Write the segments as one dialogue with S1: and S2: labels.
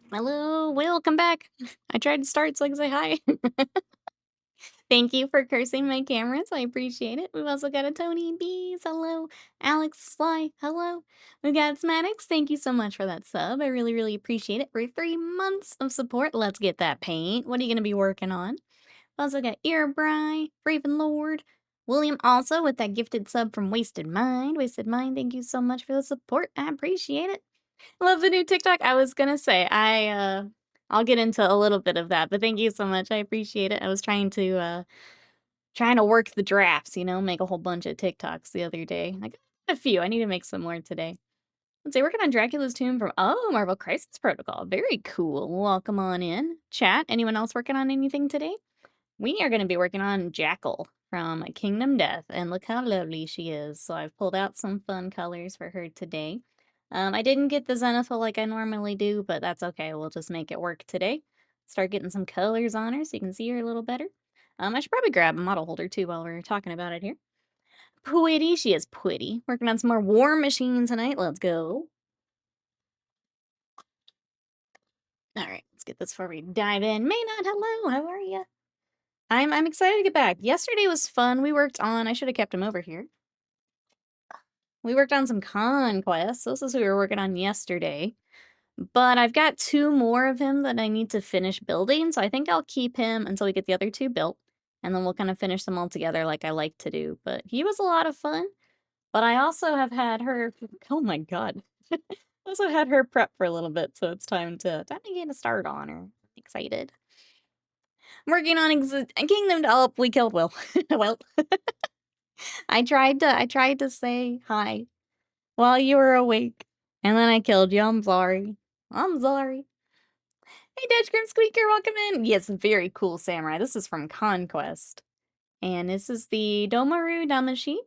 S1: Hello, welcome back. I tried to start so I can say hi. Thank you for cursing my cameras. I appreciate it. We've also got a Tony Bees. Hello. Alex Sly. Hello. We've got Smadix. Thank you so much for that sub. I really, really appreciate it. For 3 months of support, let's get that paint. What are you going to be working on? We've also got Earbry, Raven Lord, William also with that gifted sub from Wasted Mind. Wasted Mind, thank you so much for the support. I appreciate it. Love the new TikTok. I was gonna say, I'll get into a little bit of that, but thank you so much. I appreciate it. I was trying to work the drafts, make a whole bunch of TikToks the other day. I got a few. I need to make some more today. Let's see, working on Dracula's Tomb from Marvel Crisis Protocol. Very cool. Welcome on in. Chat, anyone else working on anything today? We are gonna be working on Jackel from Kingdom Death, and look how lovely she is. So I've pulled out some fun colors for her today. I didn't get the zenithal like I normally do, but that's okay. We'll just make it work today. Start getting some colors on her so you can see her a little better. I should probably grab a model holder too while we're talking about it here. Pretty, she is pretty. Working on some more War Machine tonight. Let's go. All right, let's get this before we dive in. Maynard, hello, how are you? I'm excited to get back. Yesterday was fun. We worked on I should have kept him over here. We worked on some conquests. This is who we were working on yesterday. But I've got 2 more of him that I need to finish building, so I think I'll keep him until we get the other 2 built, and then we'll kind of finish them all together like I like to do. But he was a lot of fun. But I also have had her oh my god. Also had her prep for a little bit, so it's time to get a start on her. Excited. Working on Kingdom Oh, we killed Will. Well, I tried to say hi while you were awake, and then I killed you. I'm sorry. I'm sorry. Hey, Dutch Grim Squeaker, welcome in. Yes, very cool samurai. This is from Conquest, and this is the Domaru Damashi,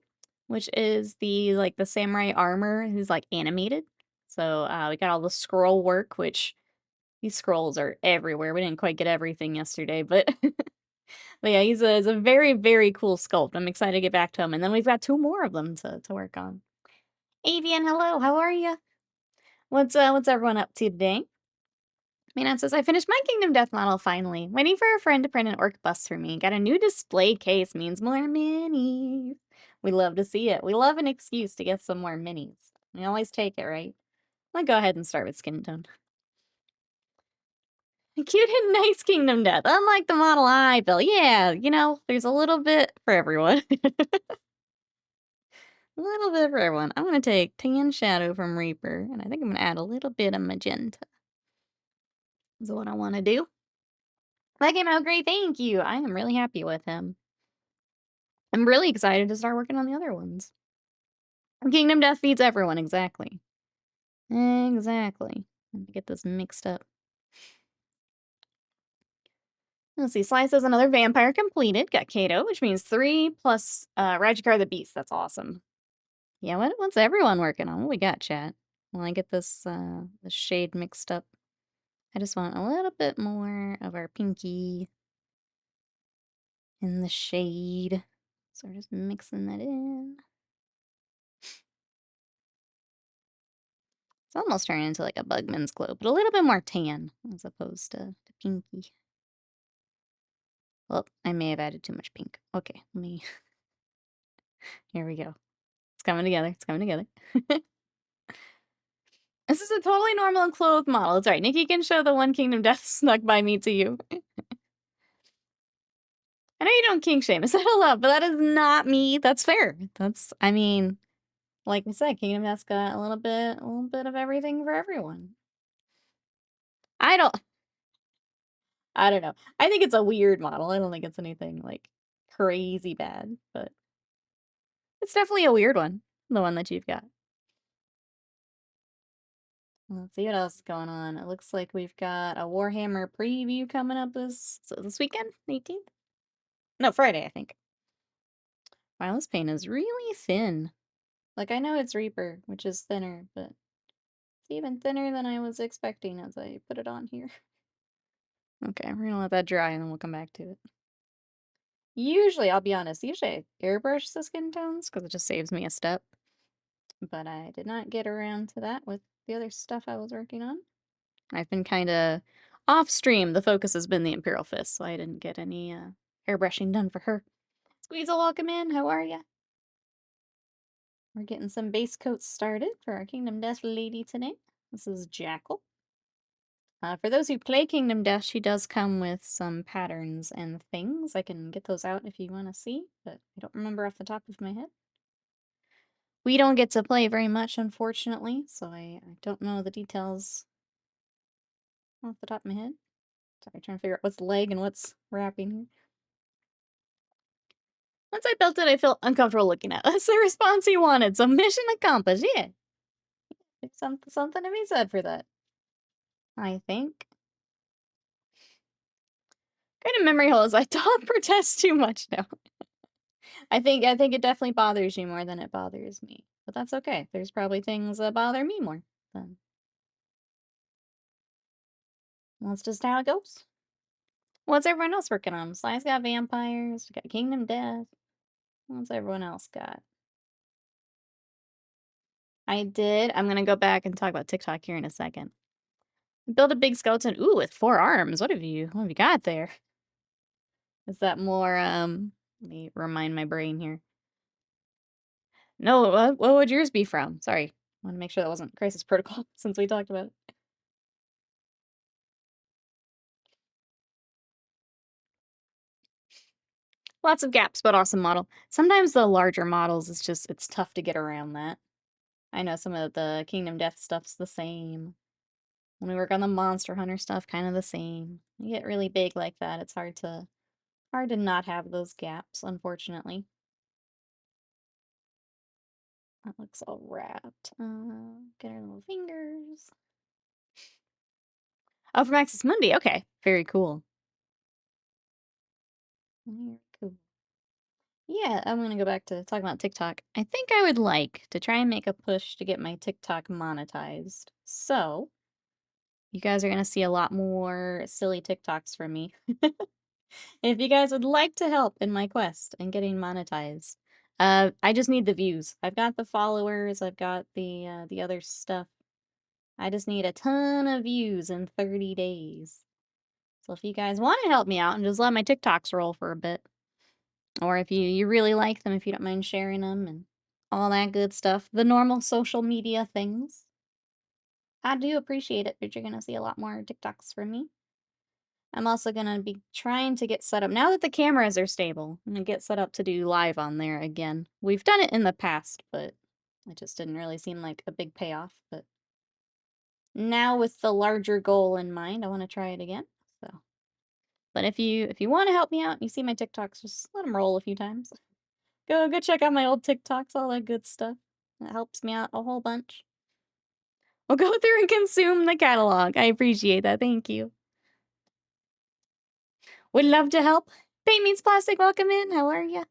S1: which is the samurai armor who's like animated. So we got all the scroll work, which these scrolls are everywhere. We didn't quite get everything yesterday, but but yeah, he's a very, very cool sculpt. I'm excited to get back to him. And then we've got 2 more of them to work on. Avian, hello, how are you? What's everyone up to today? Manon says, I finished my Kingdom Death model finally. Waiting for a friend to print an orc bust for me. Got a new display case, means more minis. We love to see it. We love an excuse to get some more minis. We always take it, right? I'm gonna go ahead and start with skin tone. Cute and nice Kingdom Death. Unlike the model I built. Yeah, there's a little bit for everyone. A little bit for everyone. I'm gonna take Tan Shadow from Reaper, and I think I'm gonna add a little bit of magenta. Is what I want to do. That came out great, thank you. I am really happy with him. I'm really excited to start working on the other ones. Kingdom Death feeds everyone, exactly. Exactly. Let me get this mixed up. Let's see, Slice is another vampire completed. Got Kato, which means 3 plus Rajikar the Beast. That's awesome. Yeah, what's everyone working on? What we got, chat? While I get this shade mixed up. I just want a little bit more of our pinky in the shade. So we're just mixing that in. It's almost turning into like a Bugman's glow, but a little bit more tan as opposed to pinky. Well, I may have added too much pink. Okay, let me... Here we go. It's coming together. It's coming together. This is a totally normal and clothed model. It's right. Nikki can show the one Kingdom Death snuck by me to you. I know you don't kink shame. I said hello, but that is not me. That's fair. I mean, like we said, Kingdom Death's got a little bit of everything for everyone. I don't know. I think it's a weird model. I don't think it's anything like crazy bad, but it's definitely a weird one. The one that you've got. Let's see what else is going on. It looks like we've got a Warhammer preview coming up this weekend, 18th? No, Friday, I think. Wow, this paint is really thin. Like, I know it's Reaper, which is thinner, but it's even thinner than I was expecting as I put it on here. Okay, we're gonna let that dry and then we'll come back to it. Usually, I'll be honest, usually I airbrush the skin tones because it just saves me a step. But I did not get around to that with the other stuff I was working on. I've been kinda off stream, the focus has been the Imperial Fist, so I didn't get any, airbrushing done for her. Squeezel, welcome in, how are ya? We're getting some base coats started for our Kingdom Death lady today. This is Jackel. For those who play Kingdom Death, she does come with some patterns and things. I can get those out if you want to see, but I don't remember off the top of my head. We don't get to play very much, unfortunately, so I don't know the details off the top of my head. Sorry, trying to figure out what's leg and what's wrapping here. Once I built it, I felt uncomfortable looking at it. That's the response he wanted, so mission accomplished, yeah. There's something to be said for that, I think. Kind of memory holes. I don't protest too much now. I think it definitely bothers you more than it bothers me. But that's okay. There's probably things that bother me more than that's just how it goes. What's everyone else working on? Sly's got vampires, we got Kingdom Death. What's everyone else got? I did. I'm gonna go back and talk about TikTok here in a second. Build a big skeleton. Ooh, with 4 arms. What have you got there? Is that more let me remind my brain here. No, what would yours be from? Sorry. I want to make sure that wasn't Crisis Protocol since we talked about it. Lots of gaps, but awesome model. Sometimes the larger models, it's tough to get around that. I know some of the Kingdom Death stuff's the same. When we work on the Monster Hunter stuff, kind of the same. You get really big like that, it's hard to not have those gaps, unfortunately. That looks all wrapped. Get our little fingers. Oh, from Axis Mundi. Okay, very cool. Very cool. Yeah, I'm gonna go back to talking about TikTok. I think I would like to try and make a push to get my TikTok monetized. So, you guys are gonna see a lot more silly TikToks from me. If you guys would like to help in my quest in getting monetized, I just need the views. I've got the followers, I've got the other stuff. I just need a ton of views in 30 days. So if you guys want to help me out and just let my TikToks roll for a bit, or if you really like them, if you don't mind sharing them and all that good stuff, the normal social media things, I do appreciate it, but you're gonna see a lot more TikToks from me. I'm also gonna be trying to get set up now that the cameras are stable. I'm gonna get set up to do live on there again. We've done it in the past, but it just didn't really seem like a big payoff. But now with the larger goal in mind, I want to try it again. So, but if you want to help me out, and you see my TikToks, just let them roll a few times. Go check out my old TikToks, all that good stuff. That helps me out a whole bunch. We'll go through and consume the catalog. I appreciate that. Thank you. Would love to help. Paint Meets Plastic, welcome in. How are ya?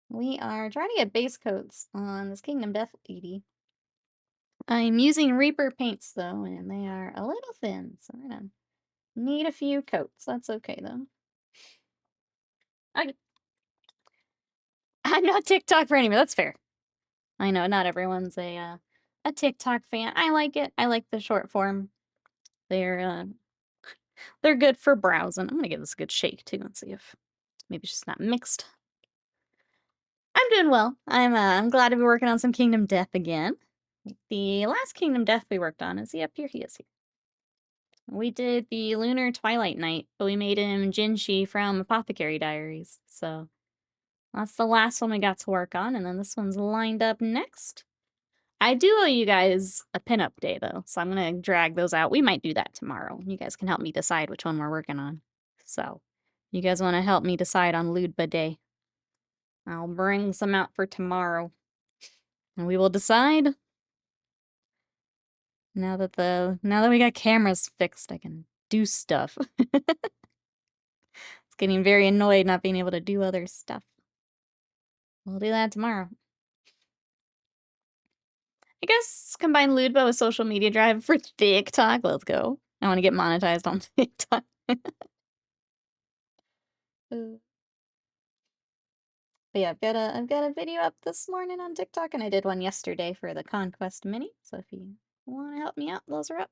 S1: We are trying to get base coats on this Kingdom Death lady. I'm using Reaper paints though, and they are a little thin, so we're gonna need a few coats. That's okay though. I'm not TikTok for anime. That's fair. I know not everyone's a TikTok fan. I like it. I like the short form. They're they're good for browsing. I'm gonna give this a good shake too and see if maybe it's just not mixed. I'm doing well. I'm glad to be working on some Kingdom Death again. The last Kingdom Death we worked on, is he up here? He is here. We did the Lunar Twilight Knight, but we made him Jinshi from Apothecary Diaries. So that's the last one we got to work on, and then this one's lined up next. I do owe you guys a pinup day, though, so I'm gonna drag those out. We might do that tomorrow. You guys can help me decide which one we're working on. So, you guys want to help me decide on Ludba Day? I'll bring some out for tomorrow, and we will decide. Now that we got cameras fixed, I can do stuff. It's getting very annoyed not being able to do other stuff. We'll do that tomorrow. I guess combine Ludba with social media drive for TikTok. Let's go. I want to get monetized on TikTok. But yeah, I've got a video up this morning on TikTok, and I did one yesterday for the Conquest Mini. So if you want to help me out, those are up.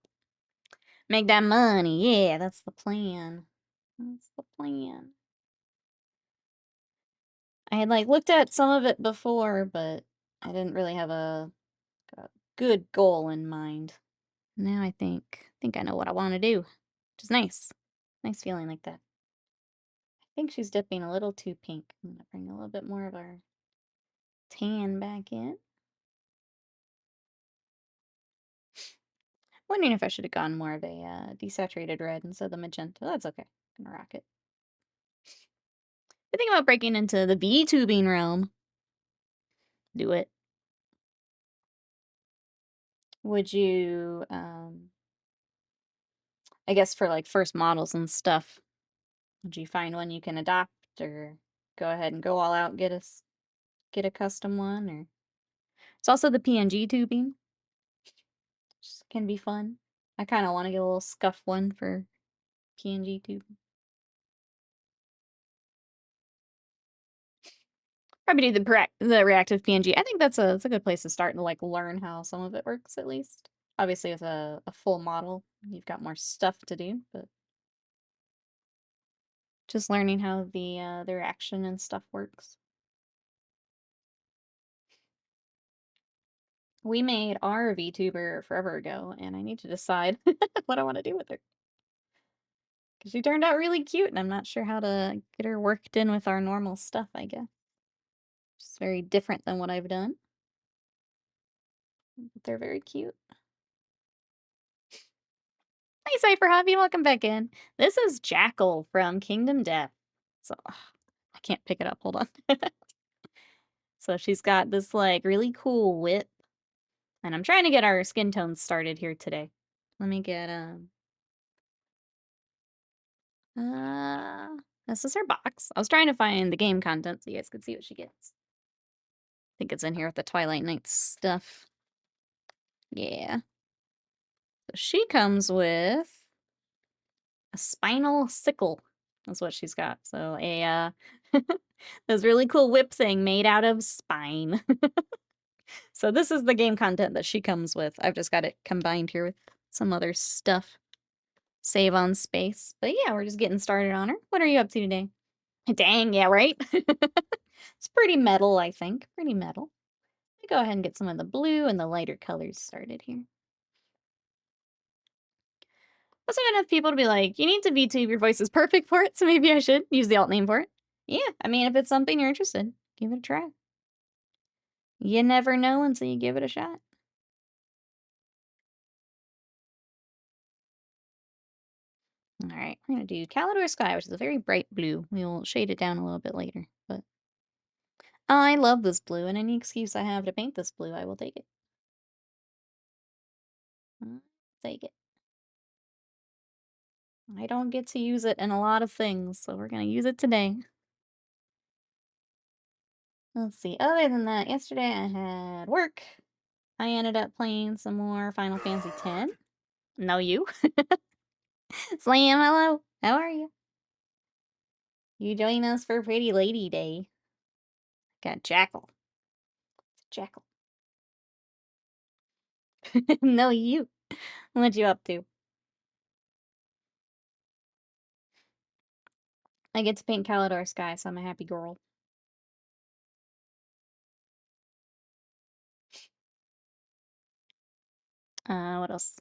S1: Make that money. Yeah, that's the plan. That's the plan. I had, like, looked at some of it before, but I didn't really have a good goal in mind. Now I think I know what I wanna do, which is nice. Nice feeling like that. I think she's dipping a little too pink. I'm gonna bring a little bit more of our tan back in. Wondering if I should have gone more of a, desaturated red instead of the magenta. That's okay. Gonna rock it. I think about breaking into the VTubing realm. Do it. Would you, I guess for, like, first models and stuff, would you find one you can adopt or go ahead and go all out, and get a custom one, or it's also the PNG tubing, which can be fun. I kinda wanna get a little scuff one for PNG tubing. Probably do the reactive PNG. I think that's a good place to start and, like, learn how some of it works at least. Obviously, with a full model, you've got more stuff to do, but just learning how the reaction and stuff works. We made our VTuber forever ago, and I need to decide what I wanna do with her. 'Cause she turned out really cute, and I'm not sure how to get her worked in with our normal stuff, I guess. It's very different than what I've done, but they're very cute. Hey, Cypher Hobby, welcome back in. This is Jackel from Kingdom Death. So, I can't pick it up, hold on. So she's got this, like, really cool whip, and I'm trying to get our skin tones started here today. Let me get, this is her box. I was trying to find the game content so you guys could see what she gets. I think it's in here with the Twilight Nights stuff. Yeah. So she comes with a spinal sickle. That's what she's got. So this really cool whip thing made out of spine. So this is the game content that she comes with. I've just got it combined here with some other stuff. Save on space. But yeah, we're just getting started on her. What are you up to today? Dang, yeah, right? It's pretty metal, I think. Pretty metal. Let me go ahead and get some of the blue and the lighter colors started here. Also got enough people to be like, you need to VTube, your voice is perfect for it, so maybe I should use the alt name for it. Yeah, I mean, if it's something you're interested, give it a try. You never know until you give it a shot. Alright, we're gonna do Calidor Sky, which is a very bright blue. We'll shade it down a little bit later, but I love this blue, and any excuse I have to paint this blue, I will take it. Take it. I don't get to use it in a lot of things, so we're gonna use it today. Let's see, other than that, yesterday I had work. I ended up playing some more Final Fantasy X. No, you. Slam, hello. How are you? You join us for Pretty Lady Day. Got Jackel. Jackel. No, you. What you up to? I get to paint Calidor Sky, so I'm a happy girl. What else?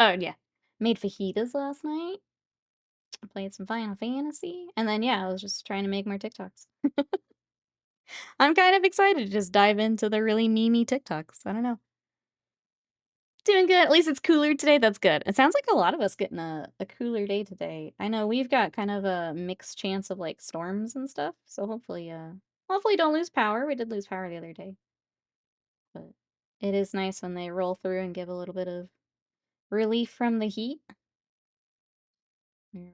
S1: Oh, yeah. Made fajitas last night. I played some Final Fantasy. And then, yeah, I was just trying to make more TikToks. I'm kind of excited to just dive into the really memey TikToks. I don't know. Doing good. At least it's cooler today. That's good. It sounds like a lot of us getting a cooler day today. I know we've got kind of a mixed chance of like storms and stuff. So hopefully don't lose power. We did lose power the other day. But it is nice when they roll through and give a little bit of relief from the heat.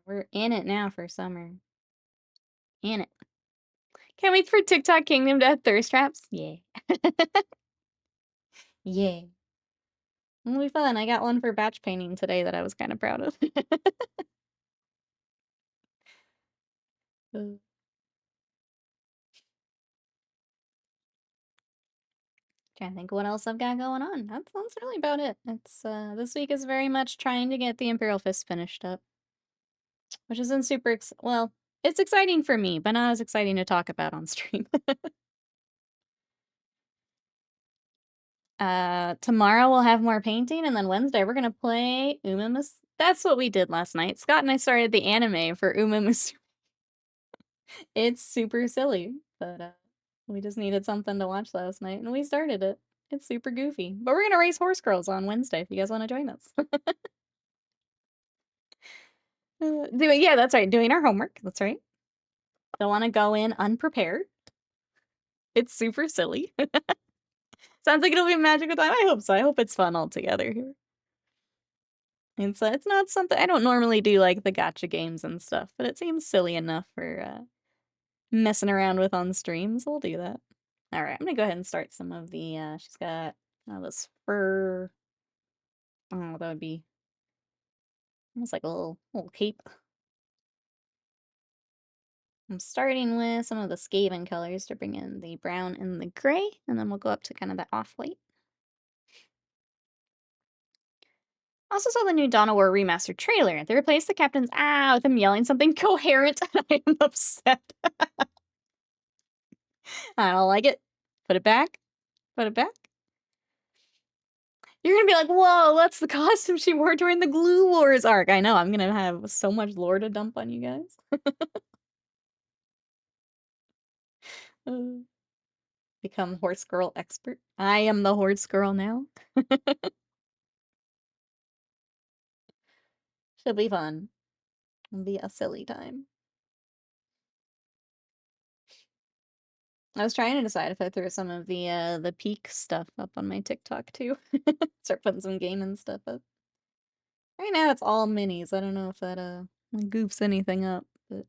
S1: We're in it now for summer. In it. Can't wait for TikTok Kingdom Death thirst traps. Yeah. Yeah. It'll be fun. I got one for batch painting today that I was kind of proud of. Trying to think what else I've got going on. That's really about it. It's this week is very much trying to get the Imperial Fist finished up, which isn't super well, it's exciting for me, but not as exciting to talk about on stream. Tomorrow we'll have more painting, and then Wednesday we're gonna play Umamus. That's what we did last night. Scott and I started the anime for Umamus. It's super silly, but we just needed something to watch last night, and we started it. It's super goofy. But we're gonna race horse girls on Wednesday if you guys want to join us. Yeah, that's right. Doing our homework. That's right. Don't want to go in unprepared. It's super silly. Sounds like it'll be a magical time. I hope so. I hope it's fun altogether here. It's not something I don't normally do, like the gotcha games and stuff, but it seems silly enough for messing around with on stream, so we'll do that. All right, I'm gonna go ahead and start some of the. She's got this fur. Oh, that would be almost like a little cape. I'm starting with some of the Skaven colors to bring in the brown and the gray, and then we'll go up to kind of the off-white. Also saw the new Dawn of War remastered trailer. They replaced the captain's with him yelling something coherent, and I am upset. I don't like it. Put it back. Put it back. You're gonna be like, whoa, that's the costume she wore during the Glue Wars arc. I know, I'm gonna have so much lore to dump on you guys. Become horse girl expert. I am the horse girl now. Should be fun. It'll be a silly time. I was trying to decide if I threw some of the peak stuff up on my TikTok too. Start putting some gaming stuff up. Right now it's all minis. I don't know if that goofs anything up, but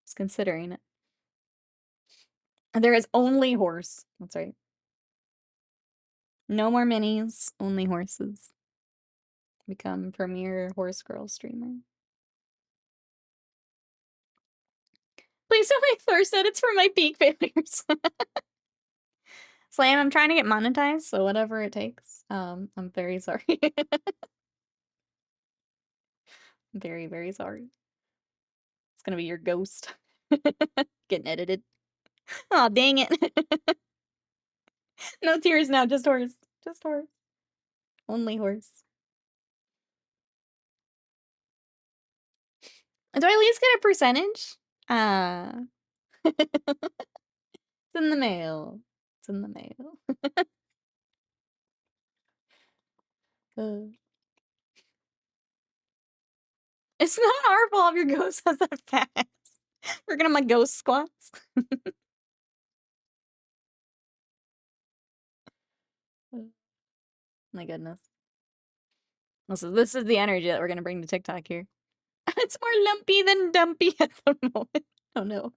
S1: just considering it. And there is only horse. That's right. No more minis, only horses. Become premier horse girl streamer. Please don't make thirst edits for my peak failures. Slam, I'm trying to get monetized, so whatever it takes. I'm very sorry. Very, very sorry. It's gonna be your ghost. Getting edited. Aw, dang it. No tears now, just horse. Just horse. Only horse. Do I at least get a percentage? It's in the mail. It's in the mail. It's not our fault if your ghost has that fast. We're gonna have my ghost squats. My goodness. This is the energy that we're gonna bring to TikTok here. It's more lumpy than dumpy at the moment. Oh no.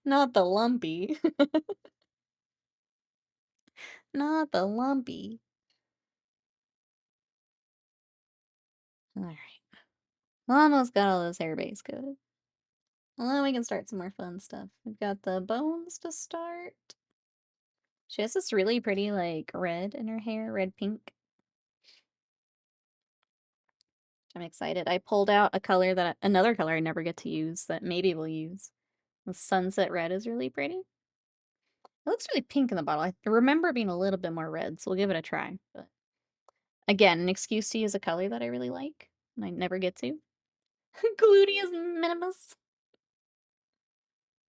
S1: Not the lumpy. Not the lumpy. Alright. Almost got all those hair base coated. Well, then we can start some more fun stuff. We've got the bones to start. She has this really pretty, like, red in her hair, red pink. I'm excited. I pulled out a color another color I never get to use that maybe we'll use. The sunset red is really pretty. It looks really pink in the bottle. I remember it being a little bit more red, so we'll give it a try. But again, an excuse to use a color that I really like, and I never get to. Gluteus minimus.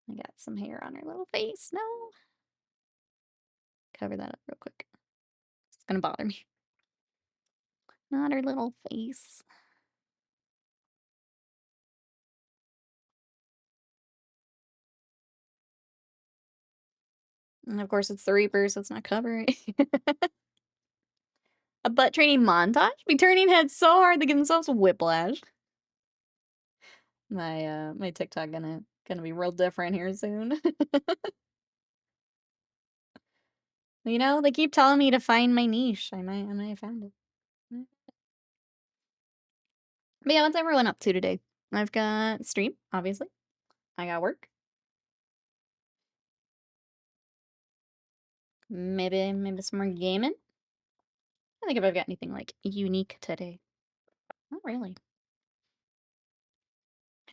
S1: I got some hair on her little face. No. Cover that up real quick. It's gonna bother me. Not her little face. And of course, it's the Reaper, so it's not covering. A butt training montage? Be turning heads so hard they give themselves whiplash. My TikTok gonna be real different here soon. You know, they keep telling me to find my niche. I might have found it. But yeah, what's everyone up to today? I've got stream, obviously. I got work. Maybe some more gaming? I don't think if I've got anything, like, unique today. Not really.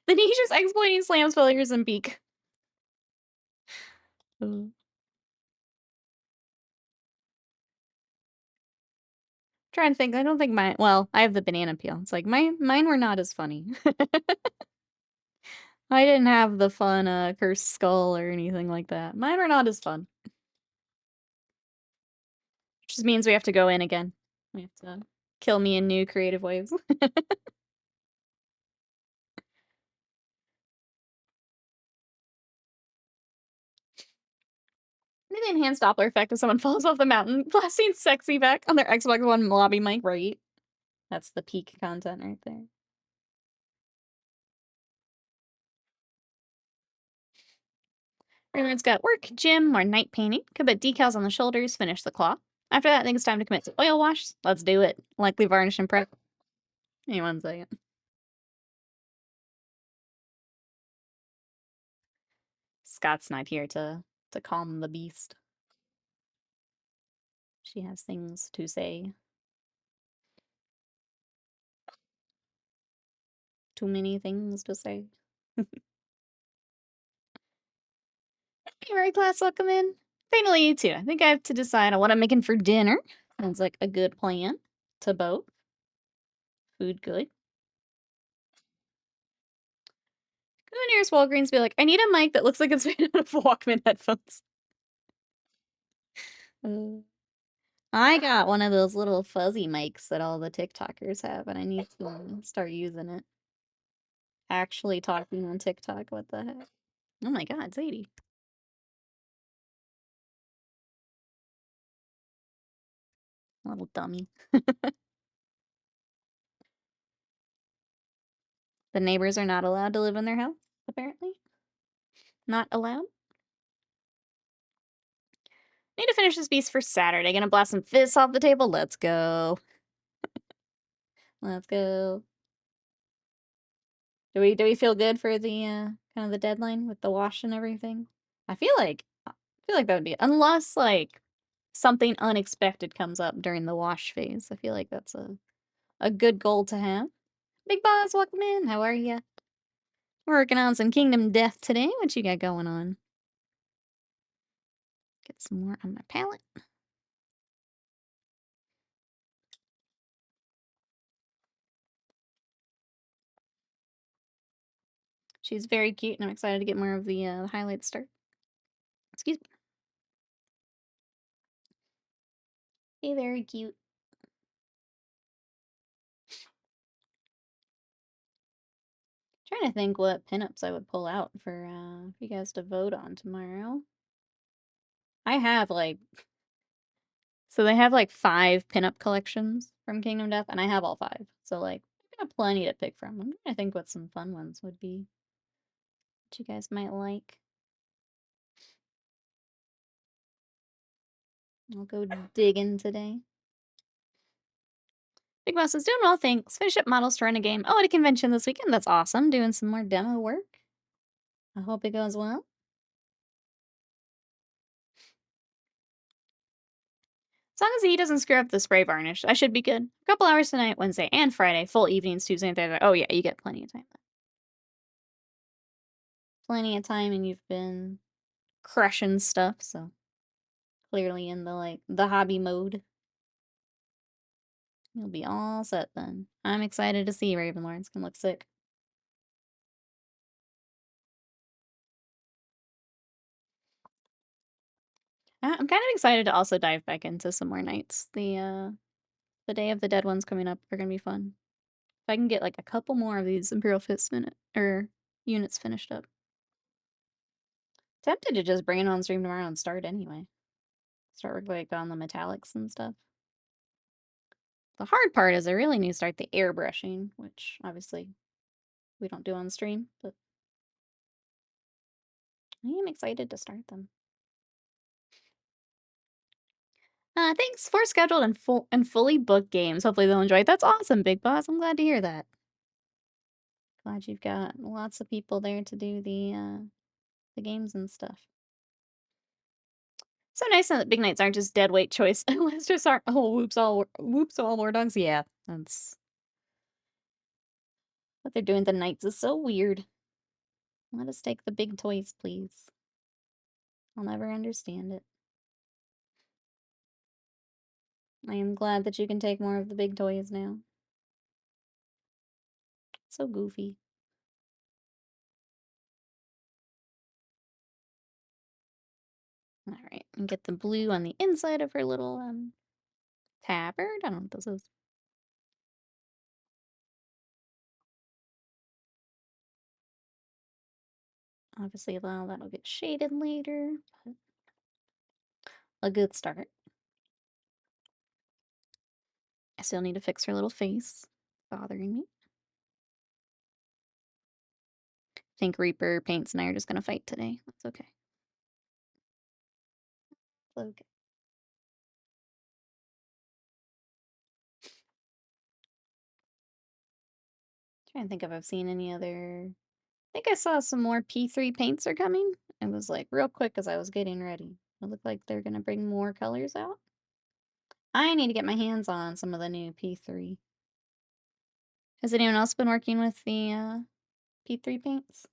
S1: The Nature's exploiting slams, failures, and beak. Ooh. Trying to think, I don't think mine well, I have the banana peel. It's like, mine were not as funny. I didn't have the fun, cursed skull or anything like that. Mine were not as fun. Which just means we have to go in again. We have to kill me in new creative ways. Maybe the enhanced Doppler effect if someone falls off the mountain, blasting sexy back on their Xbox One lobby mic, right? That's the peak content right there. Everyone's got work, gym, or night painting. Could put decals on the shoulders, finish the claw. After that, I think it's time to commit to oil wash. Let's do it. Likely varnish and prep. Give me 1 second. Scott's not here to calm the beast. She has things to say. Too many things to say. Hey, Mary class, welcome in. Finally, you two. I think I have to decide on what I'm making for dinner. Sounds like a good plan to both. Food good. Go nearest Walgreens, be like, I need a mic that looks like it's made out of Walkman headphones. I got one of those little fuzzy mics that all the TikTokers have, and I need to start using it. Actually talking on TikTok, what the heck? Oh my god, it's 80. Little dummy. The neighbors are not allowed to live in their house, apparently. Not allowed. Need to finish this beast for Saturday. Gonna blast some fists off the table. Let's go. Let's go. Do we feel good for the kind of the deadline with the wash and everything? I feel like that would be unless like something unexpected comes up during the wash phase. I feel like that's a good goal to have. Big boss, welcome in. How are ya? We're working on some Kingdom Death today. What you got going on? Get some more on my palette. She's very cute, and I'm excited to get more of the highlights start. Excuse me. Hey, very cute. Trying to think what pinups I would pull out for you guys to vote on tomorrow. I have like so they have like 5 pinup collections from Kingdom Death, and I have all 5. So like I got plenty to pick from. I'm trying to think what some fun ones would be. What you guys might like. I'll go digging today. Big Boss is doing well, thanks. Finish up models to run a game. Oh, at a convention this weekend. That's awesome. Doing some more demo work. I hope it goes well. As long as he doesn't screw up the spray varnish, I should be good. A couple hours tonight, Wednesday and Friday. Full evenings, Tuesday and Thursday. Oh yeah, you get plenty of time. Plenty of time, and you've been crushing stuff, so clearly in the hobby mode. You'll be all set then. I'm excited to see Ravenlord. It's gonna look sick. I'm kind of excited to also dive back into some more nights. The Day of the Dead ones coming up are gonna be fun. If I can get like a couple more of these Imperial Fist units finished up. Tempted to just bring it on stream tomorrow and start anyway. Start with like on the metallics and stuff. The hard part is I really need to start the airbrushing, which obviously we don't do on stream, but I am excited to start them. Thanks for scheduled and fully booked games. Hopefully they'll enjoy it. That's awesome, Big Boss. I'm glad to hear that. Glad you've got lots of people there to do the games and stuff. So nice that big knights aren't just dead weight choice. Let's just aren't. Oh, whoops, all war dogs. Yeah, that's what they're doing. The knights is so weird. Let us take the big toys, please. I'll never understand it. I am glad that you can take more of the big toys now. So goofy. All right, and get the blue on the inside of her little tabard. I don't know what this is. Obviously, that'll get shaded later, but a good start. I still need to fix her little face. Bothering me. I think Reaper, Paints, and I are just gonna fight today. That's okay. Okay. Trying to think if I've seen any other. I think I saw some more P3 paints are coming. It was like real quick as I was getting ready. It looked like they're gonna bring more colors out. I need to get my hands on some of the new P3. Has anyone else been working with the P3 paints?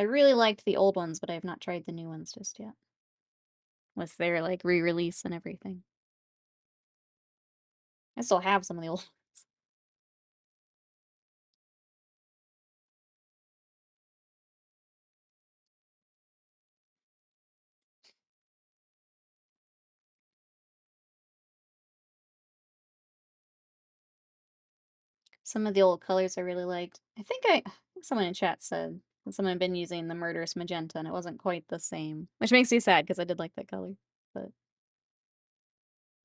S1: I really liked the old ones, but I have not tried the new ones just yet. With their like re-release and everything. I still have some of the old ones. Some of the old colors I really liked. I think someone in chat said that someone had been using the murderous magenta and it wasn't quite the same. Which makes me sad because I did like that color. But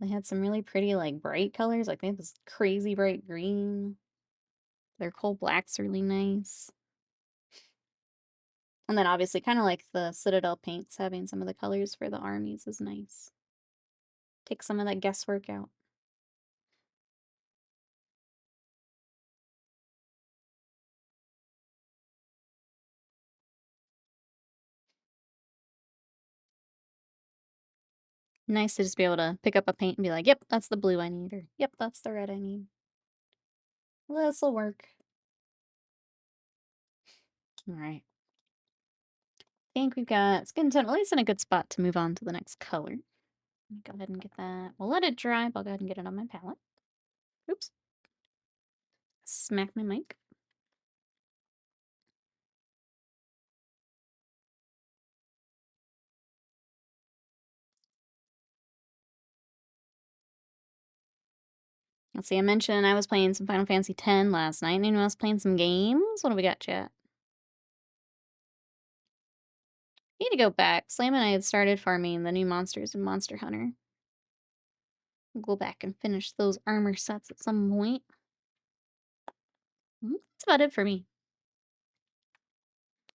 S1: they had some really pretty like bright colors. Like they had this crazy bright green. Their coal black's really nice. And then obviously kind of like the Citadel paints, having some of the colors for the armies is nice. Take some of that guesswork out. Nice to just be able to pick up a paint and be like, yep, that's the blue I need, or yep, that's the red I need. This'll work. All right. I think we've got skin tone at least in a good spot to move on to the next color. Go ahead and get that. We'll let it dry, but I'll go ahead and get it on my palette. Oops. Smack my mic. Let's see, I mentioned I was playing some Final Fantasy X last night. Anyone else playing some games? What do we got, chat? Need to go back. Slam and I had started farming the new monsters in Monster Hunter. We'll go back and finish those armor sets at some point. That's about it for me.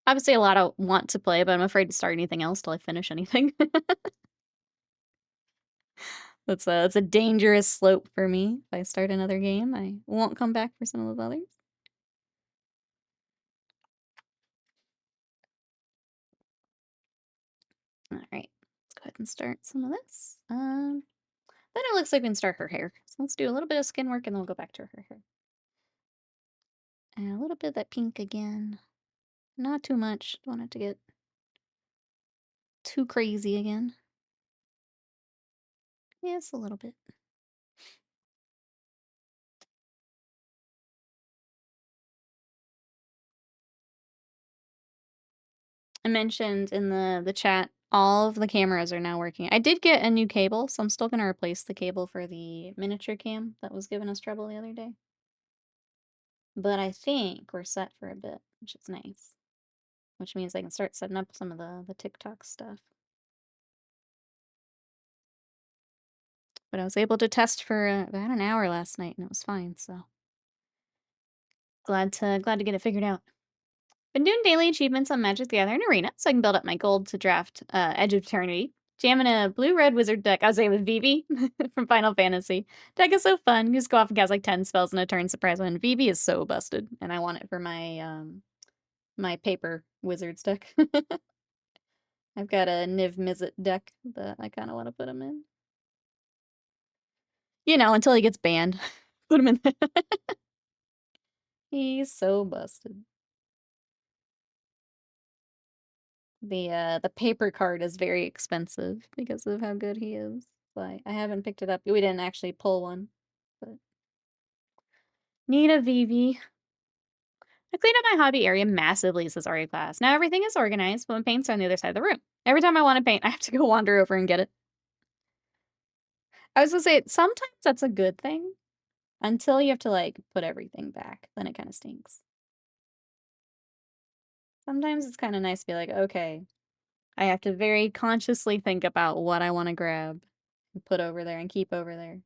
S1: Obviously, a lot I want to play, but I'm afraid to start anything else till I finish anything. That's a dangerous slope for me. If I start another game, I won't come back for some of those others. All right, let's go ahead and start some of this. Then it looks like we can start her hair. So let's do a little bit of skin work and then we'll go back to her hair. And a little bit of that pink again. Not too much. Don't want it to get too crazy again. Yes, a little bit. I mentioned in the chat, all of the cameras are now working. I did get a new cable, so I'm still going to replace the cable for the miniature cam that was giving us trouble the other day. But I think we're set for a bit, which is nice. Which means I can start setting up some of the TikTok stuff. But I was able to test for about an hour last night and it was fine, so glad to get it figured out. Been doing daily achievements on Magic the Gathering Arena, so I can build up my gold to draft Edge of Eternity. Jamming a blue-red wizard deck, I was saying with Vivi from Final Fantasy. Deck is so fun. You just go off and cast like 10 spells in a turn, surprise one. Vivi is so busted, and I want it for my my paper wizards deck. I've got a Niv Mizzet deck that I kinda wanna put him in. You know, until he gets banned. Put him in there. He's so busted. The paper card is very expensive because of how good he is. So I haven't picked it up. We didn't actually pull one, but need a VV. I cleaned up my hobby area massively, says RA Class. Now everything is organized, but my paint's on the other side of the room. Every time I want to paint, I have to go wander over and get it. I was gonna say, sometimes that's a good thing until you have to, like, put everything back. Then it kind of stinks. Sometimes it's kind of nice to be like, okay, I have to very consciously think about what I want to grab and put over there and keep over there.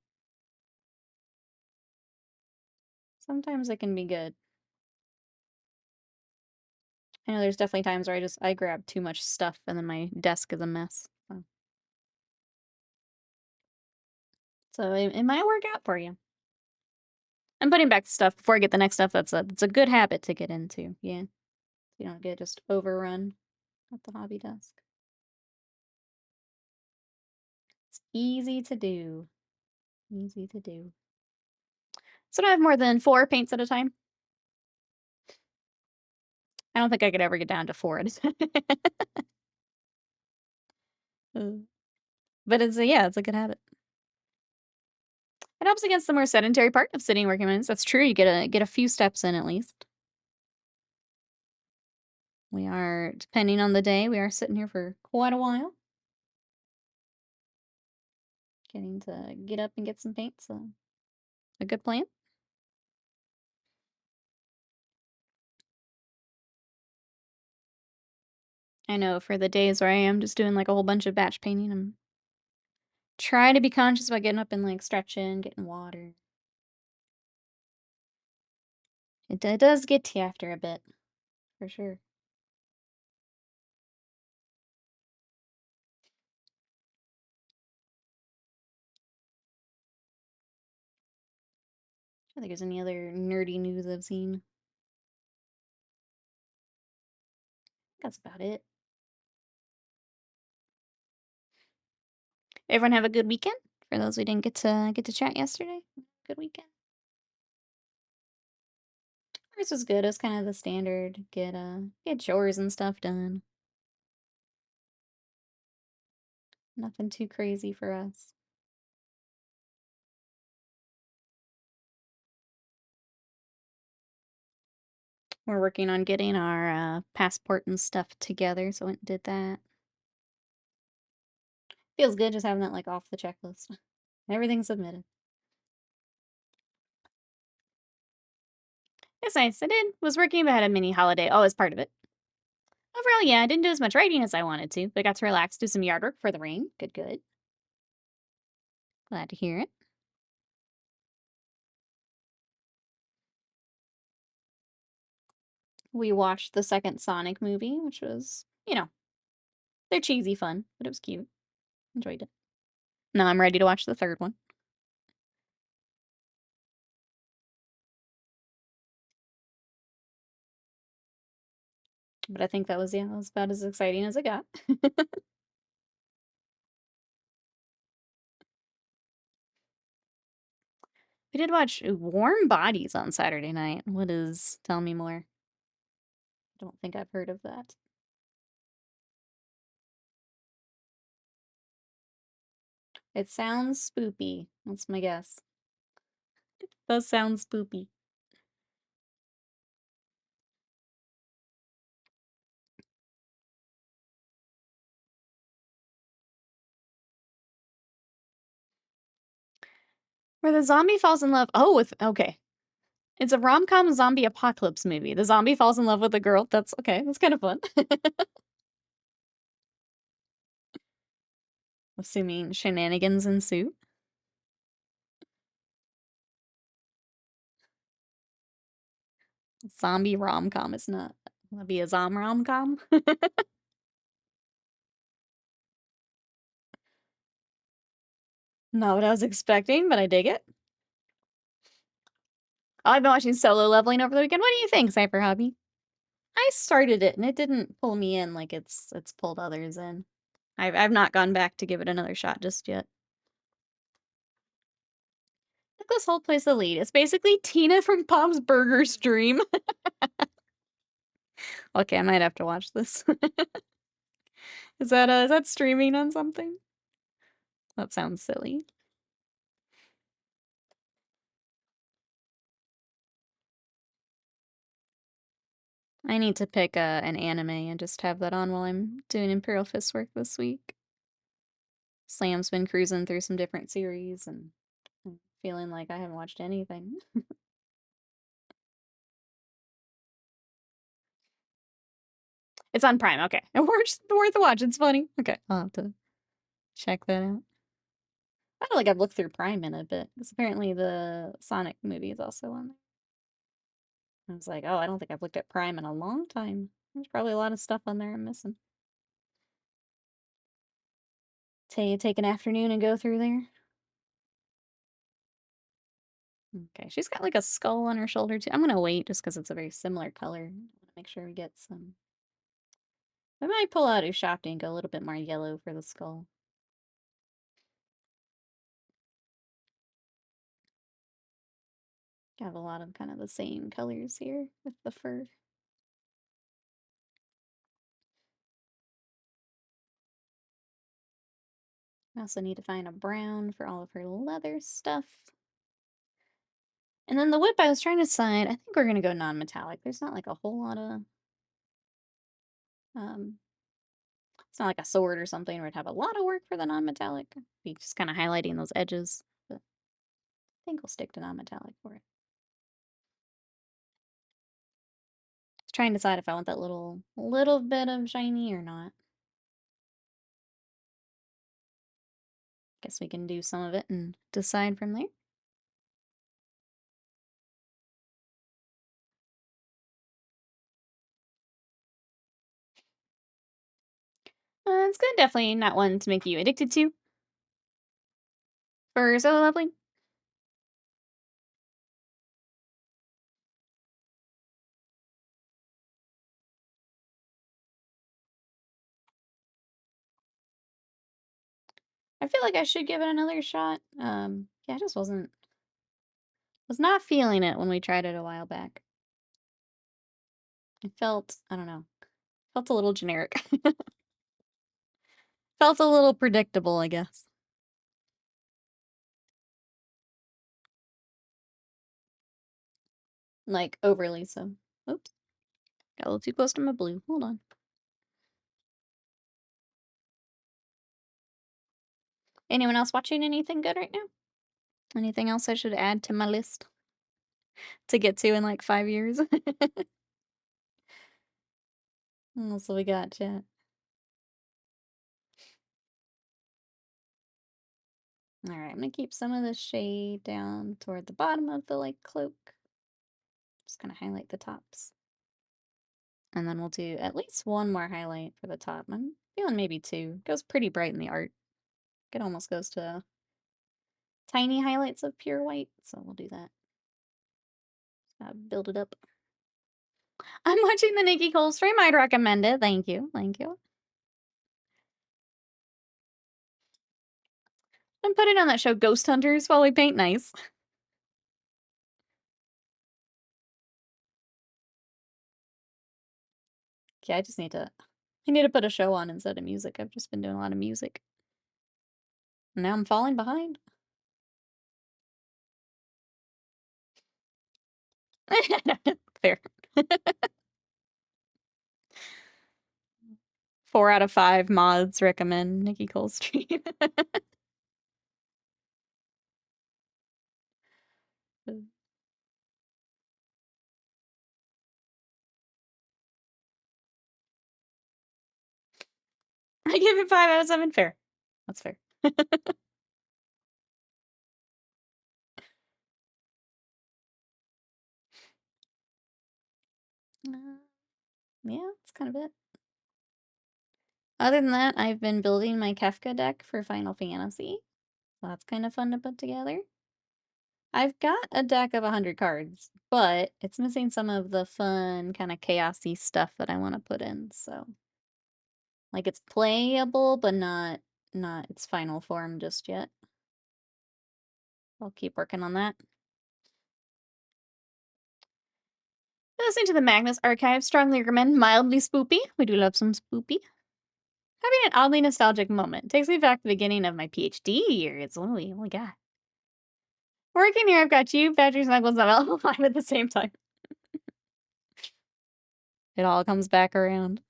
S1: Sometimes it can be good. I know there's definitely times where I grab too much stuff and then my desk is a mess. So it might work out for you. I'm putting back stuff before I get the next stuff. It's a good habit to get into. Yeah. You don't get just overrun at the hobby desk. It's easy to do. Easy to do. So I have more than 4 paints at a time. I don't think I could ever get down to 4 at a time. But yeah, it's a good habit. It helps against the more sedentary part of sitting working minutes. That's true. You get a few steps in at least. We are, depending on the day, we are sitting here for quite a while. Getting to get up and get some paint, so a good plan. I know for the days where I am just doing like a whole bunch of batch painting, I'm trying to be conscious about getting up and like stretching, getting water. It does get to you after a bit, for sure. I don't think there's any other nerdy news I've seen. That's about it. Everyone have a good weekend. For those we didn't get to chat yesterday, good weekend. Ours was good. It was kind of the standard get chores and stuff done. Nothing too crazy for us. We're working on getting our passport and stuff together, so I went and did that. Feels good just having that like off the checklist. Everything's submitted. It's nice. I did. Was working, but had a mini holiday. Oh, as part of it. Overall, yeah, I didn't do as much writing as I wanted to, but got to relax, do some yard work for the rain. Good, good. Glad to hear it. We watched the second Sonic movie, which was, they're cheesy fun, but it was cute. Enjoyed it. Now I'm ready to watch the third one. But I think that was about as exciting as it got. We did watch Warm Bodies on Saturday night. What is? Tell me more. I don't think I've heard of that. It sounds spoopy. That's my guess. Does sound spoopy. Where the zombie falls in love. Oh, okay. It's a rom-com zombie apocalypse movie. The zombie falls in love with a girl. That's okay. That's kind of fun. Assuming shenanigans ensue. Zombie rom-com is not. That'd be a zom rom-com. Not what I was expecting, but I dig it. I've been watching Solo Leveling over the weekend. What do you think, Cypher Hobby? I started it and it didn't pull me in like it's pulled others in. I've not gone back to give it another shot just yet. Like this whole place a lead. It's basically Tina from Bob's Burgers dream. Okay, I might have to watch this. Is that streaming on something? That sounds silly. I need to pick an anime and just have that on while I'm doing Imperial Fist work this week. Sam's been cruising through some different series and I'm feeling like I haven't watched anything. It's on Prime, okay. Worth a watch, it's funny. Okay, I'll have to check that out. I feel like I've looked through Prime in a bit, because apparently the Sonic movie is also on there. I was like, oh, I don't think I've looked at Prime in a long time. There's probably a lot of stuff on there I'm missing. Take an afternoon and go through there. Okay, she's got like a skull on her shoulder too. I'm gonna wait just because it's a very similar color. I want to make sure we get some. I might pull out Ushabti and go a little bit more yellow for the skull. Got a lot of kind of the same colors here with the fur. I also need to find a brown for all of her leather stuff. And then the whip I was trying to decide, I think we're gonna go non-metallic. There's not like a whole lot of it's not like a sword or something where it'd have a lot of work for the non-metallic. Be just kind of highlighting those edges. But I think we'll stick to non-metallic for it. Just trying to decide if I want that little bit of shiny or not. Guess we can do some of it and decide from there. It's good, definitely not one to make you addicted to. For Solo Leveling. I feel like I should give it another shot. Yeah, I just was not feeling it when we tried it a while back. It felt, I don't know, felt a little generic. Felt a little predictable, I guess. Like, overly so. Oops. Got a little too close to my blue. Hold on. Anyone else watching anything good right now? Anything else I should add to my list to get to in like 5 years? What else have we got, chat? Alright, I'm gonna keep some of the shade down toward the bottom of the like cloak. Just gonna highlight the tops. And then we'll do at least one more highlight for the top. I'm feeling maybe two. Goes pretty bright in the art. It almost goes to tiny highlights of pure white, so we'll do that. Build it up. I'm watching the Nikki Cole stream. I'd recommend it. Thank you. Thank you. I'm putting on that show Ghost Hunters while we paint nice. Yeah, I need to put a show on instead of music. I've just been doing a lot of music. Now I'm falling behind. Fair. 4 out of 5 mods recommend Nikki Cole stream. I give it 5 out of 7. Fair. That's fair. Yeah, that's kind of it. Other than that, I've been building my Kefka deck for Final Fantasy. So that's kind of fun to put together. I've got a deck of 100 cards, but it's missing some of the fun, kinda chaosy stuff that I wanna put in, so like, it's playable, but not its final form just yet. I'll keep working on that. Listening to the Magnus Archive, strongly recommend mildly spoopy. We do love some spoopy. Having an oddly nostalgic moment. Takes me back to the beginning of my PhD years. Oh my god. Working here, I've got you, Patrick Snuggles, and I'm all alive at the same time. It all comes back around.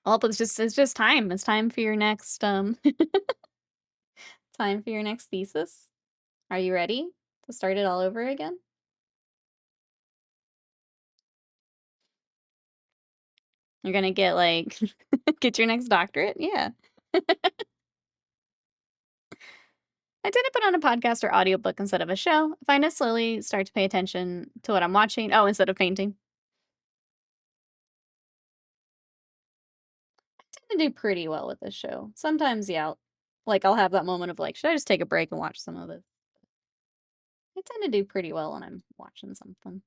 S1: Oh, but it's just time. It's time for your next time for your next thesis. Are you ready to start it all over again? You're gonna get like get your next doctorate? Yeah. I tend to put on a podcast or audiobook instead of a show. If I to slowly start to pay attention to what I'm watching. Oh, instead of painting. I tend to do pretty well with this show. Sometimes, yeah, I'll have that moment of like, should I just take a break and watch some of this? I tend to do pretty well when I'm watching something.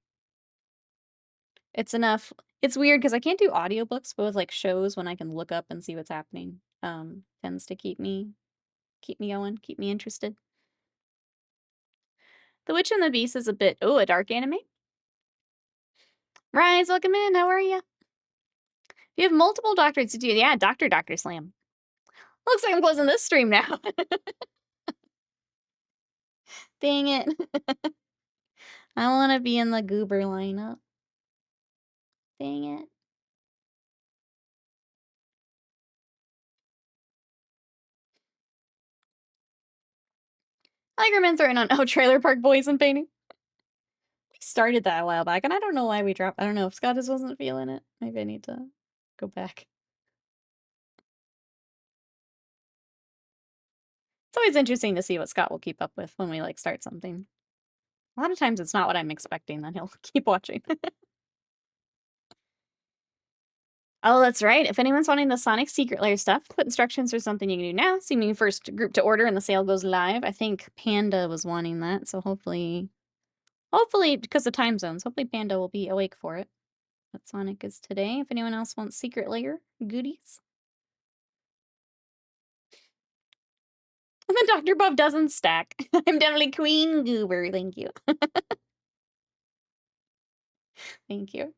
S1: It's enough. It's weird because I can't do audiobooks, but with like shows when I can look up and see what's happening, tends to keep me going, keep me interested. The Witch and the Beast is a dark anime. Rise, welcome in. How are you? You have multiple doctorates to do. Yeah, Doctor Slam. Looks like I'm closing this stream now. Dang it. I want to be in the goober lineup. Dang it. Tigerman throwing on Trailer Park Boys and painting. We started that a while back, and I don't know why we dropped. I don't know if Scott just wasn't feeling it. Maybe I need to go back. It's always interesting to see what Scott will keep up with when we like start something. A lot of times it's not what I'm expecting, then he'll keep watching. Oh, that's right. If anyone's wanting the Sonic Secret Lair stuff, put instructions for something you can do now. See me first group to order and the sale goes live. I think Panda was wanting that, so hopefully, because of time zones, hopefully Panda will be awake for it. But Sonic is today. If anyone else wants Secret Lair goodies. The Dr. Buff doesn't stack. I'm definitely Queen Goober. Thank you. Thank you.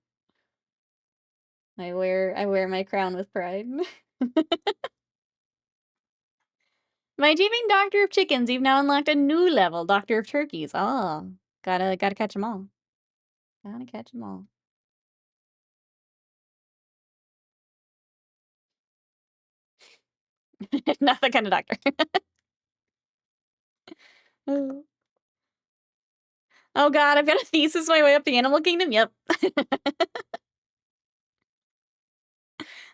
S1: I wear my crown with pride. By achieving Doctor of Chickens, you've now unlocked a new level, Doctor of Turkeys. Oh, gotta catch them all. Gotta catch them all. Not that kind of doctor. Oh. Oh god, I've got to thesis my way up the animal kingdom? Yep.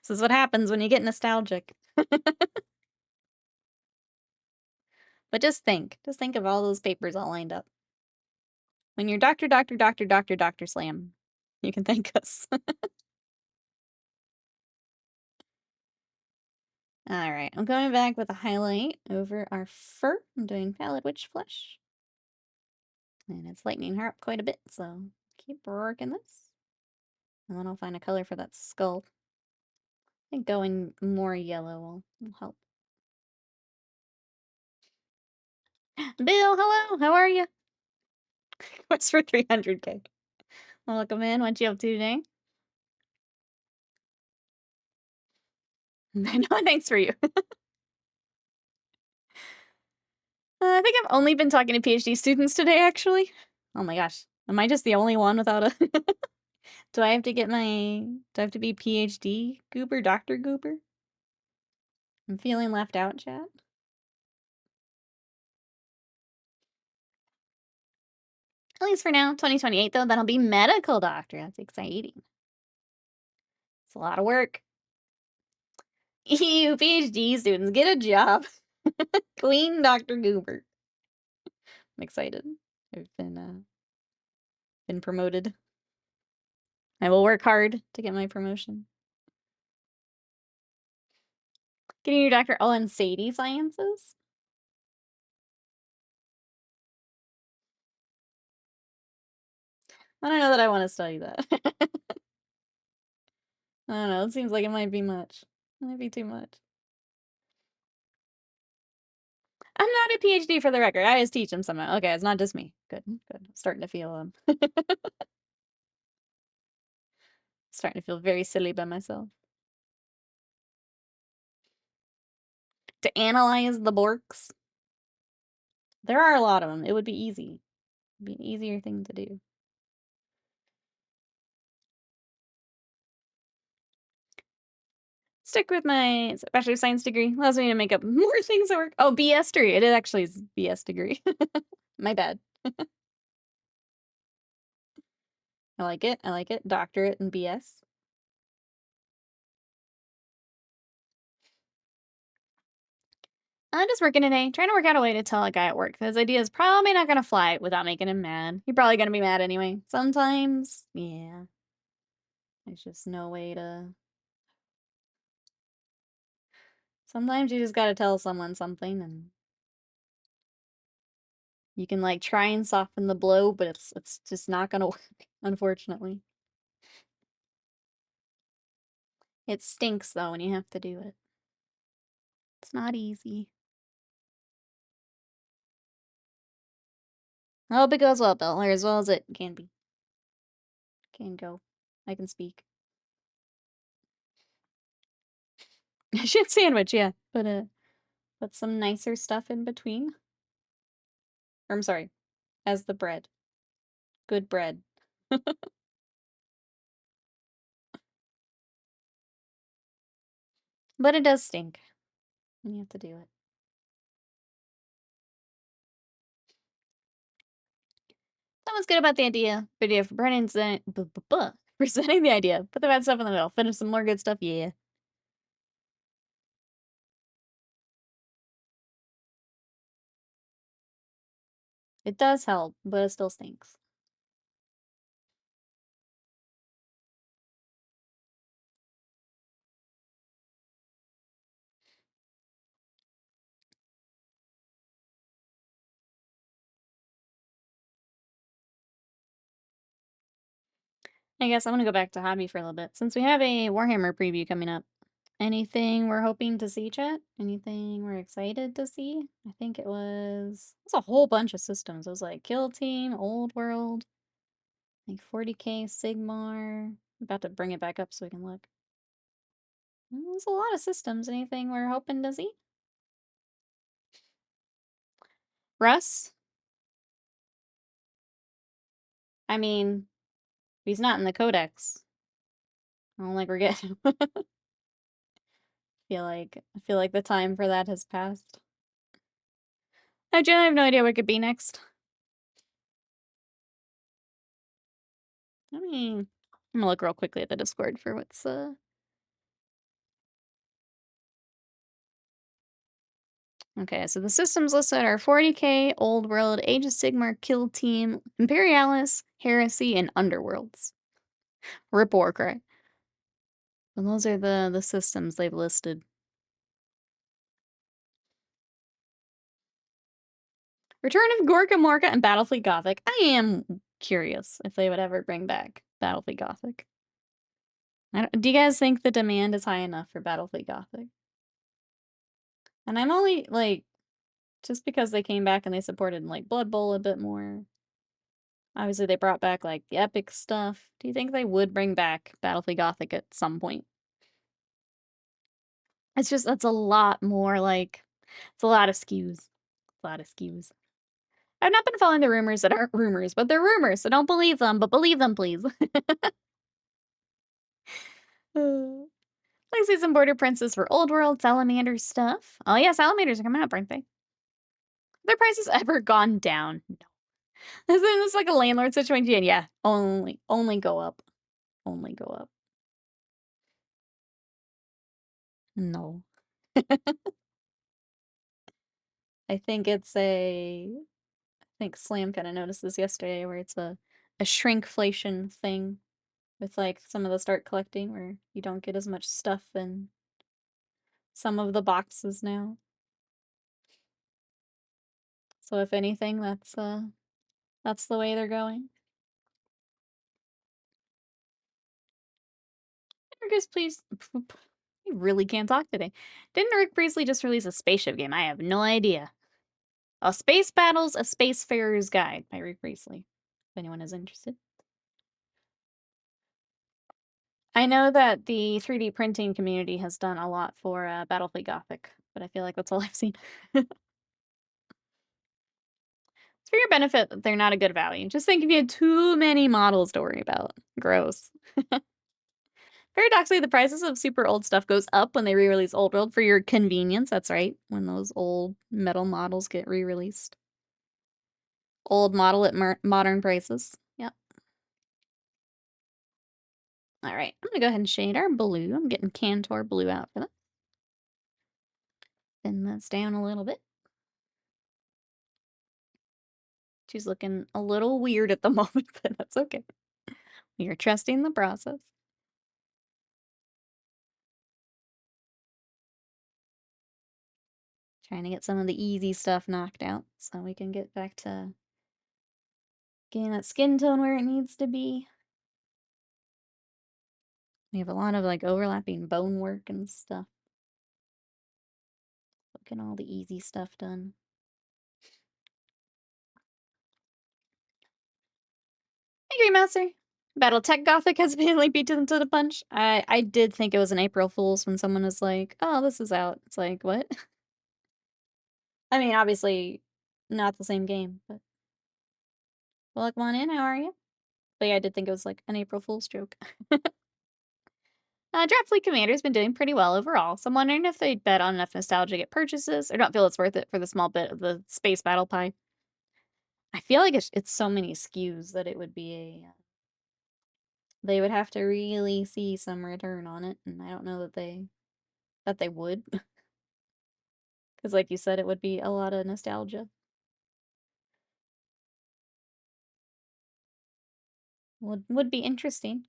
S1: This is what happens when you get nostalgic. But just think of all those papers all lined up. When you're Doctor Slam, you can thank us. Alright, I'm going back with a highlight over our fur. I'm doing Pallid Witch Flesh. And it's lightening her up quite a bit, so keep working this. And then I'll find a color for that skull. I think going more yellow will help. Bill, hello, how are you? What's for 300k? Welcome in, what you up to today? No, thanks for you. I think I've only been talking to PhD students today, actually. Oh my gosh, am I just the only one without a... Do I have to be PhD Goober, Dr. Goober? I'm feeling left out, chat. At least for now, 2028 though, that'll be medical doctor. That's exciting. It's a lot of work. You PhD students, get a job. Queen Dr. Goober. I'm excited. I've been promoted. I will work hard to get my promotion. Getting your Dr. Owen Sadie Sciences? I don't know that I wanna study that. I don't know, it seems like it might be much. It might be too much. I'm not a PhD for the record, I just teach them somehow. Okay, it's not just me. Good, good. I'm starting to feel, starting to feel very silly by myself. To analyze the Borks? There are a lot of them. It would be easy. It'd be an easier thing to do. Stick with my Bachelor of Science degree. Allows me to make up more things at work. Oh, BS degree. It actually is BS degree. My bad. I like it. I like it. Doctorate in BS. I'm just working today, trying to work out a way to tell a guy at work that his idea is probably not gonna fly without making him mad. He's probably gonna be mad anyway. Sometimes, yeah. There's just no way to. Sometimes you just gotta tell someone something and you can like try and soften the blow, but it's just not gonna work, unfortunately. It stinks though when you have to do it. It's not easy. I hope it goes well, Bill, or as well as it can be. Can go. I can speak. Shit sandwich, yeah. Put some nicer stuff in between. Or I'm sorry, as the bread. Good bread. But it does stink. And you have to do it. That was good about the idea. Video for Brennan's presenting the idea. Put the bad stuff in the middle. Finish some more good stuff, yeah. It does help, but it still stinks. I guess I'm gonna go back to hobby for a little bit. Since we have a Warhammer preview coming up. Anything we're hoping to see, chat? Anything we're excited to see? I think it was a whole bunch of systems. It was like Kill Team, Old World, like 40K, Sigmar. I'm about to bring it back up so we can look. There's a lot of systems. Anything we're hoping to see? Russ? I mean, he's not in the codex. I don't like we're getting. I feel like the time for that has passed. I generally have no idea what could be next. I mean, I'm gonna look real quickly at the Discord for what's Okay, so the systems listed are 40K, Old World, Age of Sigmar, Kill Team, Imperialis, Heresy, and Underworlds. Rip Warcry. And those are the systems they've listed. Return of Gorka Morka and Battlefleet Gothic. I am curious if they would ever bring back Battlefleet Gothic. Do you guys think the demand is high enough for Battlefleet Gothic? And I'm only, like, just because they came back and they supported, like, Blood Bowl a bit more. Obviously, they brought back, like, the epic stuff. Do you think they would bring back Battlefleet Gothic at some point? It's just, that's a lot more, like, it's a lot of skews. A lot of skews. I've not been following the rumors that aren't rumors, but they're rumors, so don't believe them, but believe them, please. Like, see some Border Princes for Old World, Salamander stuff. Oh yeah, Salamanders are coming up, aren't they? Their prices ever gone down? No. Isn't this like a landlord situation? Yeah, only go up. Only go up. No. I think it's I think Slam kind of noticed this yesterday where it's a shrinkflation thing with like some of the start collecting where you don't get as much stuff in some of the boxes now. So if anything, that's the way they're going. Marcus, please. I really can't talk today. Didn't Rick Priestley just release a spaceship game? I have no idea. A Space Battles, A Spacefarer's Guide by Rick Priestley. If anyone is interested. I know that the 3D printing community has done a lot for Battlefield Gothic, but I feel like that's all I've seen. It's for your benefit that they're not a good value. Just think if you had too many models to worry about. Gross. Paradoxically, the prices of super old stuff goes up when they re-release Old World for your convenience. That's right, when those old metal models get re-released. Old model at modern prices. Yep. All right, I'm gonna go ahead and shade our blue. I'm getting Cantor blue out for that. Thin this down a little bit. She's looking a little weird at the moment, but that's okay. We are trusting the process. Trying to get some of the easy stuff knocked out so we can get back to getting that skin tone where it needs to be. We have a lot of like overlapping bone work and stuff. Getting all the easy stuff done. Hey, Green Master. Battletech Gothic has been beat them to the punch. I did think it was an April Fool's when someone was like, "Oh, this is out." It's like, what? I mean, obviously, not the same game, but well, come on in. How are you? But yeah, I did think it was like an April Fool's joke. Draft Fleet Commander's been doing pretty well overall, so I'm wondering if they'd bet on enough nostalgia to get purchases, or don't feel it's worth it for the small bit of the space battle pie. I feel like it's so many SKUs that it would be a they would have to really see some return on it, and I don't know that they would. Because like you said, it would be a lot of nostalgia. Would be interesting.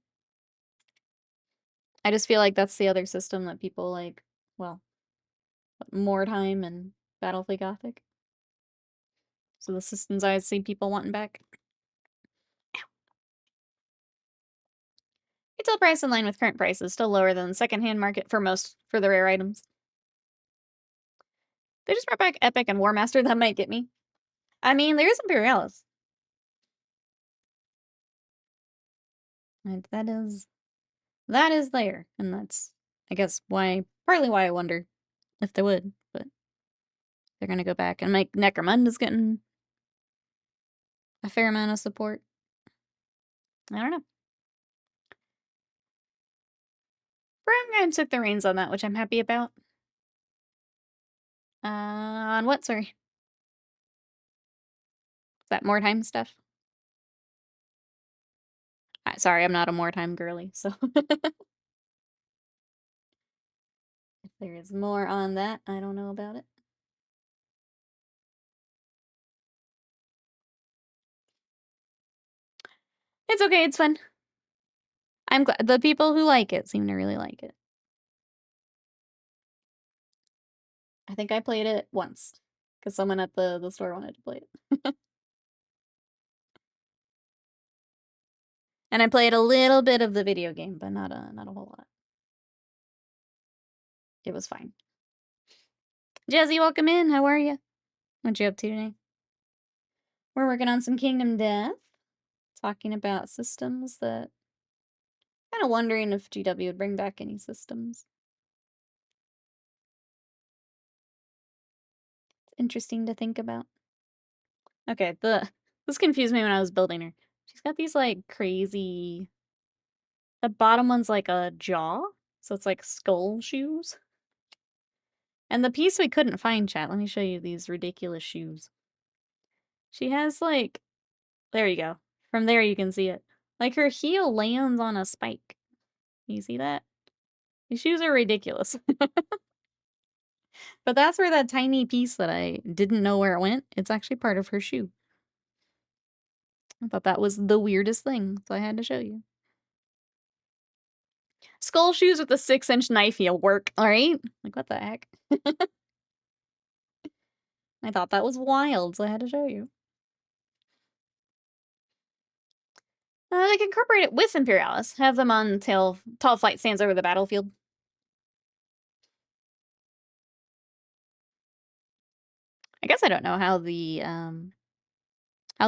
S1: I just feel like that's the other system that people like, well, more time and Battlefield Gothic. So the systems I see people wanting back. Retail price in line with current prices, still lower than the secondhand market for the rare items. They just brought back Epic and War Master, that might get me. I mean, there is Imperialis. And that is there. And that's, I guess, partly why I wonder if they would, but they're gonna go back and make Necromunda's getting a fair amount of support. I don't know. Brown took the reins on that, which I'm happy about. On what, sorry? Is that more time stuff? Sorry, I'm not a more time girly, so. If there is more on that, I don't know about it. It's okay, it's fun. I'm glad the people who like it seem to really like it. I think I played it once because someone at the store wanted to play it. And I played a little bit of the video game, but not a whole lot. It was fine. Jazzy, welcome in. How are you? What you up to today? We're working on some Kingdom Death. Talking about systems that... Kind of wondering if GW would bring back any systems. It's interesting to think about. Okay, this confused me when I was building her. She's got these, like, crazy... The bottom one's like a jaw, so it's like skull shoes. And the piece we couldn't find, chat. Let me show you these ridiculous shoes. She has, like... There you go. From there you can see it. Like, her heel lands on a spike. You see that? These shoes are ridiculous. But that's where that tiny piece that I didn't know where it went, it's actually part of her shoe. I thought that was the weirdest thing, so I had to show you. Skull shoes with a 6-inch knife heel work, alright? Like, what the heck? I thought that was wild, so I had to show you. They can incorporate it with Imperialis. Have them on till tall flight stands over the battlefield. I guess I don't know how the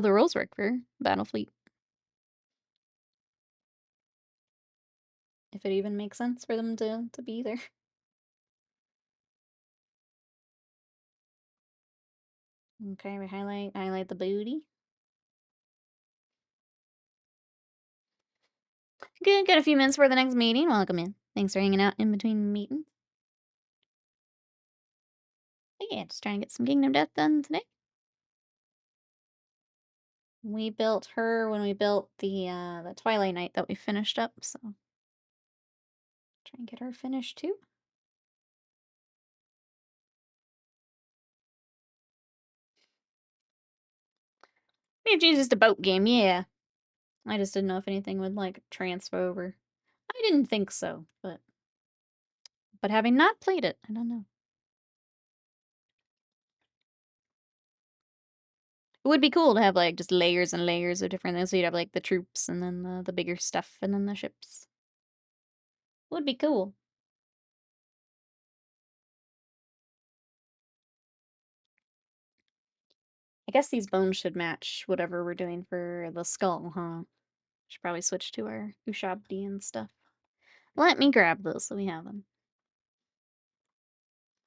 S1: rules work for Battlefleet. If it even makes sense for them to be there. Okay, we highlight the booty. Good, got a few minutes for the next meeting. Welcome in. Thanks for hanging out in between meetings. But yeah, just trying to get some Kingdom Death done today. We built her when we built the Twilight Knight that we finished up, so try and get her finished too. We have changed this to boat game, yeah. I just didn't know if anything would like transfer over. I didn't think so, but having not played it, I don't know. It would be cool to have like just layers and layers of different things. So you'd have like the troops and then the bigger stuff and then the ships. Would be cool. I guess these bones should match whatever we're doing for the skull, huh? Should probably switch to our Ushabti and stuff. Let me grab those so we have them.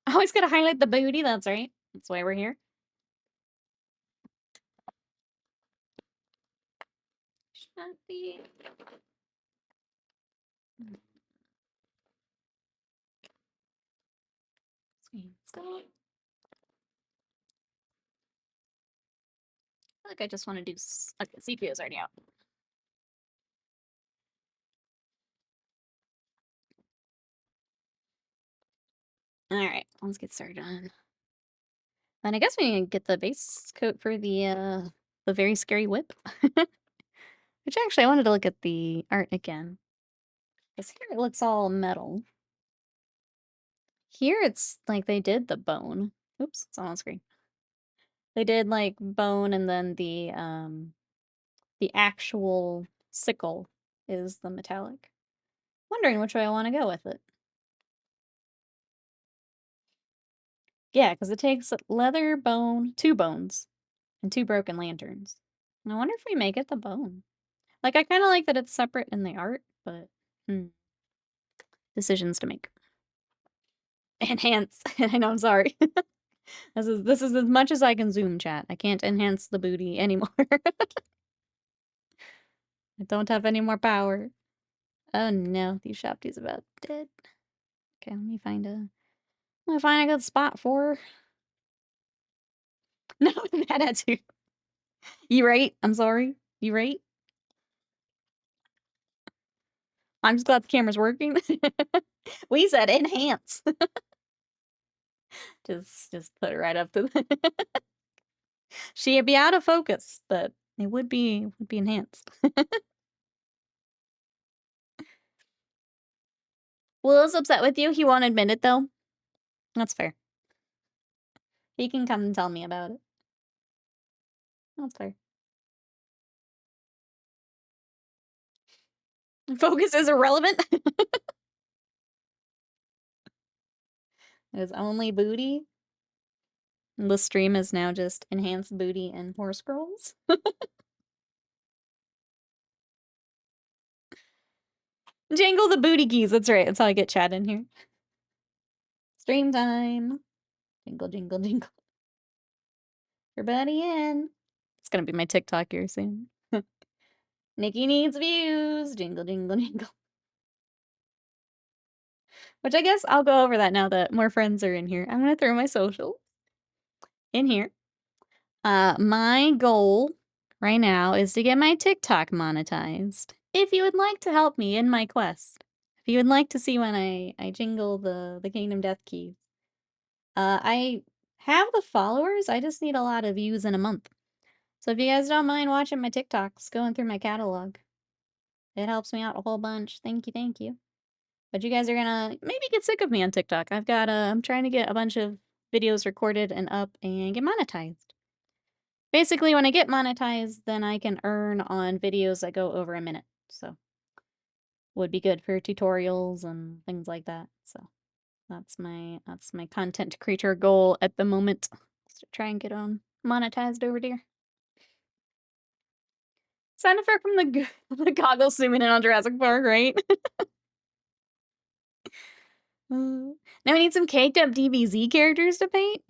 S1: I always gotta highlight the booty, that's right. That's why we're here. Ushabti. Skull. I feel like I just want to do... Okay, CPU is already out. Alright, let's get started on. And I guess we can get the base coat for the very scary whip. Which actually, I wanted to look at the art again. Because here it looks all metal. Here it's like they did the bone. Oops, it's on screen. They did like bone and then the actual sickle is the metallic. Wondering which way I want to go with it. Yeah, because it takes leather, bone, 2 bones, and 2 broken lanterns. I wonder if we make it the bone. Like, I kind of like that it's separate in the art, but decisions to make. Enhance. I know, I'm sorry. This is as much as I can zoom chat. I can't enhance the booty anymore. I don't have any more power. Oh no, these Shopty's about dead. Okay, let me find a good spot for her. No, that had to. You right? I'm sorry. You right? I'm just glad the camera's working. We said enhance. just put it right up to the she'd be out of focus, but it would be enhanced. Will's upset with you. He won't admit it though. That's fair. He can come and tell me about it. That's fair. Focus is irrelevant. It's only booty. The stream is now just enhanced booty and horse scrolls. Jangle the booty keys. That's right. That's how I get chat in here. Stream time. Jingle, jingle, jingle. Everybody in. It's gonna be my TikTok here soon. Nikki needs views. Jingle, jingle, jingle. Which I guess I'll go over that now that more friends are in here. I'm gonna throw my social in here. My goal right now is to get my TikTok monetized. If you would like to help me in my quest, if you would like to see when I jingle the Kingdom Death keys, I have the followers. I just need a lot of views in a month. So if you guys don't mind watching my TikToks, going through my catalog, it helps me out a whole bunch. Thank you, thank you. But you guys are gonna maybe get sick of me on TikTok. I'm trying to get a bunch of videos recorded and up and get monetized. Basically, when I get monetized, then I can earn on videos that go over a minute, so would be good for tutorials and things like that, so that's my content creator goal at the moment, is to try and get on monetized over there. Sound effect from the goggles zooming in on Jurassic Park, right? Now we need some caked up DBZ characters to paint.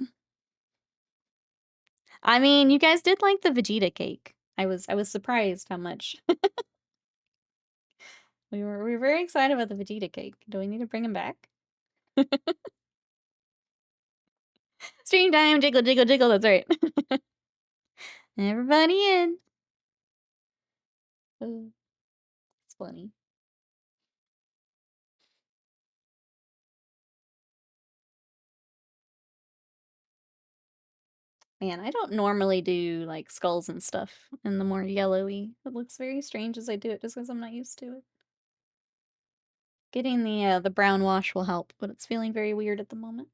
S1: I mean, you guys did like the Vegeta cake. I was surprised how much. We were very excited about the Vegeta cake. Do we need to bring him back? Stream time, jiggle, jiggle, jiggle. That's right. Everybody in. Oh, it's funny. Man, I don't normally do like skulls and stuff in the more yellowy. It looks very strange as I do it just because I'm not used to it. Getting the brown wash will help, but it's feeling very weird at the moment.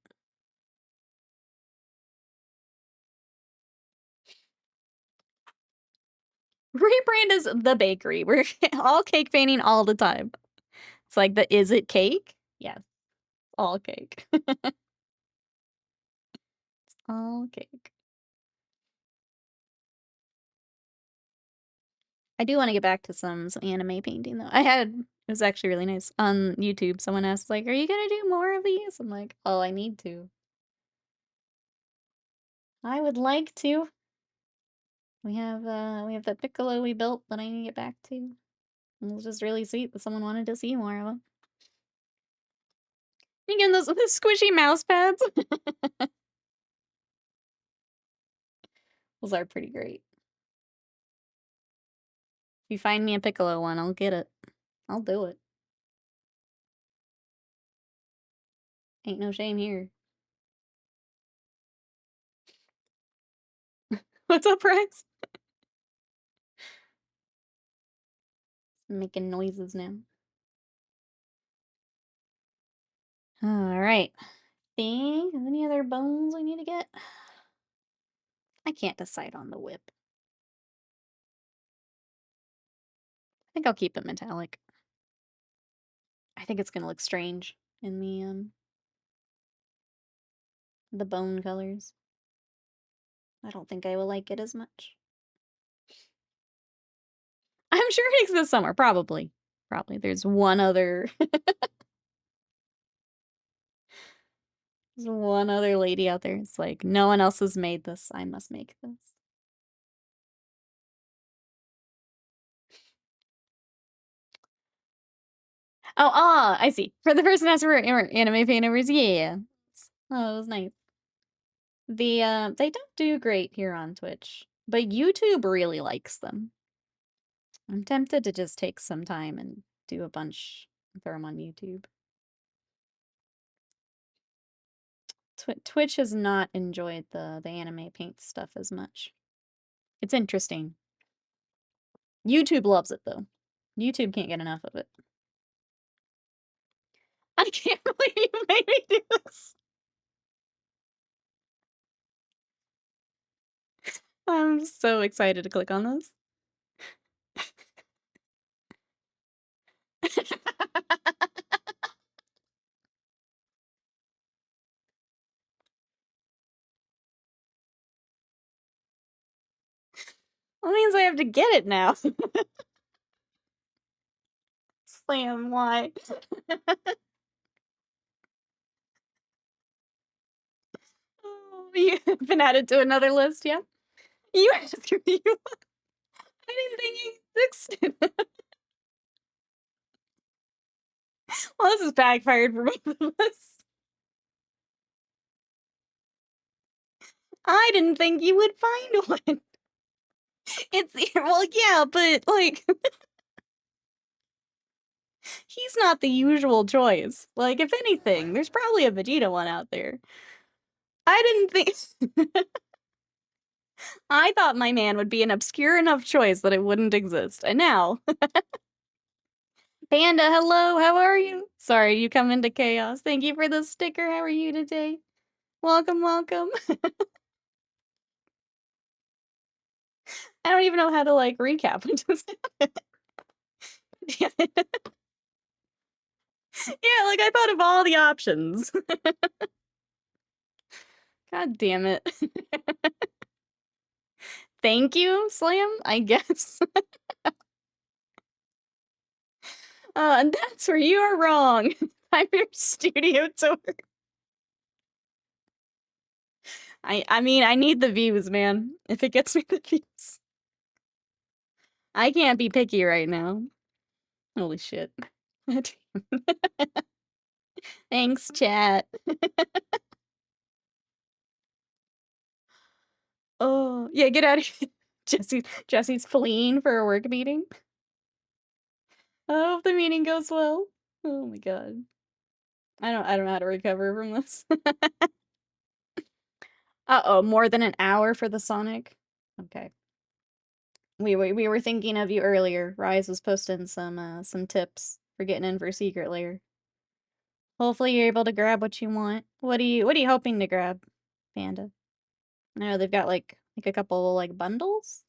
S1: Rebrand is the bakery. We're all cake painting all the time. It's like the is it cake? Yes, all cake. All cake. I do want to get back to some anime painting though. It was actually really nice on YouTube. Someone asked like, "Are you gonna do more of these?" I'm like, "Oh, I need to. I would like to." We have that piccolo we built that I need to get back to. And it was just really sweet that someone wanted to see more of them. Again, those squishy mouse pads. Those are pretty great. If you find me a piccolo one, I'll get it. I'll do it. Ain't no shame here. What's up, Rex? Making noises now. Alright. Any other bones we need to get? I can't decide on the whip. I think I'll keep it metallic. I think it's gonna look strange in the bone colors. I don't think I will like it as much. I'm sure it exists somewhere, probably. Probably. There's one other there's one other lady out there. It's like, no one else has made this. I must make this. Oh, I see. For the person asking for anime paintovers, yeah. Oh, it was nice. They don't do great here on Twitch, but YouTube really likes them. I'm tempted to just take some time and do a bunch and throw them on YouTube. Twitch has not enjoyed the anime paint stuff as much. It's interesting. YouTube loves it though. YouTube can't get enough of it. I can't believe you made me do this. I'm so excited to click on this. That means I have to get it now. Slam, why? Oh, you've been added to another list, yeah? You asked me. I didn't think you existed. Well, this is backfired for both of us. I didn't think you would find one. It's well, yeah, but like he's not the usual choice. Like, if anything, there's probably a Vegeta one out there. I didn't think I thought my man would be an obscure enough choice that it wouldn't exist. And now Panda, hello, how are you? Sorry, you come into chaos. Thank you for the sticker. How are you today? Welcome, welcome. I don't even know how to, like, recap what just happened. Damn it. Yeah, like, I thought of all the options. God damn it. Thank you, Slam, I guess. And that's where you are wrong. I'm your studio tour. I mean, I need the views, man. If it gets me the views. I can't be picky right now. Holy shit. Thanks, chat. Oh, yeah, get out of here. Jesse's fleeing for a work meeting. I hope the meeting goes well. Oh my god. I don't know how to recover from this. Uh-oh, more than an hour for the Sonic? Okay. We were thinking of you earlier. Rise was posting some tips for getting in for Secret Lair. Hopefully you're able to grab what you want. What are you hoping to grab, Panda? I know they've got like a couple like bundles.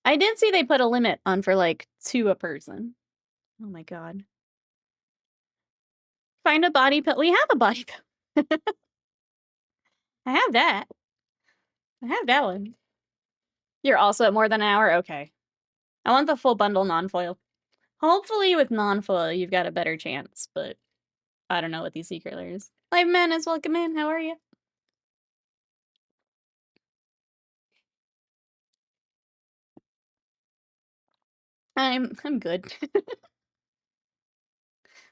S1: I did see they put a limit on for like 2 a person. Oh my god. Find a body pill. We have a body pill. I have that. I have that one. You're also at more than an hour? Okay. I want the full bundle non-foil. Hopefully with non-foil you've got a better chance, but I don't know what these secret layers. Live Madness, welcome in. How are you? I'm good.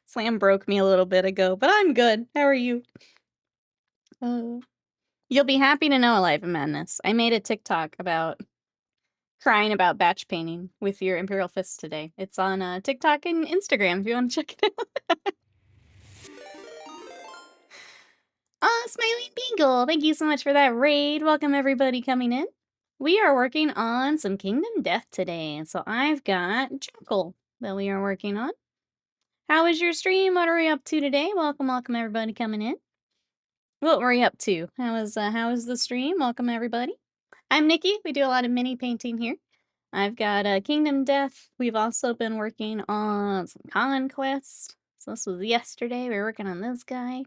S1: Slam broke me a little bit ago, but I'm good. How are you? You'll be happy to know, Alive in Madness. I made a TikTok about crying about batch painting with your Imperial Fist today. It's on TikTok and Instagram if you want to check it out. Smiling Beagle, thank you so much for that raid. Welcome everybody coming in. We are working on some Kingdom Death today, so I've got Jackel that we are working on. How was your stream? What are we up to today? Welcome everybody coming in. What were you up to? How was the stream? Welcome everybody. I'm Nikki. We do a lot of mini painting here. I've got Kingdom Death. We've also been working on some Conquest. So this was yesterday. We were working on this guy.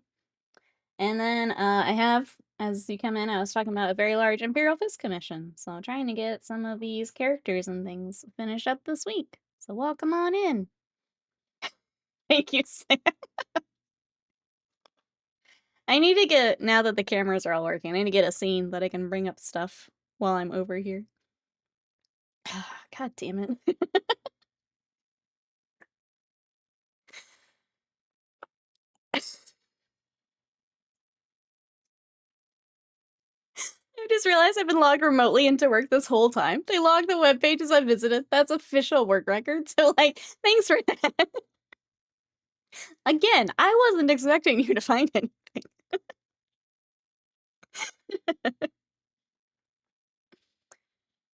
S1: And then I have, as you come in, I was talking about a very large Imperial Fist commission. So I'm trying to get some of these characters and things finished up this week. So welcome on in. Thank you, Sam. I need to get, now that the cameras are all working, I need to get a scene that I can bring up stuff while I'm over here. God damn it. I just realized I've been logged remotely into work this whole time. They log the web pages I visited. That's official work record. So, like, thanks for that. Again, I wasn't expecting you to find anything.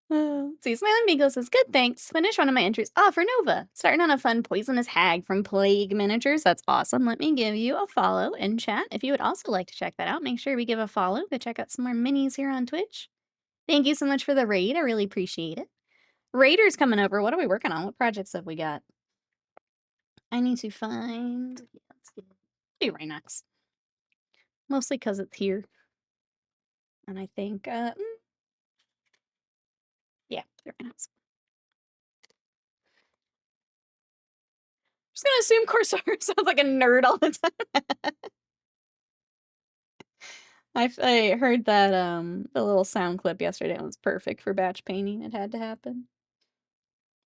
S1: Let's see, Smiling Beagle says, good, thanks. Finish one of my entries. Oh, for Nova. Starting on a fun poisonous hag from Plague Miniatures. That's awesome. Let me give you a follow in chat. If you would also like to check that out, make sure we give a follow. Go check out some more minis here on Twitch. Thank you so much for the raid. I really appreciate it. Raiders coming over. What are we working on? What projects have we got? I need to find... Yeah, let's do Rhinox. Mostly because it's here. And I think, yeah, Rhinox. Just gonna assume Corsair sounds like a nerd all the time. I heard that, the little sound clip yesterday was perfect for batch painting. It had to happen.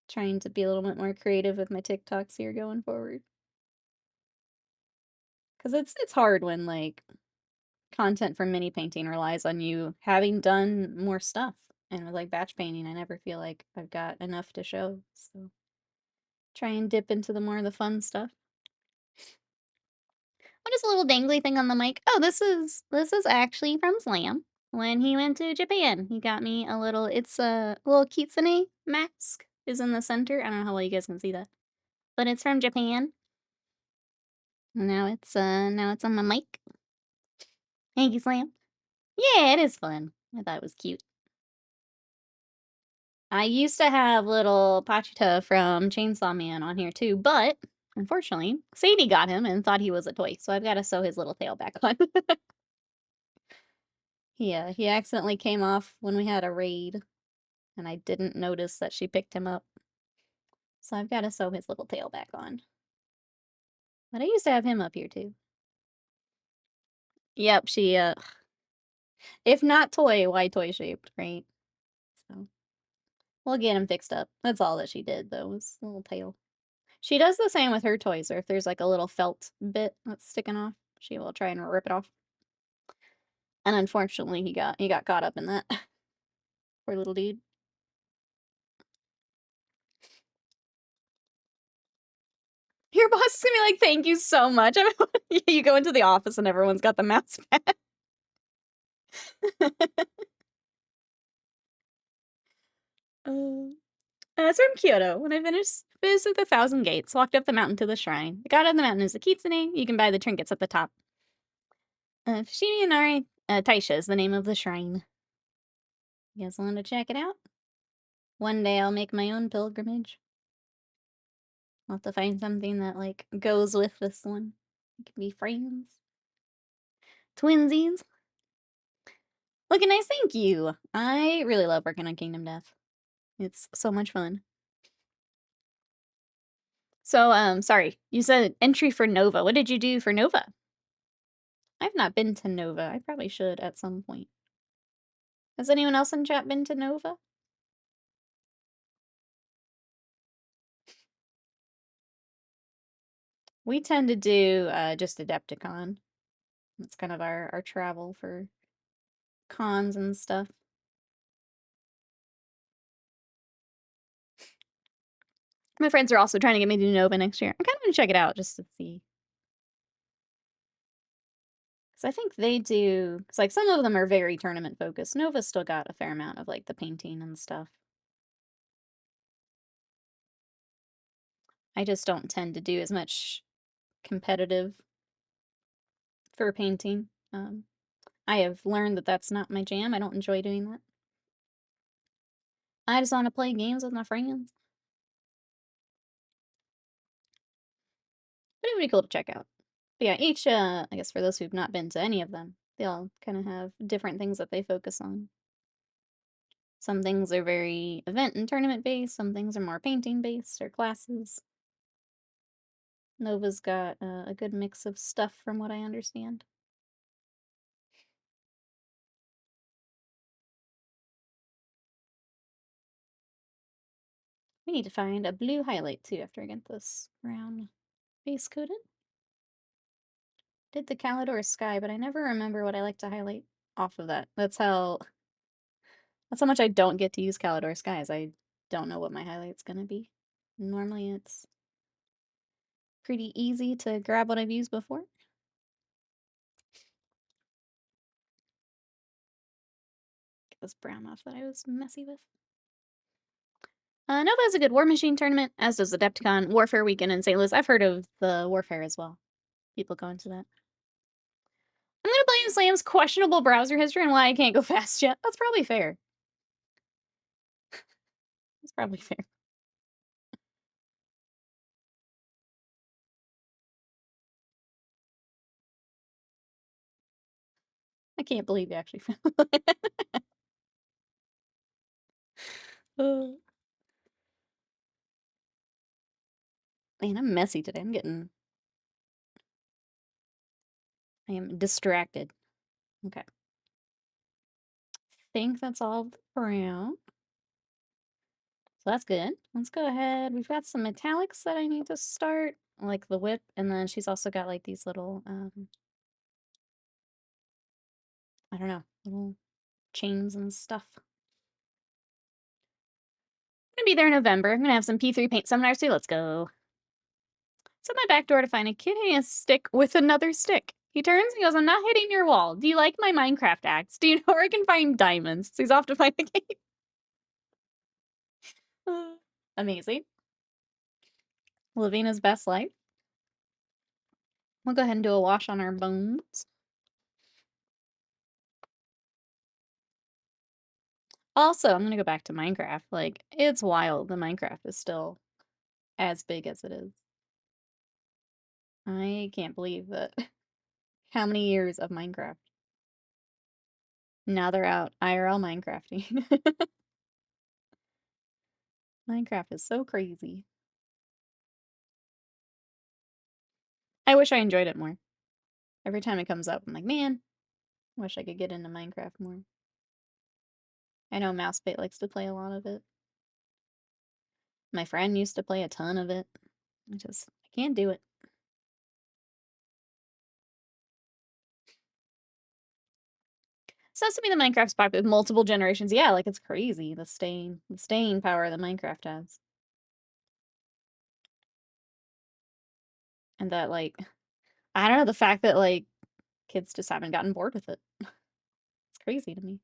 S1: Trying to be a little bit more creative with my TikToks here going forward. Because it's hard when, like, content for mini painting relies on you having done more stuff. And with, like, batch painting, I never feel like I've got enough to show, so try and dip into the more of the fun stuff. What is a little dangly thing on the mic? Oh, this is actually from Slam. When he went to Japan, he got me a little, it's a little kitsune mask is in the center. I don't know how well you guys can see that. But it's from Japan. Now it's on my mic. Thank you, Slam. Yeah, it is fun. I thought it was cute. I used to have little Pachita from Chainsaw Man on here too, but unfortunately, Sadie got him and thought he was a toy, so I've got to sew his little tail back on. He accidentally came off when we had a raid, and I didn't notice that she picked him up. So I've got to sew his little tail back on. But I used to have him up here too. Yep, she, if not toy, why toy shaped, right? So we'll get him fixed up. That's all that she did, though, was a little tail. She does the same with her toys, or if there's like a little felt bit that's sticking off, she will try and rip it off. And unfortunately, he got caught up in that. Poor little dude. Your boss is gonna be like, "Thank you so much." You go into the office and everyone's got the mouse pad. It's from Kyoto. When I finished with the Thousand Gates, walked up the mountain to the shrine. The god of the mountain is a kitsune. You can buy the trinkets at the top. Fushimi Inari Taisha is the name of the shrine. You guys want to check it out? One day I'll make my own pilgrimage. I'll have to find something that, like, goes with this one. It can be friends. Twinsies. Looking nice, thank you. I really love working on Kingdom Death. It's so much fun. So, sorry, you said entry for Nova. What did you do for Nova? I've not been to Nova. I probably should at some point. Has anyone else in chat been to Nova? We tend to do just Adepticon. It's kind of our travel for cons and stuff. My friends are also trying to get me to do Nova next year. I'm kind of gonna check it out just to see. Because I think they do, because like some of them are very tournament focused. Nova's still got a fair amount of like the painting and stuff. I just don't tend to do as much competitive for painting. I have learned that that's not my jam. I don't enjoy doing that. I just want to play games with my friends. But it would be cool to check out. But yeah, each, I guess for those who've not been to any of them, they all kind of have different things that they focus on. Some things are very event and tournament based, some things are more painting based or classes. Nova's got a good mix of stuff from what I understand. We need to find a blue highlight too after I get this brown base coated. Did the Calidor Sky, but I never remember what I like to highlight off of that. That's how much I don't get to use Calidor Skies. I don't know what my highlight's gonna be. Normally it's pretty easy to grab what I've used before. Get this brown off that I was messy with. Nova has a good War Machine tournament, as does Adepticon, Warfare Weekend in St. Louis. I've heard of the Warfare as well. People go into that. I'm gonna blame Slam's questionable browser history and why I can't go fast yet. That's probably fair. That's probably fair. I can't believe you actually found it. Oh. Man, I'm messy today. I am distracted. Okay. Think that's all of the brown. So that's good. Let's go ahead. We've got some metallics that I need to start, like the whip, and then she's also got like these little, I don't know, little chains and stuff. I'm gonna be there in November. I'm gonna have some P3 paint seminars too. Let's go. It's at my back door to find a kid hitting a stick with another stick. He turns and goes, "I'm not hitting your wall. Do you like my Minecraft axe? Do you know where I can find diamonds?" So he's off to find a cave. Amazing. Living his best life. We'll go ahead and do a wash on our bones. Also, I'm gonna go back to Minecraft. Like, it's wild that Minecraft is still as big as it is. I can't believe that. How many years of Minecraft? Now they're out IRL Minecrafting. Minecraft is so crazy. I wish I enjoyed it more. Every time it comes up, I'm like, man, wish I could get into Minecraft more. I know Mousebait likes to play a lot of it. My friend used to play a ton of it. I can't do it. So that's to me the Minecraft's popular with multiple generations. Yeah, like it's crazy the staying power that Minecraft has. And that like I don't know, the fact that like kids just haven't gotten bored with it. It's crazy to me.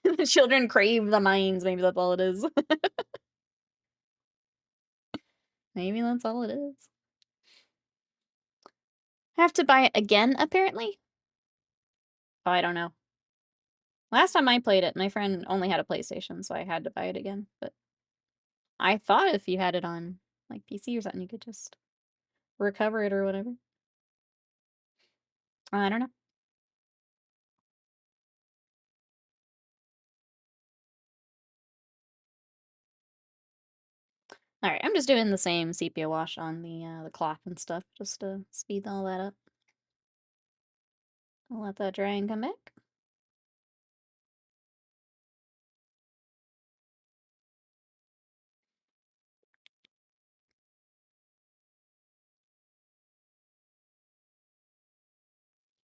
S1: The children crave the mines, maybe that's all it is. Maybe that's all it is. I have to buy it again, apparently? Oh, I don't know. Last time I played it, my friend only had a PlayStation, so I had to buy it again. But I thought if you had it on like PC or something, you could just recover it or whatever. I don't know. All right, I'm just doing the same sepia wash on the cloth and stuff, just to speed all that up. I'll let that dry and come back.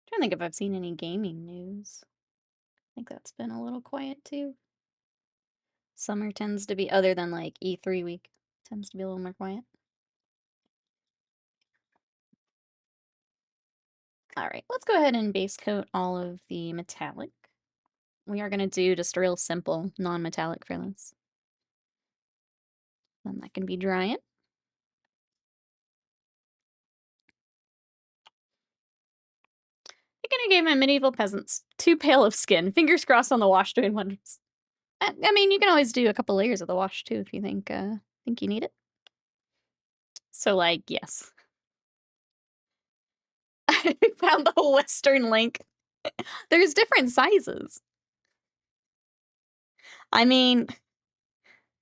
S1: Trying to think if I've seen any gaming news. I think that's been a little quiet too. Summer tends to be, other than like E3 week, tends to be a little more quiet. All right, let's go ahead and base coat all of the metallic. We are going to do just a real simple non-metallic for this. Then that can be drying. I think I gave my medieval peasants too pale of skin. Fingers crossed on the wash doing wonders. I mean, you can always do a couple layers of the wash too if you think you need it. So, like, yes. I found the Western link. There's different sizes. I mean,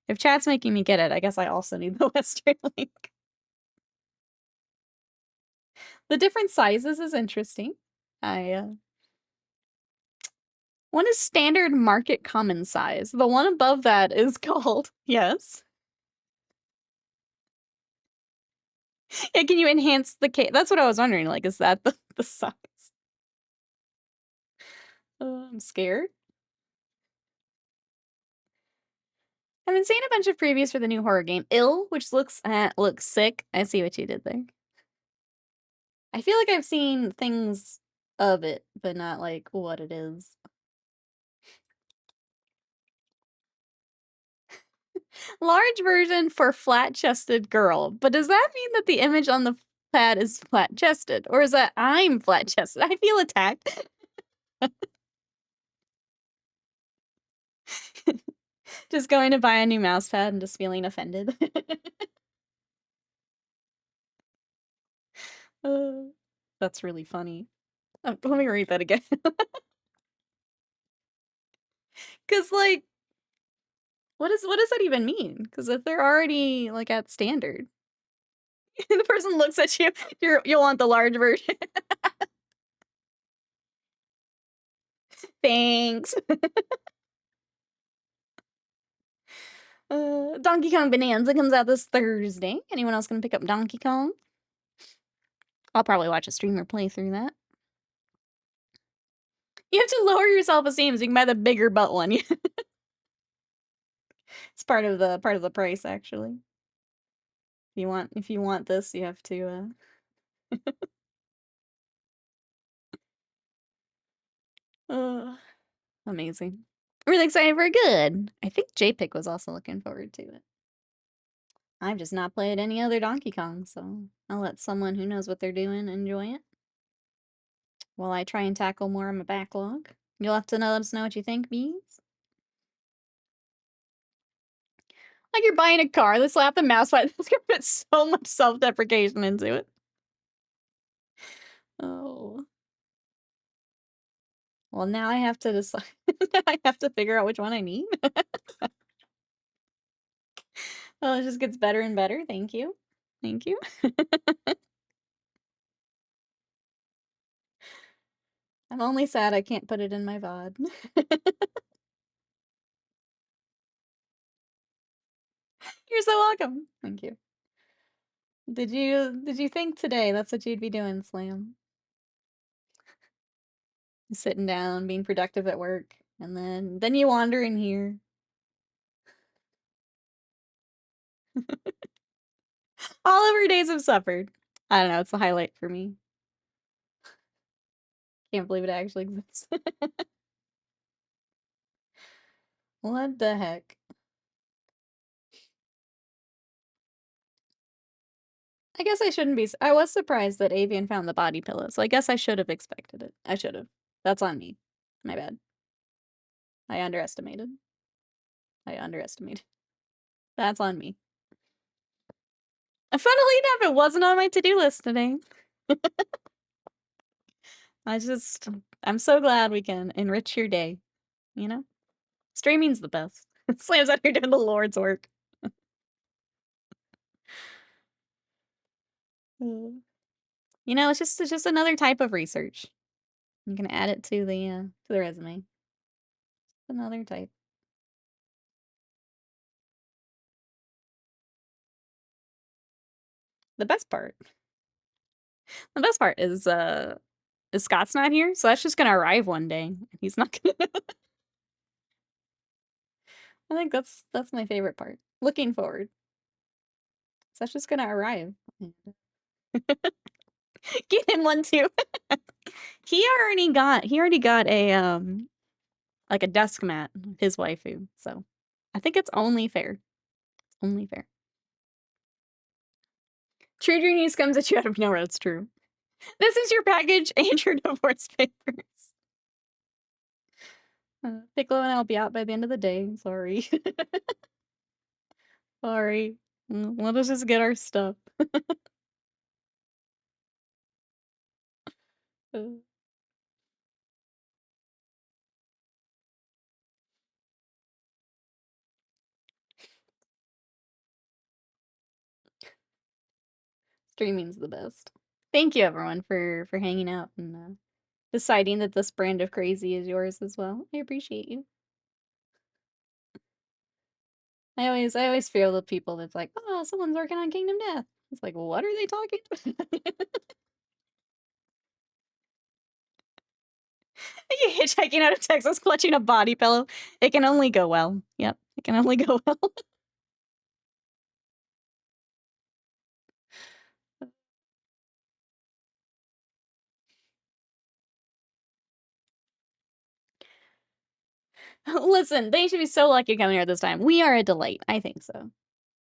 S1: if chat's making me get it, I guess I also need the Western link. The different sizes is interesting. One is standard market common size. The one above that is called, yes. Yeah, can you enhance the case? That's what I was wondering. Like, is that the size? I'm scared. I've been seeing a bunch of previews for the new horror game, Ill, which looks sick. I see what you did there. I feel like I've seen things of it, but not like what it is. Large version for flat-chested girl. But does that mean that the image on the pad is flat-chested? Or is that I'm flat-chested? I feel attacked. Just going to buy a new mouse pad and just feeling offended. That's really funny. Oh, let me read that again. Because, like, what does that even mean? Because if they're already, like, at standard, the person looks at you, you'll want the large version. Thanks. Donkey Kong Bonanza comes out this Thursday. Anyone else gonna pick up Donkey Kong? I'll probably watch a streamer play through that. You have to lower your self-esteem so you can buy the bigger butt one. It's part of the price, actually. If you want this, you have to amazing. Really excited for good. I think JPIC was also looking forward to it. I've just not played any other Donkey Kong, so I'll let someone who knows what they're doing enjoy it. while I try and tackle more of my backlog. You'll have to let us know what you think, bees. Like you're buying a car, they slap the mouse button. It's gonna put so much self-deprecation into it. Oh. Well, now I have to decide. Now I have to figure out which one I need. Oh, it just gets better and better. Thank you. Thank you. I'm only sad I can't put it in my VOD. You're so welcome. Thank you. Did you think today that's what you'd be doing, Slam? Sitting down, being productive at work, and then you wander in here. All of our days have suffered. I don't know, it's a highlight for me. Can't believe it actually exists. What the heck? I guess I shouldn't be I was surprised that Avian found the body pillow, so I guess I should have expected it. I should have. That's on me. My bad. I underestimated. I underestimated. That's on me. Funnily enough, it wasn't on my to-do list today. I'm so glad we can enrich your day, you know? Streaming's the best. Slam's out here doing the Lord's work. You know, it's just another type of research. You can add it to the resume. Another type. The best part. The best part is Scott's not here, so that's just gonna arrive one day. He's not gonna I think that's my favorite part. Looking forward. So that's just gonna arrive. Get him one too. He already got a like a desk mat, his waifu. So I think it's only fair. It's only fair. True genius comes at you out of nowhere. That's true. This is your package and your divorce papers. Piccolo and I'll be out by the end of the day. Sorry. Sorry. Let us just get our stuff. Streaming's the best. Thank you everyone for hanging out and deciding that this brand of crazy is yours as well. I appreciate you. I always feel the people that's like, oh, someone's working on Kingdom Death. It's like, what are they talking about? You hitchhiking out of Texas, clutching a body pillow. It can only go well. Yep, it can only go well. Listen, they should be so lucky coming here this time. We are a delight. I think so.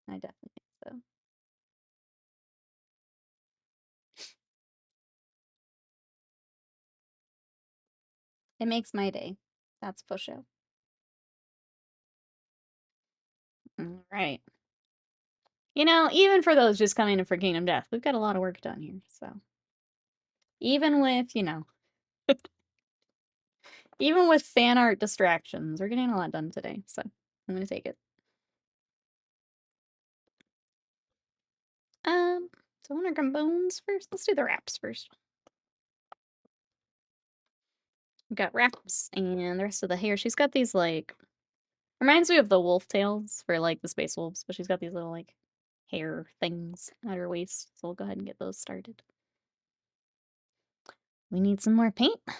S1: I definitely think so. It makes my day. That's for sure. All right. You know, even for those just coming in for Kingdom Death, we've got a lot of work done here. So even with, even with fan art distractions, we're getting a lot done today. So I'm gonna take it. So I want to grab bones first. Let's do the wraps first. We've got wraps and the rest of the hair. She's got these like reminds me of the wolf tails for like the space wolves, but she's got these little like hair things at her waist. So we'll go ahead and get those started. We need some more paint. All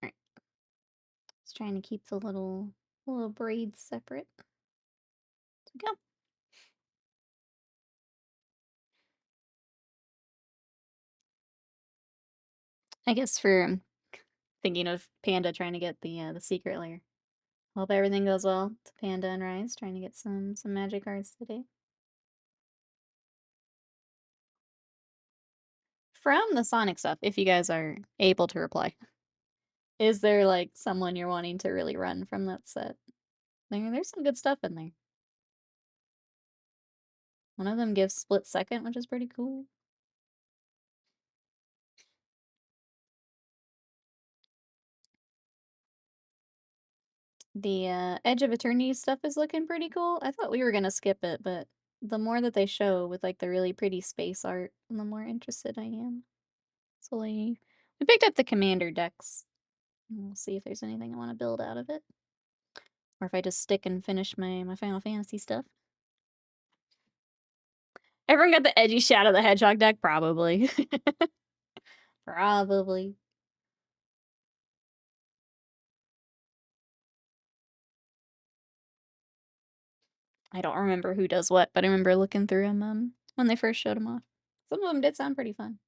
S1: right. Just trying to keep the little braids separate. There we go. I guess for Thinking of Panda trying to get the secret lair. Hope everything goes well to Panda and Rise, trying to get some magic cards today. From the Sonic stuff, if you guys are able to reply, is there like someone you're wanting to really run from that set? There's some good stuff in there. One of them gives split second, which is pretty cool. The Edge of Eternity stuff is looking pretty cool. I thought we were gonna skip it, but the more that they show with like the really pretty space art, the more interested I am. So we picked up the commander decks. We'll see if there's anything I want to build out of it. Or if I just stick and finish my Final Fantasy stuff. Everyone got the edgy Shadow the Hedgehog deck? Probably. Probably. I don't remember who does what, but I remember looking through them when they first showed them off. Some of them did sound pretty fun.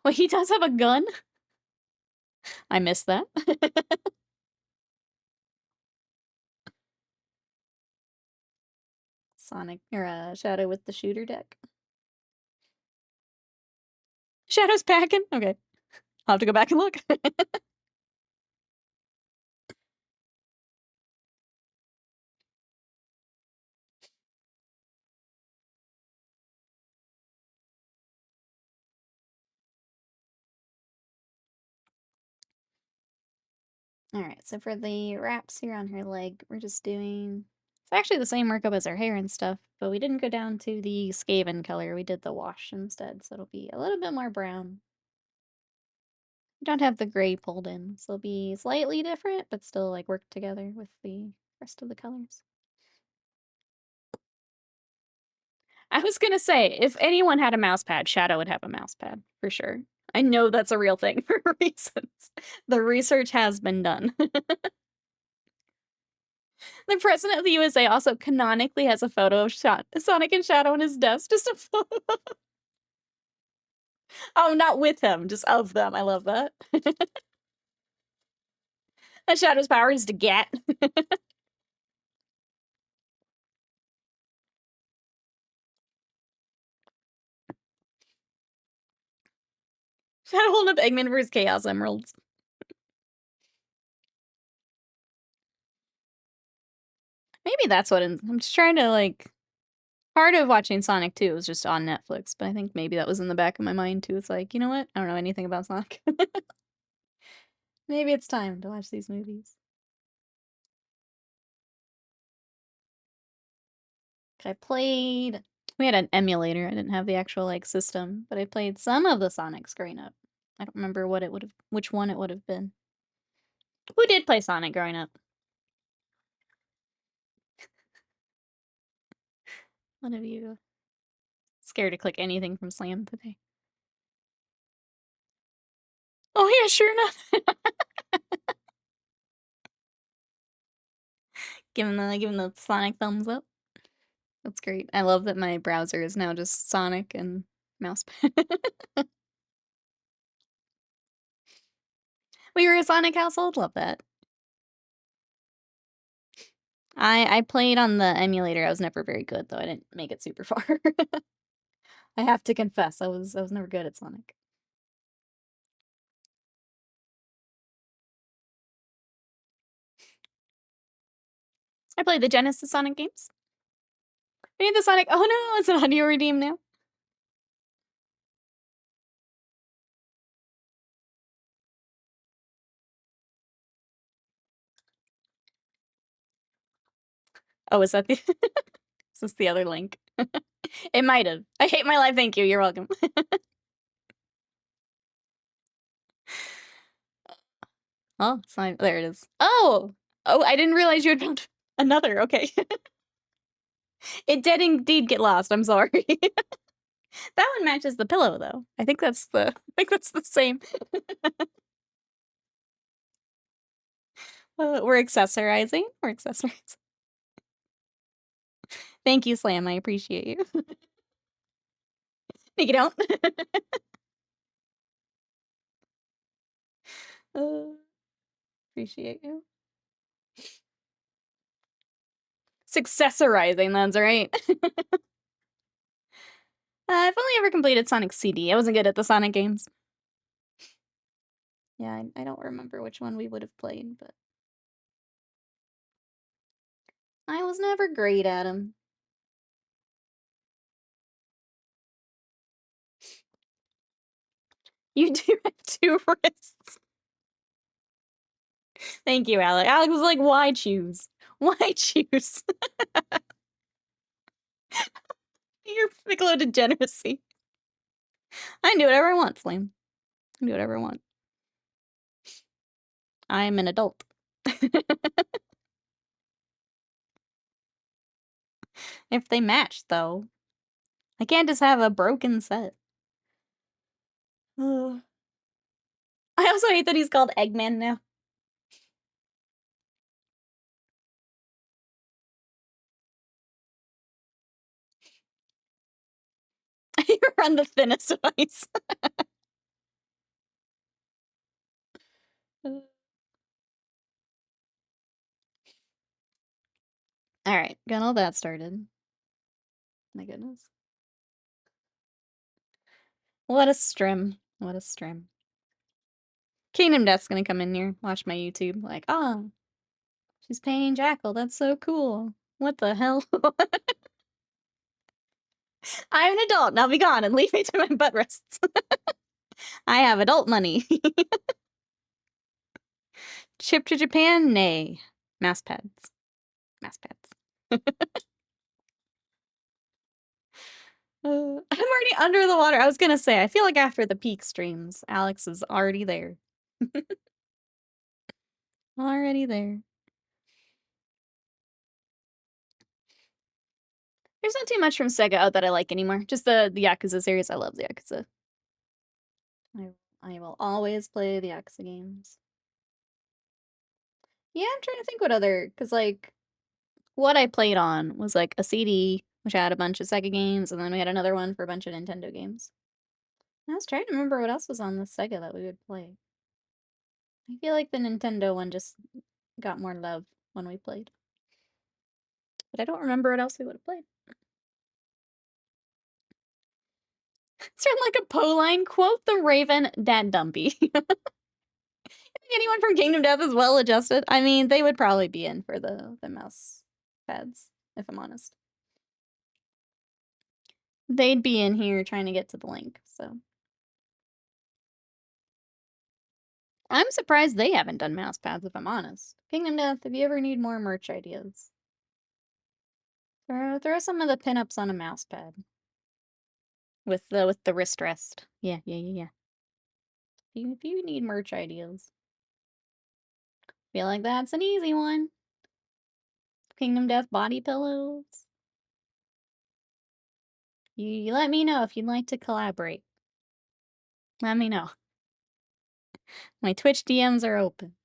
S1: Wait, he does have a gun? I missed that. Sonic, or Shadow with the shooter deck. Shadow's packing? Okay. I'll have to go back and look. Alright, so for the wraps here on her leg, we're just doing... It's actually the same workup as her hair and stuff, but we didn't go down to the Skaven color. We did the wash instead, so it'll be a little bit more brown. We don't have the gray pulled in, so it'll be slightly different, but still like work together with the rest of the colors. I was gonna say, if anyone had a mouse pad, Shadow would have a mouse pad, for sure. I know that's a real thing for reasons. The research has been done. The president of the USA also canonically has a photo of Sonic and Shadow on his desk. Just a photo. Oh, not with him, just of them. I love that. And Shadow's power is to get. Shadow holding up Eggman for his Chaos Emeralds. Maybe that's what I'm just trying to, like... Part of watching Sonic 2 was just on Netflix, but I think maybe that was in the back of my mind, too. It's like, you know what? I don't know anything about Sonic. Maybe it's time to watch these movies. I played... We had an emulator. I didn't have the actual, like, system, but I played some of the Sonics growing up. I don't remember which one it would have been. Who did play Sonic growing up? One of you scared to click anything from Slam today? Oh yeah, sure enough. Giving the Sonic thumbs up. That's great. I love that my browser is now just Sonic and mousepad. We were a Sonic household. Love that. I played on the emulator. I was never very good though. I didn't make it super far. I have to confess, I was never good at Sonic. I played the Genesis Sonic games. We need the Sonic. Oh no, it's an audio redeem now. Oh, is that the... Is this the other link? It might have. I hate my life. Thank you. You're welcome. Oh, it's not... There it is. Oh! Oh, I didn't realize you had found another. Okay. It did indeed get lost. I'm sorry. That one matches the pillow, though. I think that's the same. We're accessorizing. We're accessorizing. Thank you, Slam. I appreciate you. You don't? Uh, appreciate you. Successorizing, that's right. I've only ever completed Sonic CD. I wasn't good at the Sonic games. Yeah, I don't remember which one we would have played, but I was never great at them. You do have two wrists. Thank you, Alec. Alec was like, why choose? Why choose? Your Piccolo degeneracy. I can do whatever I want, Slam. I can do whatever I want. I'm an adult. If they match, though. I can't just have a broken set. I also hate that he's called Eggman now. You're on the thinnest of ice. Alright, got all that started. My goodness. What a strim. What a strim. Kingdom Death's gonna come in here, watch my YouTube, like, oh, she's painting Jackel, that's so cool. What the hell? I'm an adult, now be gone and leave me to my butt rests. I have adult money. Ship to Japan? Nay. Mouse pads. Mouse pads. I'm already under the water. I was gonna say, I feel like after the peak streams, Alex is already there. Already there. There's not too much from Sega out that I like anymore. Just the Yakuza series. I love the Yakuza. I will always play the Yakuza games. Yeah, I'm trying to think what other, because like what I played on was like a CD, which had a bunch of Sega games, and then we had another one for a bunch of Nintendo games. And I was trying to remember what else was on the Sega that we would play. I feel like the Nintendo one just got more love when we played. But I don't remember what else we would have played. Sound like a Poline quote the Raven Dad Dumpy. Anyone from Kingdom Death is well adjusted. I mean, they would probably be in for the mouse pads, if I'm honest. They'd be in here trying to get to the link, so. I'm surprised they haven't done mouse pads, if I'm honest. Kingdom Death, if you ever need more merch ideas, throw some of the pinups on a mouse pad. With the wrist rest. Yeah. If you need merch ideas. Feel like that's an easy one. Kingdom Death body pillows. You let me know if you'd like to collaborate. Let me know. My Twitch DMs are open.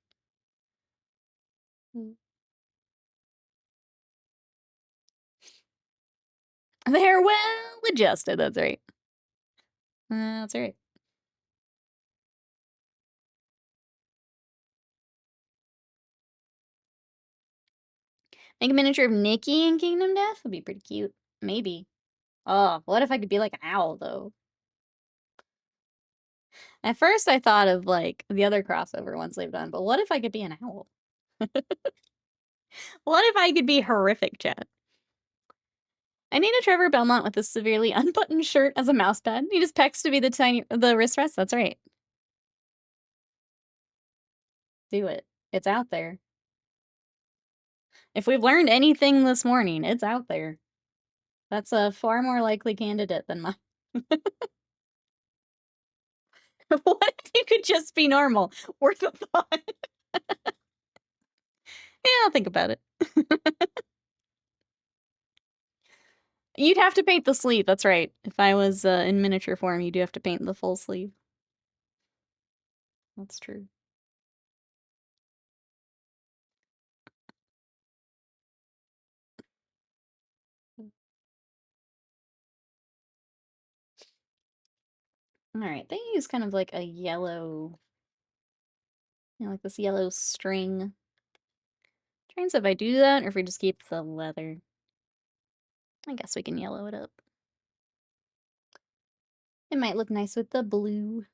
S1: They're well adjusted, that's right. That's right. Make a miniature of Nikki in Kingdom Death would be pretty cute. Maybe. Oh, what if I could be like an owl, though? At first, I thought of, like, the other crossover ones they've done, but what if I could be an owl? What if I could be horrific, chat? I need a Trevor Belmont with a severely unbuttoned shirt as a mousepad. He just pecs to be the wrist rest. That's right. Do it. It's out there. If we've learned anything this morning, it's out there. That's a far more likely candidate than mine. What if you could just be normal? Worth a thought. Yeah, I'll think about it. You'd have to paint the sleeve, that's right. If I was in miniature form, you do have to paint the full sleeve. That's true. Alright, they use kind of like a yellow, like this yellow string. Trying to see if I do that or if we just keep the leather. I guess we can yellow it up. It might look nice with the blue.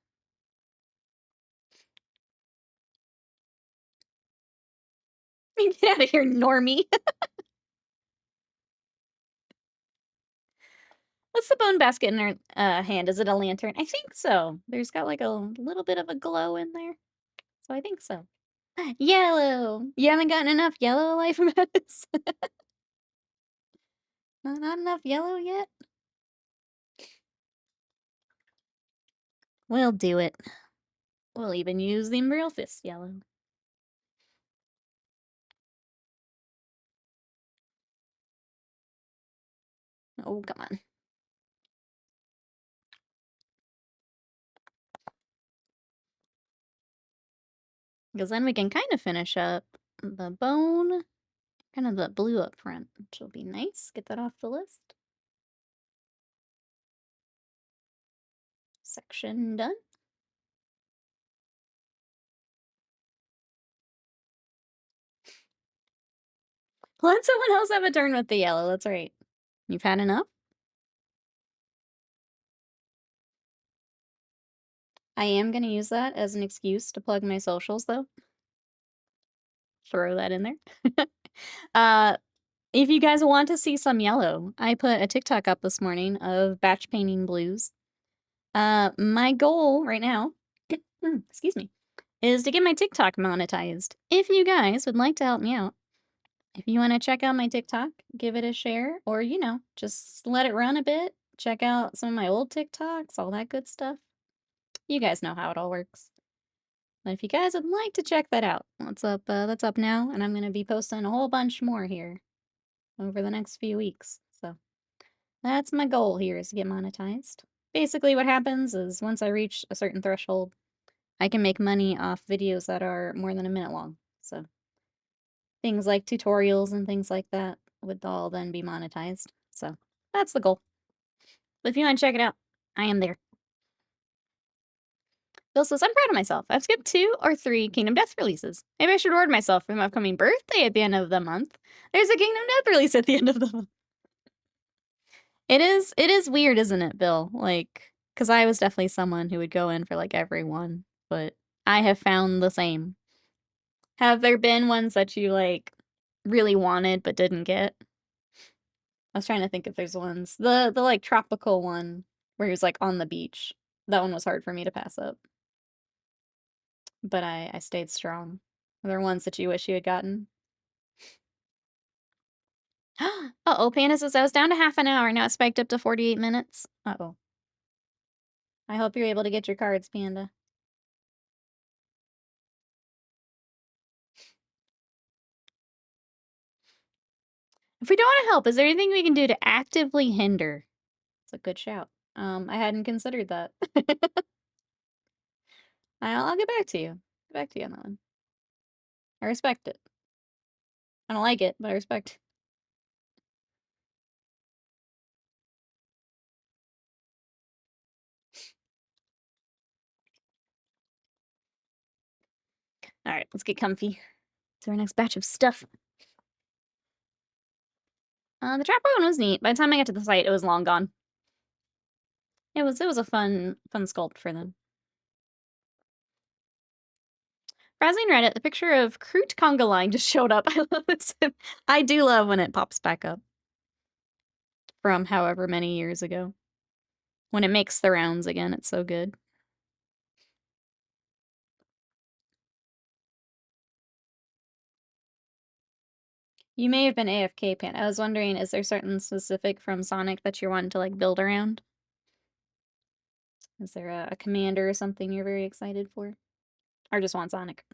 S1: Get out of here, normie. What's the bone basket in her hand? Is it a lantern? I think so. There's got like a little bit of a glow in there. So I think so. Yellow! You haven't gotten enough yellow, Life Mess? Not enough yellow yet? We'll do it. We'll even use the Imperial Fist yellow. Oh, come on. Because then we can kind of finish up the bone, kind of the blue up front, which will be nice. Get that off the list. Section done. Let someone else have a turn with the yellow. That's right. You've had enough? I am going to use that as an excuse to plug my socials, though. Throw that in there. If you guys want to see some yellow, I put a TikTok up this morning of batch painting blues. My goal right now, excuse me, is to get my TikTok monetized. If you guys would like to help me out, if you want to check out my TikTok, give it a share, or, just let it run a bit. Check out some of my old TikToks, all that good stuff. You guys know how it all works. But if you guys would like to check that out, that's up now, and I'm going to be posting a whole bunch more here over the next few weeks. So that's my goal here, is to get monetized. Basically what happens is once I reach a certain threshold, I can make money off videos that are more than a minute long. So things like tutorials and things like that would all then be monetized. So that's the goal. But if you want to check it out, I am there. Bill says, I'm proud of myself. I've skipped 2 or 3 Kingdom Death releases. Maybe I should reward myself for my upcoming birthday at the end of the month. There's a Kingdom Death release at the end of the month. It is weird, isn't it, Bill? Like, because I was definitely someone who would go in for, like, everyone, but I have found the same. Have there been ones that you, like, really wanted but didn't get? I was trying to think if there's ones. The like, tropical one where he was, like, on the beach. That one was hard for me to pass up. But I stayed strong. Are there ones that you wish you had gotten? Uh-oh, Panda says I was down to half an hour, now it's spiked up to 48 minutes. Uh-oh. I hope you're able to get your cards, Panda. If we don't want to help, is there anything we can do to actively hinder? It's a good shout. I hadn't considered that. I'll get back to you. Get back to you on that one. I respect it. I don't like it, but I respect it. Alright, let's get comfy. To our next batch of stuff. The trapper one was neat. By the time I got to the site, it was long gone. It was a fun sculpt for them. Browsing Reddit, the picture of Kroot Conga Line just showed up. I love this. I do love when it pops back up. From however many years ago. When it makes the rounds again, it's so good. You may have been AFK, Pan. I was wondering, is there something specific from Sonic that you're wanting to, like, build around? Is there a commander or something you're very excited for? Or just want Sonic?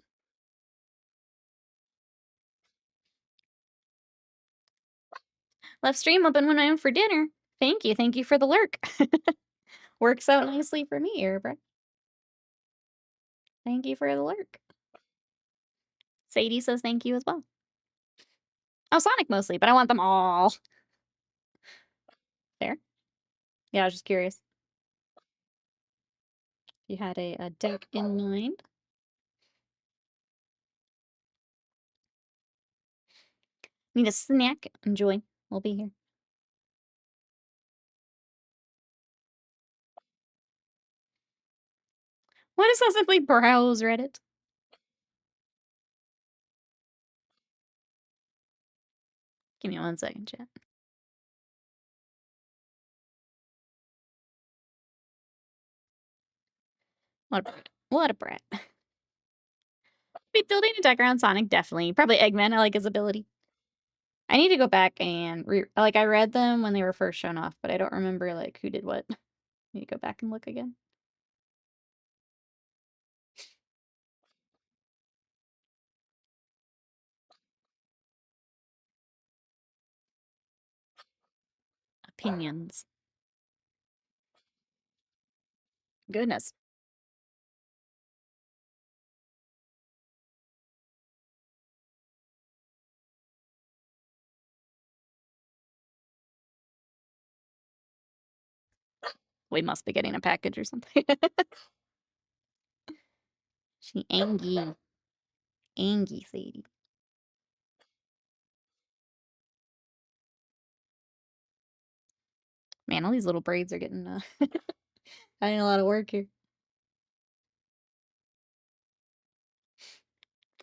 S1: Left stream open when I'm for dinner. Thank you for the lurk. Works out nicely for me, Erebra. Thank you for the lurk. Sadie says thank you as well. Oh, Sonic mostly, but I want them all. Fair. Yeah, I was just curious. you had a deck in mind. Need a snack? Enjoy. We'll be here. What is that? Simply browse Reddit. Give me 1 second, chat. What a brat. What a brat. Be building a deck around Sonic, definitely. Probably Eggman. I like his ability. I need to go back and like I read them when they were first shown off, but I don't remember like who did what. Need to go back and look again. Opinions. Goodness. We must be getting a package or something. She angy. Angy Sadie. Man, all these little braids are getting I need a lot of work here.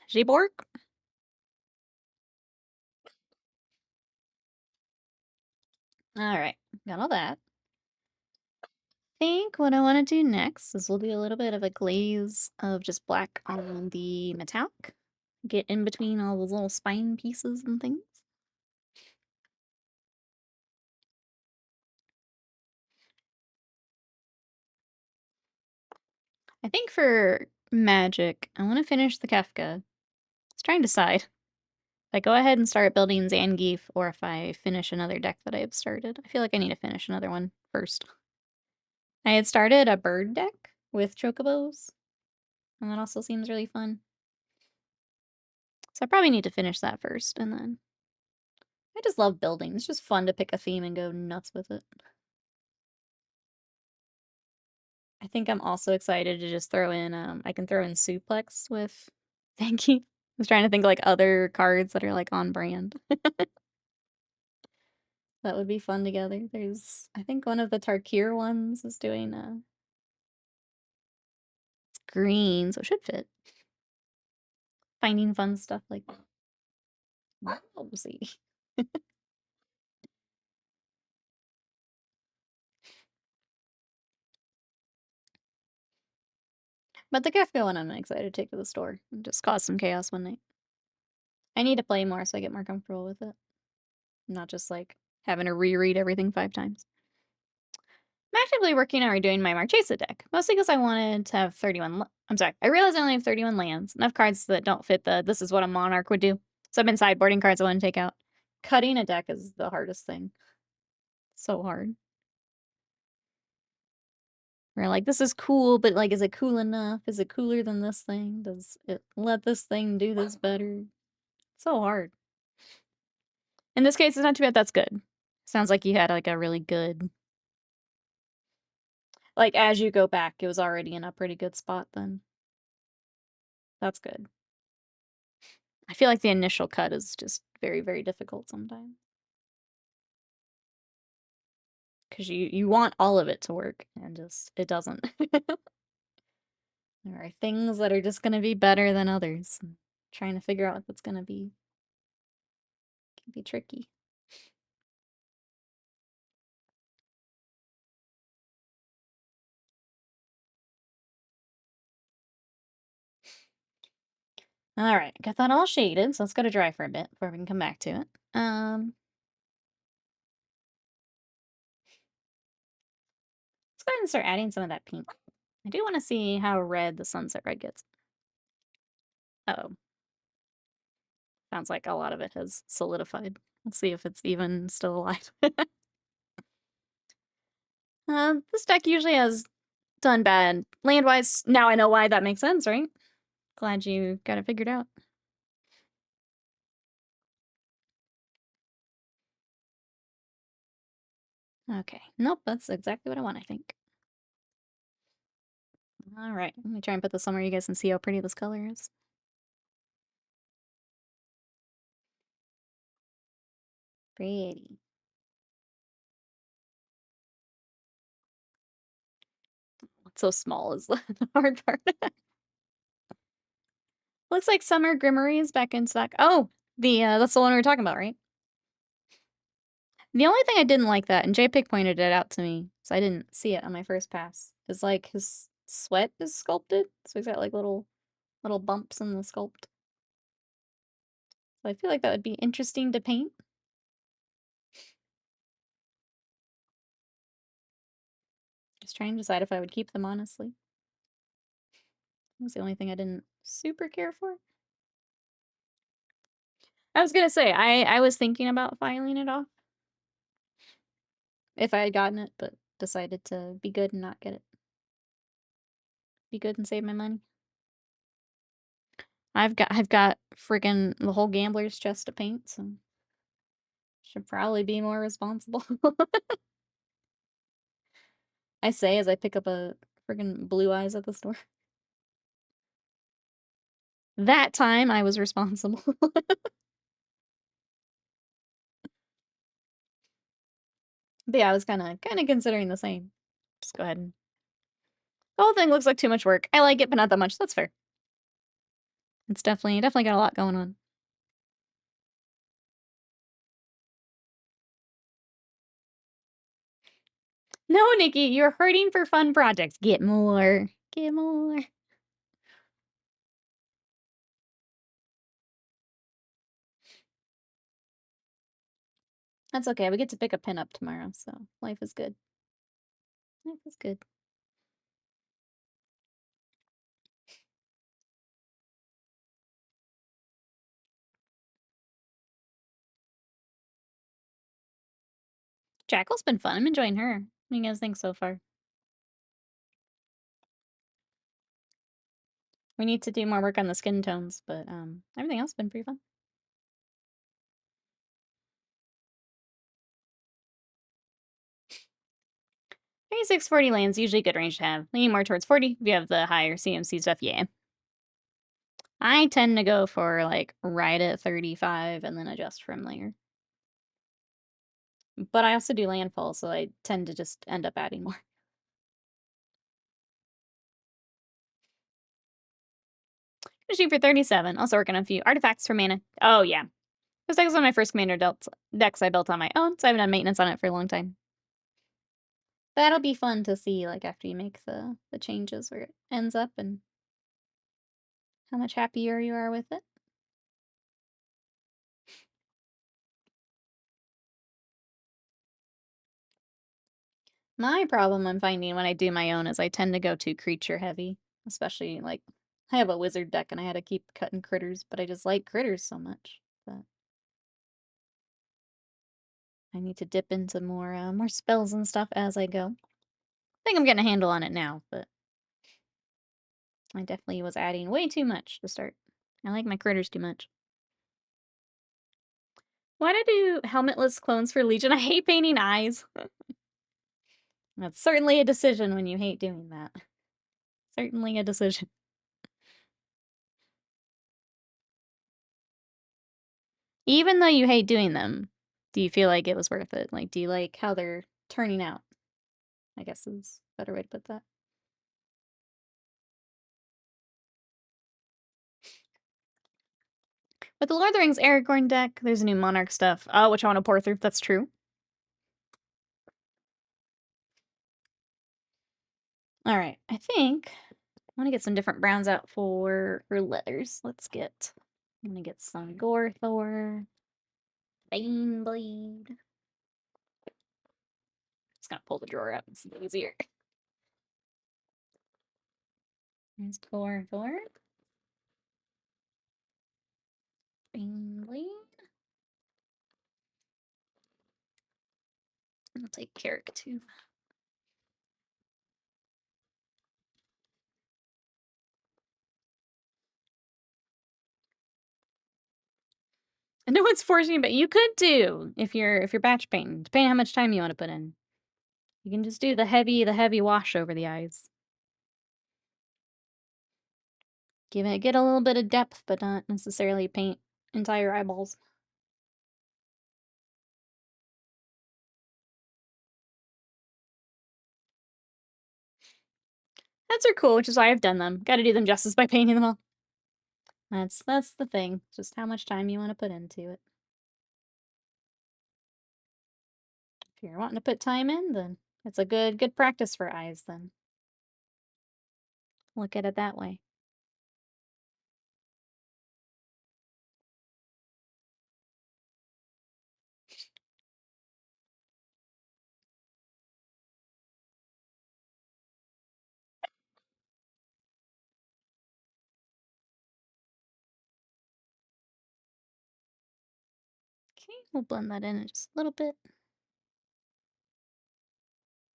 S1: She bork. Alright. Got all that. Think what I want to do next is we'll do a little bit of a glaze of just black on the metallic. Get in between all those little spine pieces and things. I think for magic, I want to finish the Kefka. I was trying to decide if I go ahead and start building Zangief or if I finish another deck that I have started. I feel like I need to finish another one first. I had started a bird deck with chocobos, and that also seems really fun. So I probably need to finish that first, and then I just love building. It's just fun to pick a theme and go nuts with it. I think I'm also excited to just throw in, I can throw in Suplex with Thank you. I was trying to think of, like, other cards that are, like, on brand. That would be fun together. There's I think one of the Tarkir ones is doing, it's green, so it should fit. Finding fun stuff like that. We'll see. But the Kefka one I'm excited to take to the store and just cause some chaos one night. I need to play more so I get more comfortable with it. Not just, like, having to reread everything 5 times. I'm actively working on redoing my Marchesa deck, mostly because I wanted to have 31 I'm sorry, I realized I only have 31 lands, enough cards that don't fit the this is what a monarch would do. So I've been sideboarding cards I want to take out. Cutting a deck is the hardest thing. So hard. We're like, this is cool, but like, is it cool enough? Is it cooler than this thing? Does it let this thing do this better? So hard. In this case, it's not too bad that's good. Sounds like you had like a really good like as you go back, it was already in a pretty good spot then. That's good. I feel like the initial cut is just very, very difficult sometimes. Because you want all of it to work, and just it doesn't. There are things that are just gonna be better than others. Trying to figure out what that's gonna be can be tricky. Alright, got that all shaded, so let's go to dry for a bit before we can come back to it. Let's go ahead and start adding some of that pink. I do want to see how red the sunset red gets. Uh-oh. Sounds like a lot of it has solidified. Let's see if it's even still alive. This deck usually has done bad land-wise. Now I know why that makes sense, right? Glad you got it figured out. Okay. Nope, that's exactly what I want, I think. Alright, let me try and put this somewhere you guys can see how pretty this color is. Pretty. It's so small is the hard part. Looks like Summer Grimmery is back in stock. Oh! That's the one we were talking about, right? The only thing I didn't like that, and JPig pointed it out to me, so I didn't see it on my first pass, is, like, his sweat is sculpted, so he's got, like, little bumps in the sculpt. So I feel like that would be interesting to paint. Just trying to decide if I would keep them, honestly. That's the only thing I didn't super care for. I was gonna say, I was thinking about filing it off if I had gotten it, but decided to be good and not get it. Be good and save my money. I've got friggin' the whole gambler's chest to paint, so should probably be more responsible. I say as I pick up a friggin' Blue Eyes at the store. That time I was responsible. But yeah, I was kinda considering the same. Just go ahead and the whole thing looks like too much work. I like it, but not that much. That's fair. It's definitely got a lot going on. No, Nikki, you're hurting for fun projects. Get more. Get more. That's okay. We get to pick a pin up tomorrow, so life is good. Life is good. Jackel's been fun. I'm enjoying her. What do you guys think so far? We need to do more work on the skin tones, but everything else has been pretty fun. 36-40 lands, usually good range to have. Leaning more towards 40 if you have the higher CMC stuff, yeah. I tend to go for, like, right at 35 and then adjust from there. But I also do landfall, so I tend to just end up adding more. Gonna shoot for 37. Also working on a few artifacts for mana. Oh, yeah. This deck was one of my first commander decks I built on my own, so I haven't done maintenance on it for a long time. That'll be fun to see, like, after you make the changes where it ends up and how much happier you are with it. My problem I'm finding when I do my own is I tend to go too creature heavy, especially, like, I have a wizard deck and I had to keep cutting critters, but I just like critters so much that I need to dip into more spells and stuff as I go. I think I'm getting a handle on it now, but I definitely was adding way too much to start. I like my critters too much. Why did I do helmetless clones for Legion? I hate painting eyes. That's certainly a decision when you hate doing that. Certainly a decision. Even though you hate doing them, do you feel like it was worth it? Like, do you like how they're turning out? I guess is a better way to put that. With the Lord of the Rings Aragorn deck, there's a new Monarch stuff, which I want to pour through. That's true. Alright, I think I want to get some different browns out for leathers. I'm gonna get some Gorthor, Baneblade. Just gonna pull the drawer out. It's easier. There's Gorthor. Baneblade. I'll take Carrick too. And no one's forcing you, but you could do if you're batch painting, depending on how much time you want to put in. You can just do the heavy wash over the eyes. Get a little bit of depth, but not necessarily paint entire eyeballs. Heads are cool, which is why I've done them. Gotta do them justice by painting them all. That's the thing, just how much time you wanna put into it. If you're wanting to put time in, then it's a good practice for eyes then. Look at it that way. Okay, we'll blend that in just a little bit.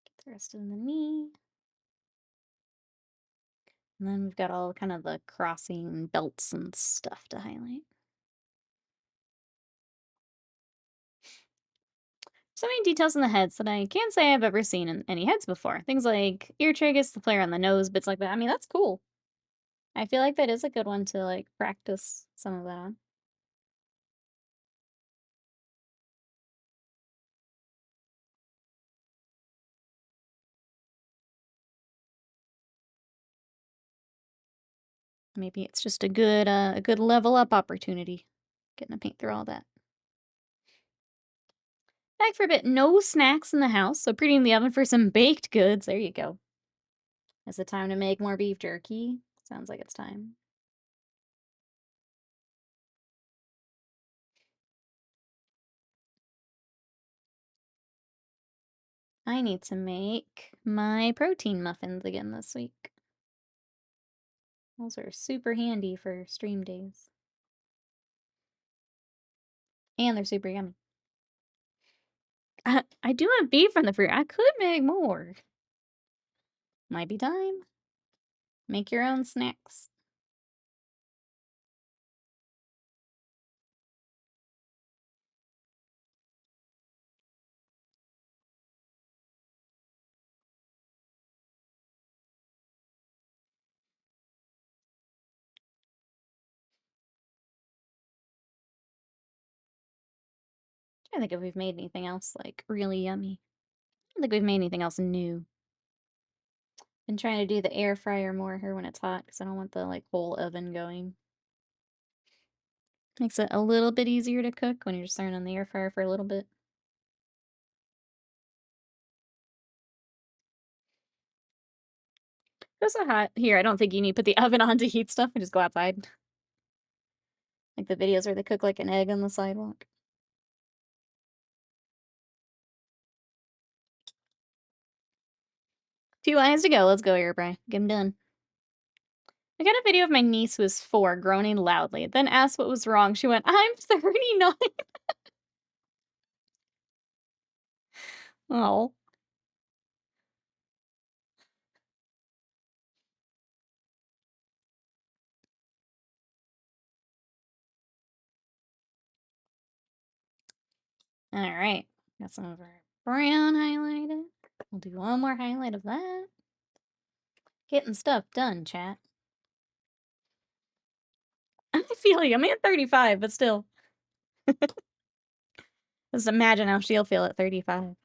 S1: Get the rest of the knee. And then we've got all kind of the crossing belts and stuff to highlight. So many details in the heads that I can't say I've ever seen in any heads before. Things like ear tragus, the flare on the nose, bits like that. I mean, that's cool. I feel like that is a good one to like practice some of that on. Maybe it's just a good level up opportunity. Getting to paint through all that. Back for a bit. No snacks in the house, so preheating the oven for some baked goods. There you go. Is it time to make more beef jerky? Sounds like it's time. I need to make my protein muffins again this week. Those are super handy for stream days. And they're super yummy. I do have beef from the fruit. I could make more. Might be time. Make your own snacks. I think if we've made anything else like really yummy. I don't think we've made anything else new. Been trying to do the air fryer more here when it's hot because I don't want the like whole oven going. Makes it a little bit easier to cook when you're just throwing on the air fryer for a little bit. It's so hot here. I don't think you need to put the oven on to heat stuff and just go outside. Like the videos where they cook like an egg on the sidewalk. 2 eyes to go. Let's go, air fry. Get 'em done. I got a video of my niece who was 4 groaning loudly, then asked what was wrong. She went, "I'm 39." Oh. Alright. Got some of our brown highlighted. We'll do one more highlight of that. Getting stuff done, chat. I feel you. I'm at 35, but still. Just imagine how she'll feel at 35.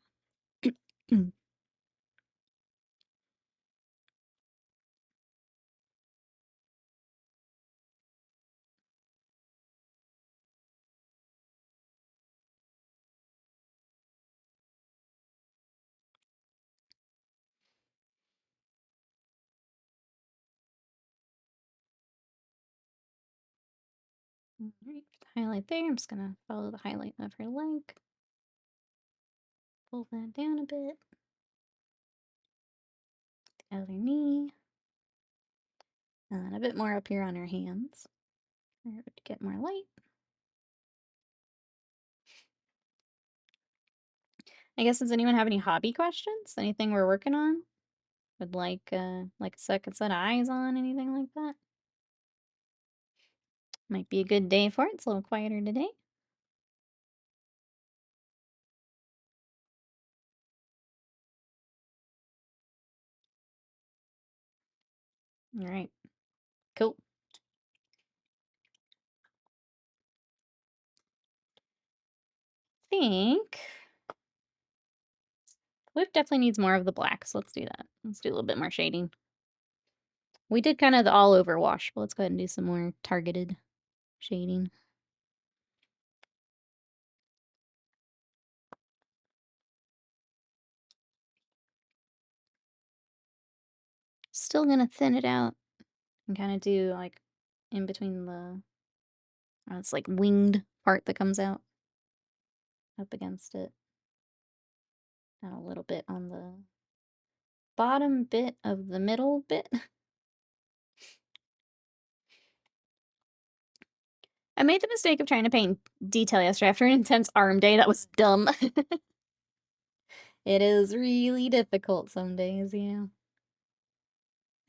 S1: Alright, highlight there. I'm just gonna follow the highlight of her leg. Pull that down a bit. The other knee. And then a bit more up here on her hands. To get more light. I guess, does anyone have any hobby questions? Anything we're working on? Would like a second set of eyes on, anything like that? Might be a good day for it. It's a little quieter today. All right. Cool. think whip definitely needs more of the black, so let's do that. Let's do a little bit more shading. We did kind of the all over wash, but let's go ahead and do some more targeted shading. Still gonna thin it out and kind of do like in between the it's like winged part that comes out up against it. And a little bit on the bottom bit of the middle bit. I made the mistake of trying to paint detail yesterday after an intense arm day. That was dumb. It is really difficult some days, yeah.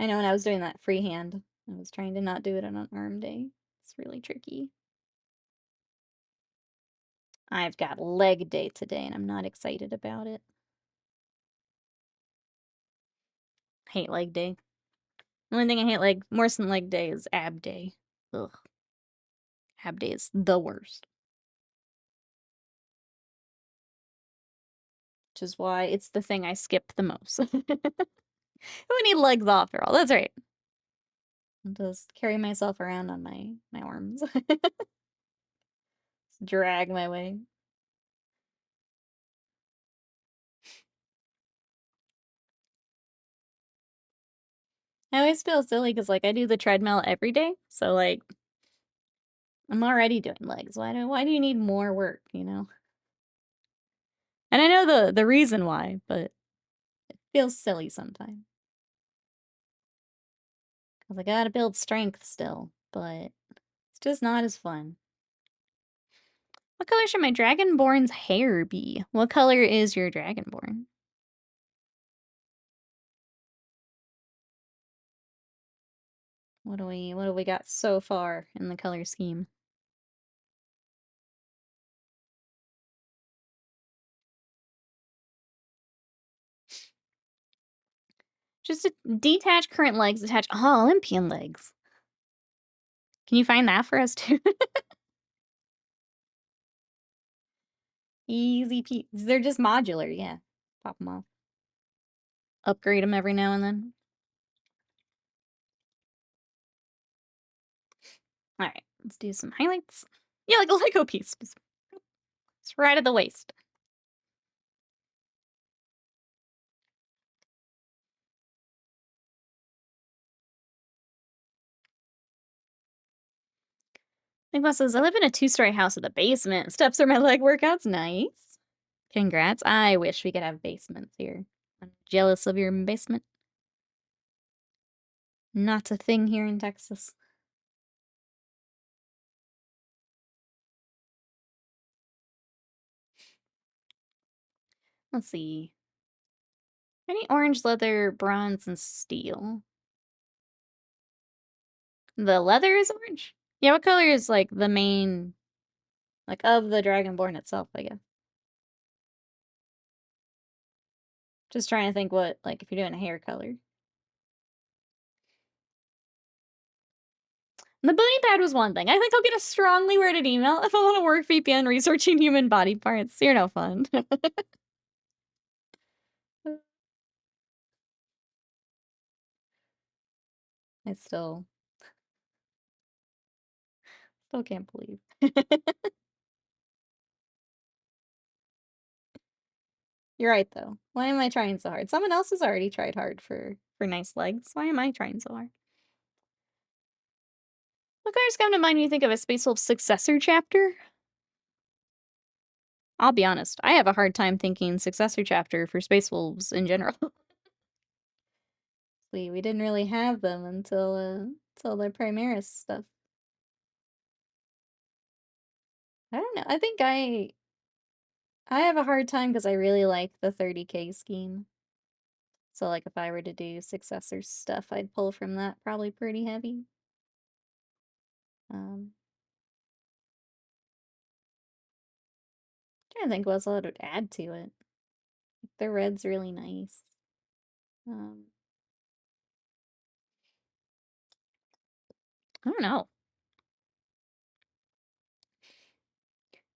S1: I know when I was doing that freehand, I was trying to not do it on an arm day. It's really tricky. I've got leg day today, and I'm not excited about it. Hate leg day. The only thing I hate more than leg day is ab day. Ugh. Ab day is the worst. Which is why it's the thing I skip the most. Who need legs after all? That's right. I'll just carry myself around on my arms. Drag my way. I always feel silly because I do the treadmill every day, so I'm already doing legs. Why do you need more work, you know? And I know the reason why, but it feels silly sometimes. Because I gotta build strength still, but it's just not as fun. What color should my Dragonborn's hair be? What color is your Dragonborn? What do we got so far in the color scheme? Just to detach current legs, attach Olympian legs. Can you find that for us too? Easy peasy. They're just modular, yeah. Pop them off. Upgrade them every now and then. Alright, let's do some highlights. Yeah, like a Lego piece. Just right at the waist. Nick says, I live in a 2-story house with a basement. Steps are my leg workouts. Nice. Congrats. I wish we could have basements here. I'm jealous of your basement. Not a thing here in Texas. Let's see. Any orange, leather, bronze, and steel? The leather is orange? Yeah, what color is the main of the Dragonborn itself, I guess. Just trying to think what if you're doing a hair color. The booty pad was one thing. I think I'll get a strongly worded email if I want to work VPN researching human body parts. You're no fun. I still can't believe. You're right though. Why am I trying so hard? Someone else has already tried hard for nice legs. Why am I trying so hard? What colors come to mind when you think of a Space Wolf successor chapter? I'll be honest, I have a hard time thinking successor chapter for Space Wolves in general. we didn't really have them until the Primaris stuff. I don't know. I think I have a hard time because I really like the 30K scheme. So if I were to do successor stuff, I'd pull from that probably pretty heavy. Trying to think what else I would add to it. The red's really nice. I don't know.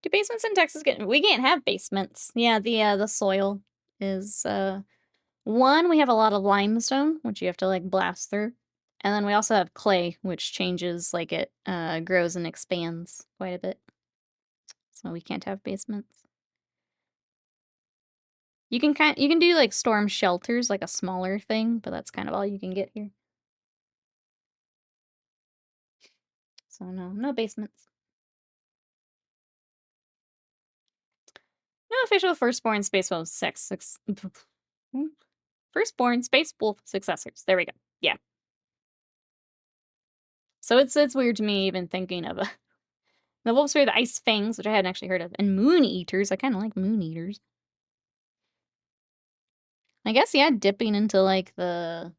S1: Do basements in Texas get we can't have basements. Yeah, the soil is, one, we have a lot of limestone, which you have to, like, blast through, and then we also have clay, which changes, like, it, grows and expands quite a bit, so we can't have basements. You can do, like, storm shelters, like a smaller thing, but that's kind of all you can get here. So no basements. No official firstborn space wolf firstborn space wolf successors. There we go. Yeah. So it's weird to me even thinking of the wolves are the ice fangs, which I hadn't actually heard of, and moon eaters. I kind of like moon eaters. I guess yeah, dipping into like the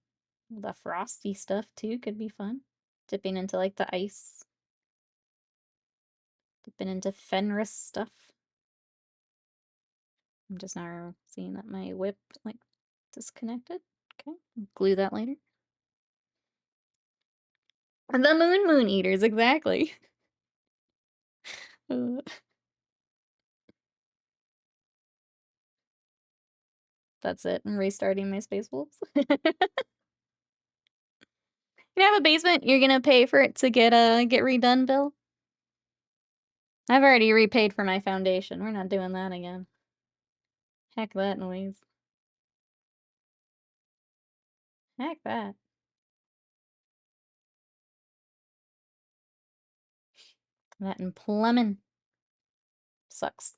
S1: frosty stuff too could be fun. Dipping into like the ice, dipping into Fenris stuff. I'm just now seeing that my whip like disconnected. Okay, glue that later. The moon eaters, exactly. Uh, That's it. I'm restarting my space wolves. You have a basement, you're gonna pay for it to get redone, Bill? I've already repaid for my foundation. We're not doing that again. Heck that noise. Heck that. That and plumbing. Sucks.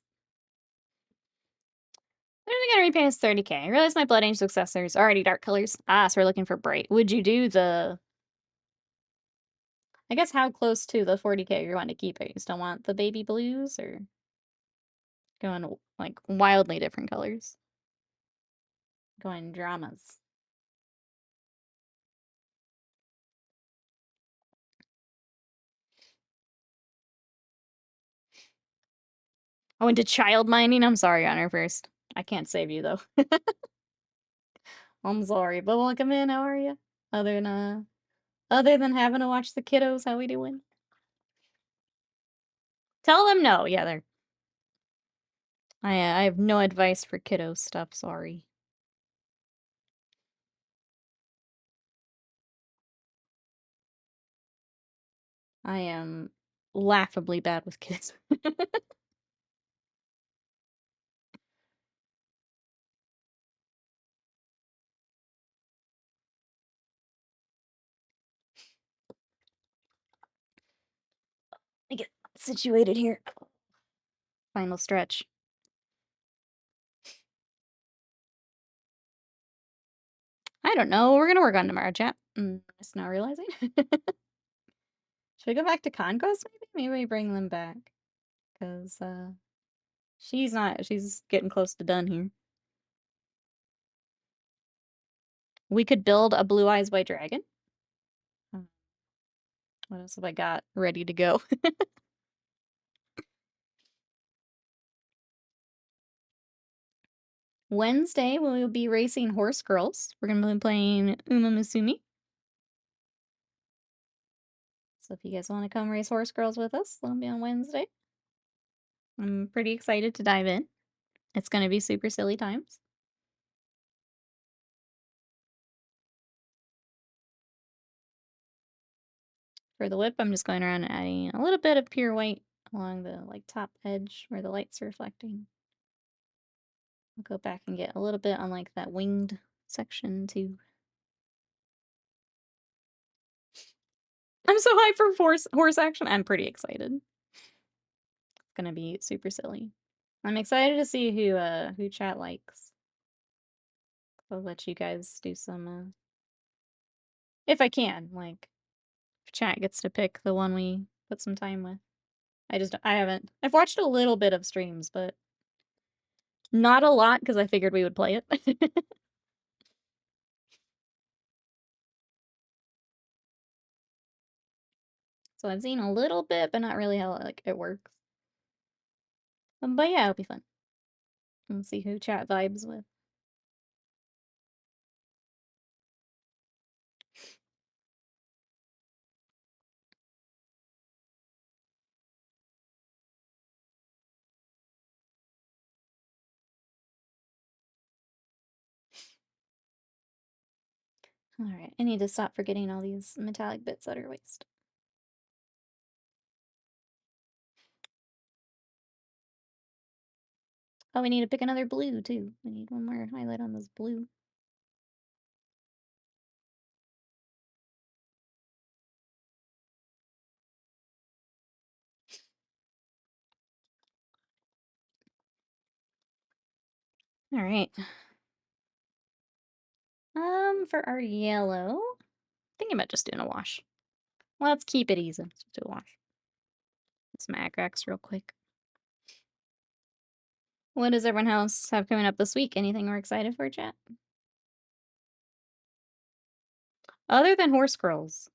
S1: They're gonna repaint us 30K. I realize my Blood Angel successors are already dark colors. Ah, so we're looking for bright. Would you do the... I guess how close to the 40K you want to keep it? You still want the baby blues, or going, like, wildly different colors? Going dramas. I went to child mining. I'm sorry, Honor first. I can't save you, though. I'm sorry, but welcome in. How are you? Other than having to watch the kiddos, how we doing? Tell them no. Yeah, they're. I have no advice for kiddo stuff. Sorry. I am laughably bad with kids. Let me get situated here. Final stretch. I don't know. We're gonna work on tomorrow, chat. Just not realizing. Should we go back to Conquest, maybe? Maybe we bring them back. Because, she's getting close to done here. We could build a Blue Eyes White Dragon. What else have I got ready to go? Wednesday, we will be racing Horse Girls. We're gonna be playing Uma Musume. So if you guys want to come race Horse Girls with us, that'll be on Wednesday. I'm pretty excited to dive in. It's gonna be super silly times. For the whip, I'm just going around and adding a little bit of pure white along the like top edge where the light's reflecting. I'll go back and get a little bit on like that winged section too. I'm so hyped for horse action. I'm pretty excited. It's gonna be super silly. I'm excited to see who chat likes. I'll let you guys do some if I can, like if chat gets to pick the one we put some time with. I haven't. I've watched a little bit of streams, but not a lot because I figured we would play it. So I've seen a little bit, but not really how like it works. But yeah, it'll be fun. Let's see who chat vibes with. Alright, I need to stop forgetting all these metallic bits that are waste. Oh, we need to pick another blue, too. We need one more highlight on this blue. Alright. For our yellow, thinking about just doing a wash. Let's keep it easy. Let's do a wash. Some acrax real quick. What does everyone else have coming up this week? Anything we're excited for, chat? Other than horse girls.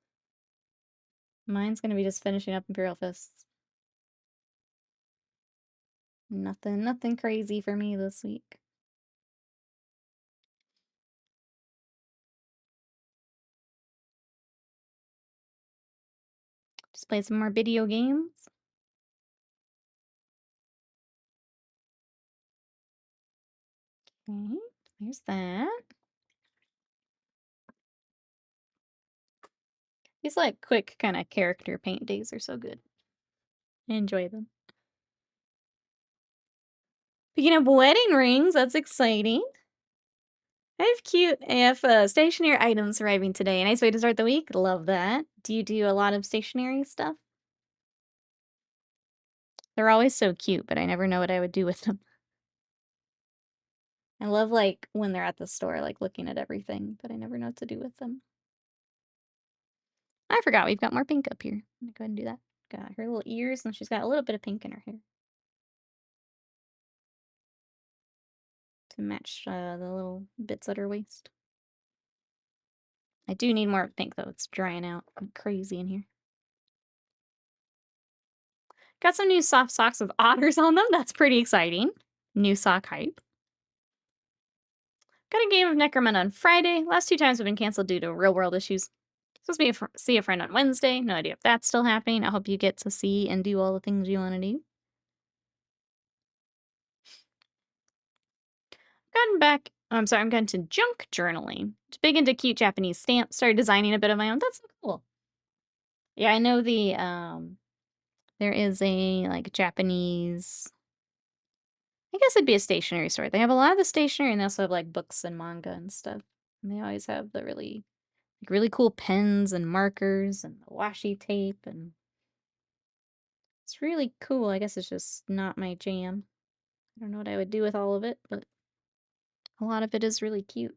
S1: Mine's gonna be just finishing up Imperial Fists. Nothing crazy for me this week. Just play some more video games. Okay, there's that. These like quick kind of character paint days are so good. I enjoy them. Picking up wedding rings, that's exciting. I have stationary items arriving today. Nice way to start the week. Love that. Do you do a lot of stationary stuff? They're always so cute, but I never know what I would do with them. I love, like, when they're at the store, like, looking at everything, but I never know what to do with them. I forgot we've got more pink up here. I'm gonna go ahead and do that. Got her little ears, and she's got a little bit of pink in her hair. To match the little bits at her waist. I do need more pink, though. It's drying out crazy in here. Got some new soft socks with otters on them. That's pretty exciting. New sock hype. Got a game of Necromunda on Friday. Last 2 times have been canceled due to real-world issues. Supposed to be see a friend on Wednesday. No idea if that's still happening. I hope you get to see and do all the things you want to do. Gotten back. I'm sorry, I'm going to junk journaling. It's big into cute Japanese stamps. Started designing a bit of my own. That's so cool. Yeah, I know there is a, like, Japanese, I guess it'd be a stationery store. They have a lot of the stationery, and they also have, like, books and manga and stuff. And they always have the really cool pens and markers and the washi tape, and it's really cool. I guess it's just not my jam. I don't know what I would do with all of it, but a lot of it is really cute.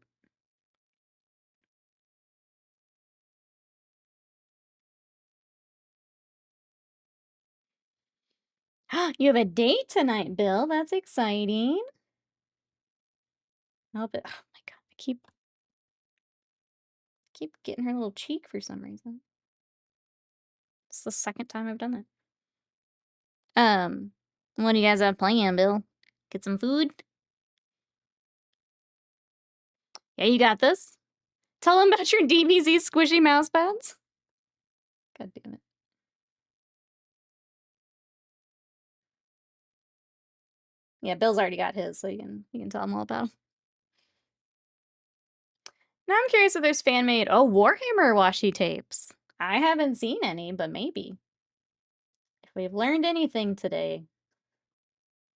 S1: You have a date tonight, Bill. That's exciting. I hope it. Oh my god, I keep getting her little cheek for some reason. It's the second time I've done that. What do you guys have planned, Bill? Get some food? Yeah, you got this. Tell him about your DBZ squishy mouse pads. God damn it. Yeah, Bill's already got his, so you can tell him all about him. Now I'm curious if there's fan-made, Warhammer washi tapes. I haven't seen any, but maybe. If we've learned anything today,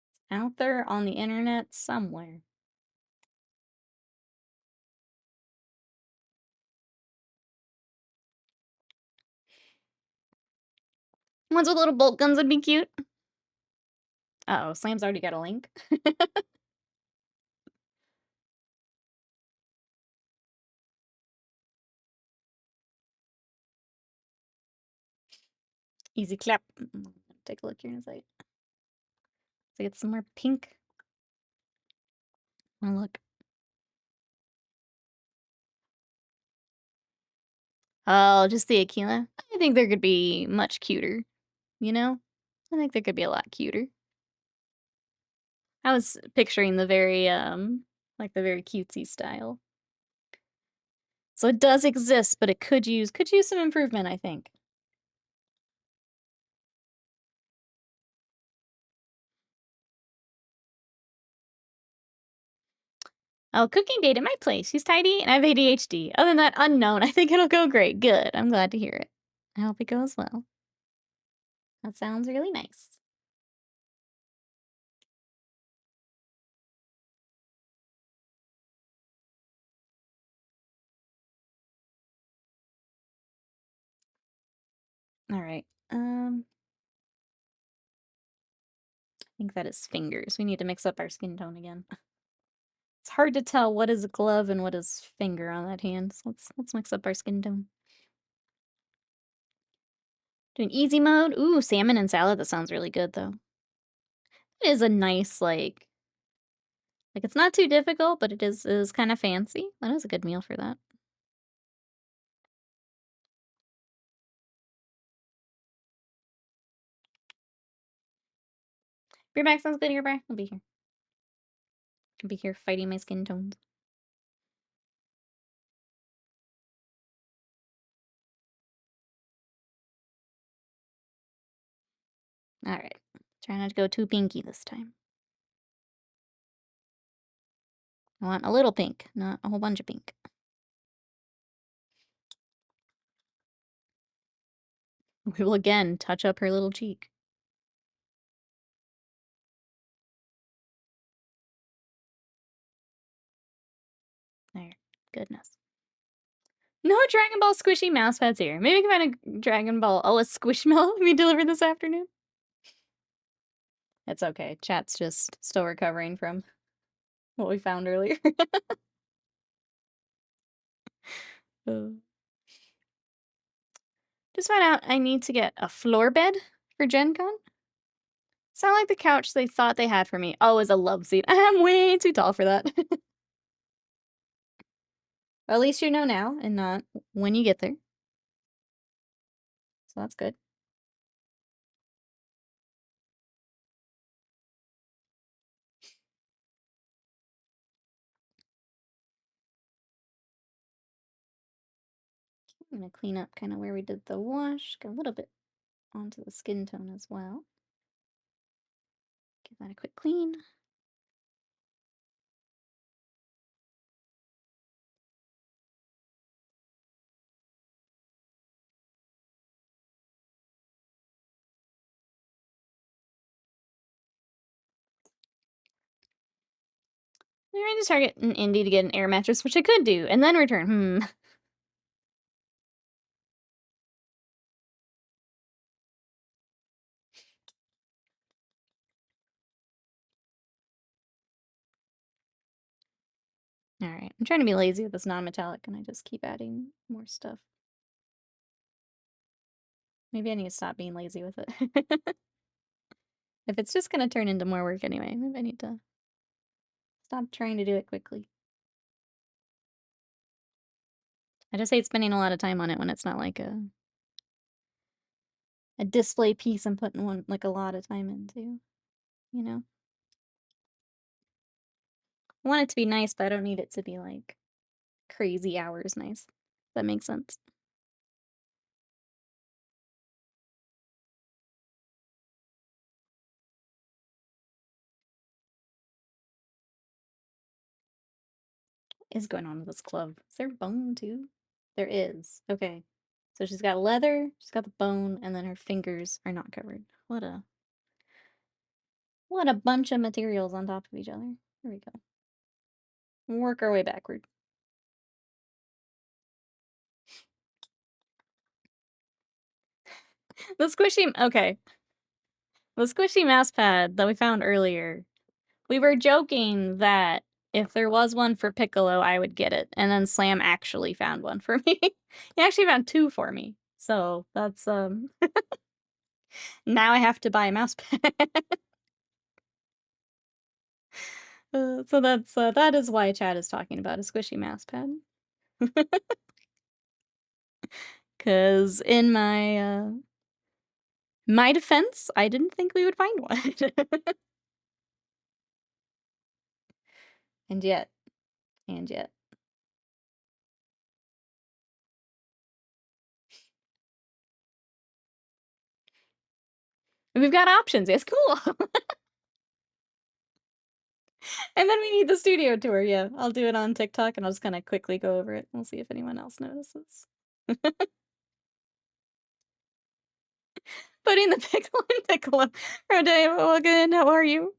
S1: it's out there on the internet somewhere. Ones with little bolt guns would be cute. Uh-oh, Slam's already got a link. Easy clap. Take a look here in a second. So get some more pink. Oh, look. Oh, just the Aquila. I think there could be much cuter, you know? I think there could be a lot cuter. I was picturing the very, like the very cutesy style. So it does exist, but it could use some improvement, I think. Oh, cooking date at my place. She's tidy and I have ADHD. Other than that, unknown. I think it'll go great. Good. I'm glad to hear it. I hope it goes well. That sounds really nice. All right. I think that is fingers. We need to mix up our skin tone again. It's hard to tell what is glove and what is finger on that hand. So let's mix up our skin tone. Doing easy mode. Ooh, salmon and salad. That sounds really good though. It is a nice like it's not too difficult, but it is kind of fancy. That is a good meal for that. Be back sounds good. You're back. I'll be here. I'll be here fighting my skin tones. All right. Try not to go too pinky this time. I want a little pink, not a whole bunch of pink. We will again touch up her little cheek. There. Goodness. No Dragon Ball squishy mouse pads here. Maybe we can find a Dragon Ball a Squishmallow we deliver this afternoon. It's okay. Chat's just still recovering from what we found earlier. Just found out I need to get a floor bed for Gen Con. Sound like the couch they thought they had for me. Oh, is a love seat. I'm way too tall for that. Well, at least you know now and not when you get there. So that's good. I'm gonna clean up kind of where we did the wash. Get a little bit onto the skin tone as well. Give that a quick clean. I ran to Target in Indy to get an air mattress, which I could do, and then return. Alright, I'm trying to be lazy with this non-metallic, and I just keep adding more stuff. Maybe I need to stop being lazy with it. If it's just gonna turn into more work anyway, maybe I need to stop trying to do it quickly. I just hate spending a lot of time on it when it's not like a display piece I'm putting like a lot of time into, you know? I want it to be nice, but I don't need it to be like crazy hours nice. If that makes sense. What is going on with this glove? Is there bone too? There is. Okay. So she's got leather, she's got the bone, and then her fingers are not covered. What a bunch of materials on top of each other. Here we go. Work our way backward. The squishy okay. The squishy mouse pad that we found earlier. We were joking that if there was one for Piccolo, I would get it. And then Slam actually found one for me. He actually found two for me. So that's now I have to buy a mouse pad. So that is why Chad is talking about a squishy mouse pad. Cause in my defense, I didn't think we would find one. And yet. We've got options. It's cool. And then we need the studio tour, yeah. I'll do it on TikTok, and I'll just kinda quickly go over it. We'll see if anyone else notices. Putting the pickle in piccolo. Rodeo, well, good, how are you?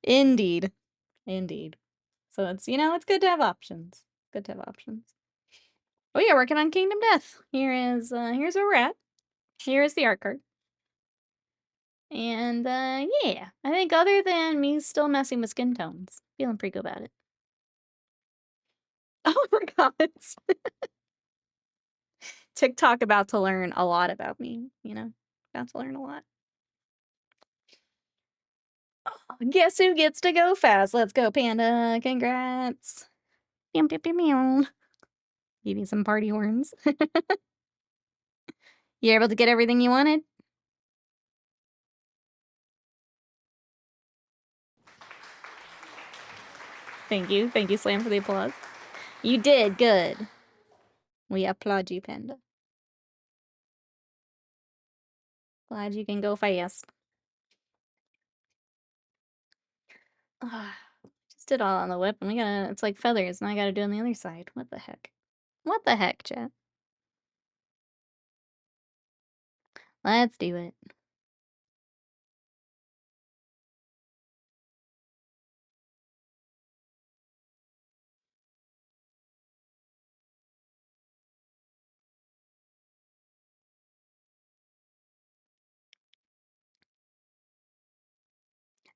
S1: Indeed. Indeed. So it's, it's good to have options. Good to have options. Oh, yeah, working on Kingdom Death. Here's where we're at. Here is the art card. And, yeah, I think other than me still messing with skin tones, feeling pretty good about it. Oh my gods. TikTok about to learn a lot about me, About to learn a lot. Guess who gets to go fast? Let's go, Panda. Congrats. Pew, pew, pew, meow. Give me some party horns. You able to get everything you wanted? Thank you. Thank you, Slam, for the applause. You did good. We applaud you, Panda. Glad you can go fast. Just did all on the whip, and it's like feathers, and I gotta do it on the other side. What the heck? What the heck, chat? Let's do it.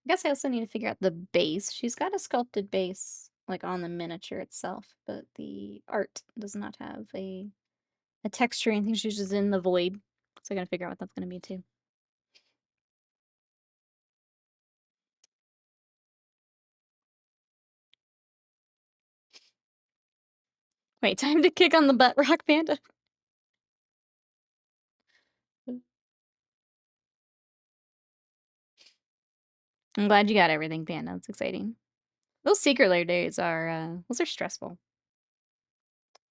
S1: I guess I also need to figure out the base. She's got a sculpted base, like on the miniature itself, but the art does not have a texture. I think she's just in the void. So I gotta figure out what that's gonna be too. Wait, time to kick on the butt, Rock Panda. I'm glad you got everything, Panda. It's exciting. Those secret lair days those are stressful.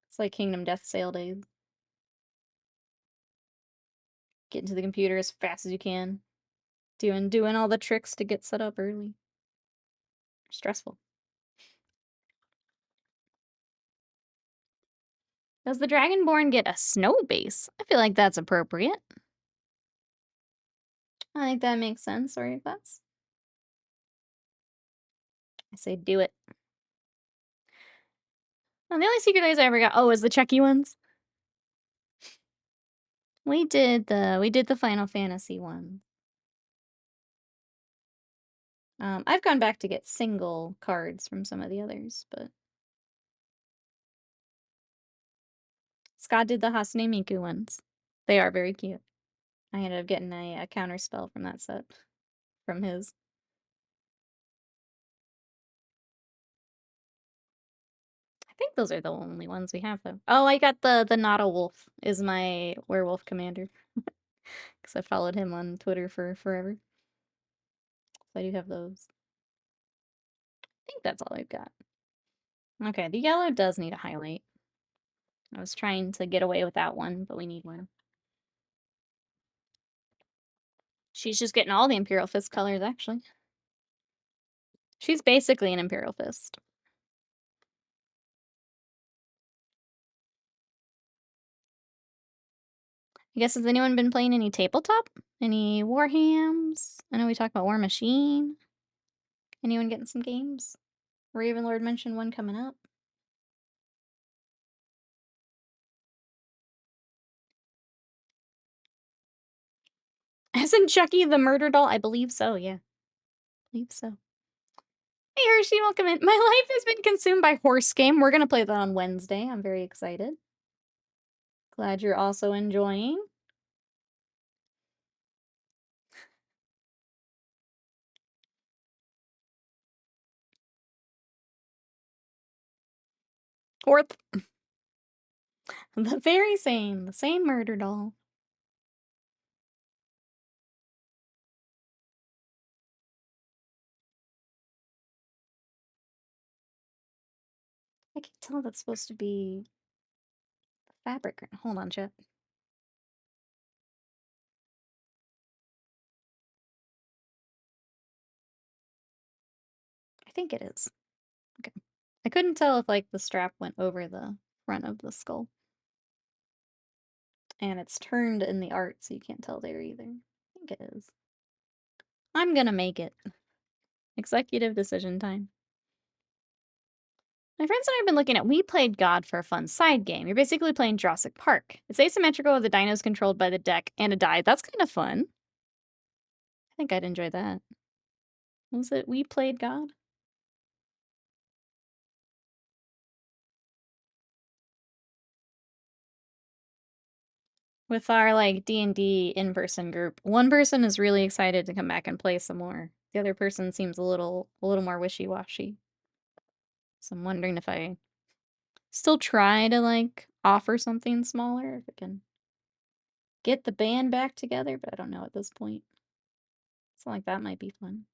S1: It's like Kingdom Death sale days. Get into the computer as fast as you can. Doing all the tricks to get set up early. Stressful. Does the Dragonborn get a snow base? I feel like that's appropriate. I think that makes sense. Sorry if that's. I say do it. Oh, the only secret lairs I ever got is the Chucky ones. We did the Final Fantasy one. I've gone back to get single cards from some of the others, but Scott did the Hasune Miku ones. They are very cute. I ended up getting a counter spell from that set. From his. I think those are the only ones we have, though. Oh, I got the Nada Wolf is my werewolf commander. Because I followed him on Twitter for forever. So I do have those. I think that's all I've got. Okay, the yellow does need a highlight. I was trying to get away with that one, but we need one. She's just getting all the Imperial Fist colors, actually. She's basically an Imperial Fist. I guess, has anyone been playing any tabletop? Any Warhams? I know we talked about War Machine. Anyone getting some games? Ravenlord mentioned one coming up. Isn't Chucky the murder doll? I believe so, yeah. I believe so. Hey Hershey, welcome in. My life has been consumed by Horse Game. We're gonna play that on Wednesday. I'm very excited. Glad you're also enjoying. Fourth. The same murder doll. I can tell that's supposed to be the fabric. Hold on, chat. I think it is. Okay. I couldn't tell if, like, the strap went over the front of the skull. And it's turned in the art, so you can't tell there either. I think it is. I'm gonna make it. Executive decision time. My friends and I have been looking at We Played God for a fun side game. You're basically playing Jurassic Park. It's asymmetrical with the dinos controlled by the deck and a die. That's kind of fun. I think I'd enjoy that. Was it We Played God? With our, like, D&D in-person group, one person is really excited to come back and play some more. The other person seems a little more wishy-washy. So I'm wondering if I still try to, like, offer something smaller, if I can get the band back together, but I don't know at this point. Something like that might be fun.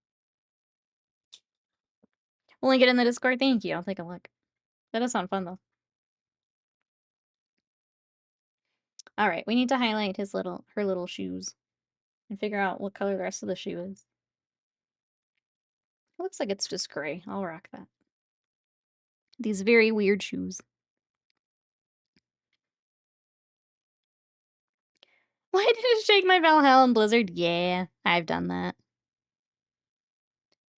S1: We'll link it in the Discord. Thank you. I'll take a look. That does sound fun, though. All right, we need to highlight her little shoes and figure out what color the rest of the shoe is. It looks like it's just gray. I'll rock that. These very weird shoes. Why did it shake my Valhalla in Blizzard? Yeah, I've done that.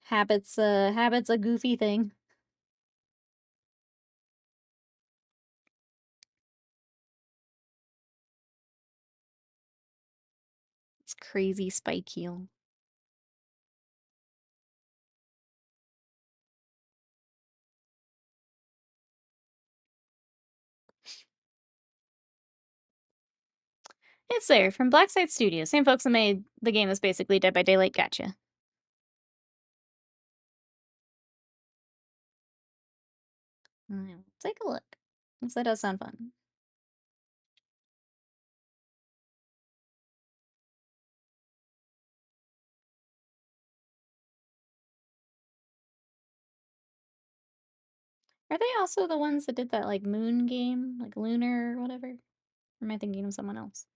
S1: Habit's a goofy thing. It's crazy spike heel. It's there, from Blackside Studios. Same folks that made the game that's basically Dead by Daylight. Gotcha. Take a look. That does sound fun. Are they also the ones that did that, like, moon game? Like, Lunar or whatever? Or am I thinking of someone else?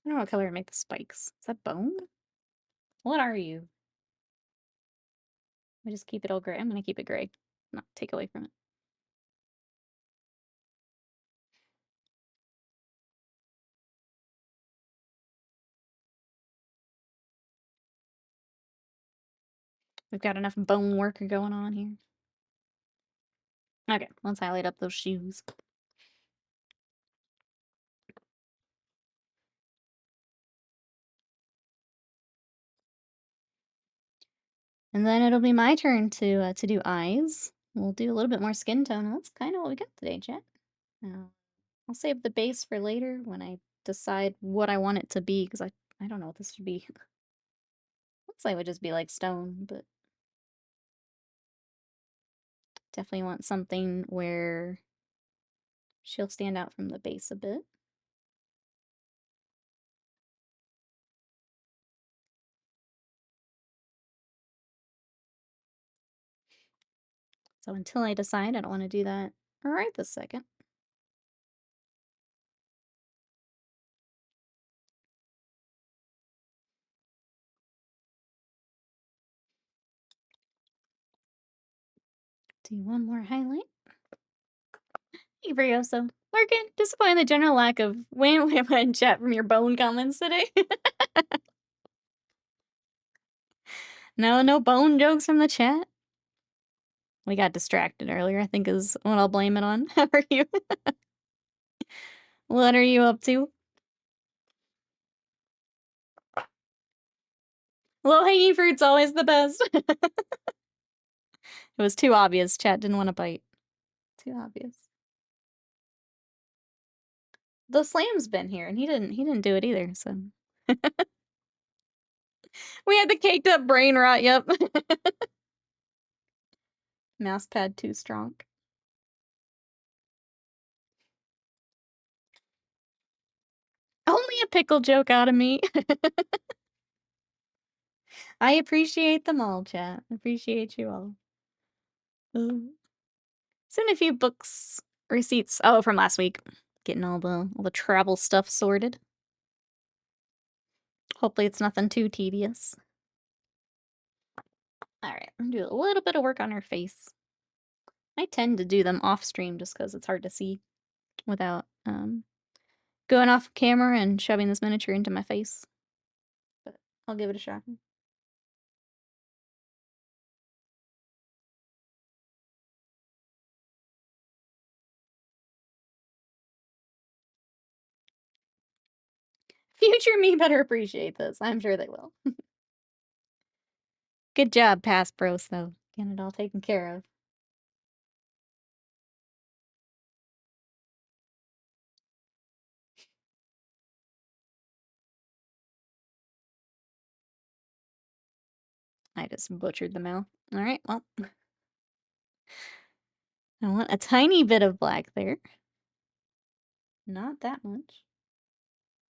S1: I don't know what color to make the spikes. Is that bone? What are you? I just keep it all gray. I'm gonna keep it gray. Not take away from it. We've got enough bone work going on here. Okay, let's highlight up those shoes. And then it'll be my turn to do eyes. We'll do a little bit more skin tone. That's kind of what we got today, chat. I'll save the base for later when I decide what I want it to be, because I don't know what this should be. Looks like it would just be like stone, but definitely want something where she'll stand out from the base a bit. So until I decide, I don't want to do that right this second. Do one more highlight. Thank you, Brioso. Working. Disappointed in the general lack of wham wham in chat from your bone comments today. No bone jokes from the chat. We got distracted earlier, I think is what I'll blame it on. How are you? What are you up to? Low-hanging fruit's always the best. It was too obvious. Chat didn't want to bite. Too obvious. The Slam's been here, and he didn't do it either, so. We had the caked up brain rot, yep. Mouse pad too strong. Only a pickle joke out of me. I appreciate them all, chat. Appreciate you all. Ooh. Sent a few books receipts. Oh, from last week. Getting all the travel stuff sorted. Hopefully it's nothing too tedious. Alright, I'm gonna do a little bit of work on her face. I tend to do them off stream just because it's hard to see without going off camera and shoving this miniature into my face. But I'll give it a shot. Future me better appreciate this. I'm sure they will. Good job, past bros, though. Getting it all taken care of. I just butchered the mouth. Alright, well. I want a tiny bit of black there. Not that much.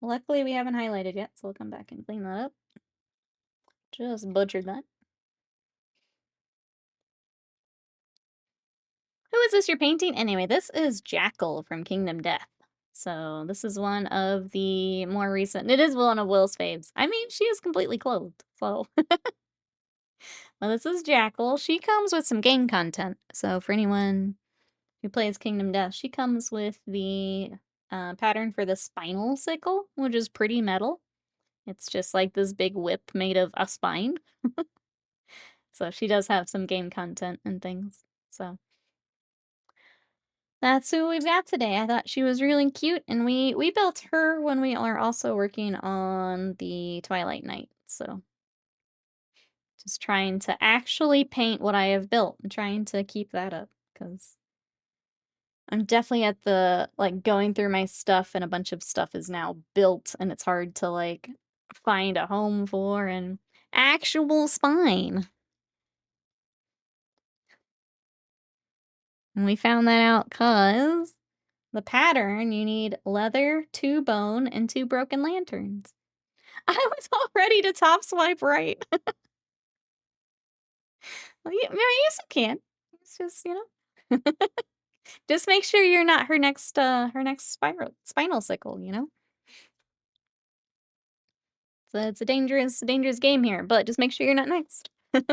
S1: Luckily, we haven't highlighted yet, so we'll come back and clean that up. Just butchered that. Who is this you're painting? Anyway, this is Jackel from Kingdom Death. So this is one of the more recent. It is one of Will's faves. I mean, she is completely clothed, so. Well, this is Jackel. She comes with some game content. So for anyone who plays Kingdom Death, she comes with the pattern for the spinal sickle, which is pretty metal. It's just like this big whip made of a spine. So she does have some game content and things. So that's who we've got today. I thought she was really cute, and we built her when we are also working on the Twilight Knight. So just trying to actually paint what I have built and trying to keep that up because I'm definitely at the like going through my stuff and a bunch of stuff is now built and it's hard to like find a home for an actual spine. And we found that out cuz the pattern you need leather, 2 bone, and 2 broken lanterns. I was all ready to top swipe right. Well, yeah, you still can. It's just, just make sure you're not her next spinal sickle, you know? So it's a dangerous game here, but just make sure you're not next. But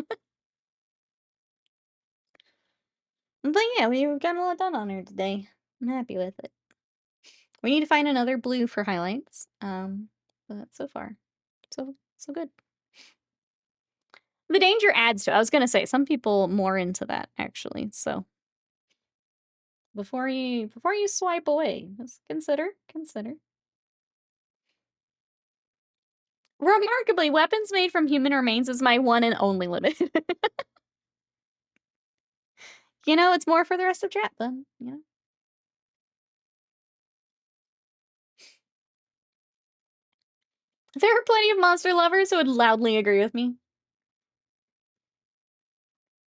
S1: yeah, we've gotten a lot done on her today. I'm happy with it. We need to find another blue for highlights. But so far, so good. The danger adds to it. I was gonna say some people more into that actually. So before you swipe away, just consider. Remarkably, weapons made from human remains is my one and only limit. It's more for the rest of chat then, There are plenty of monster lovers who would loudly agree with me.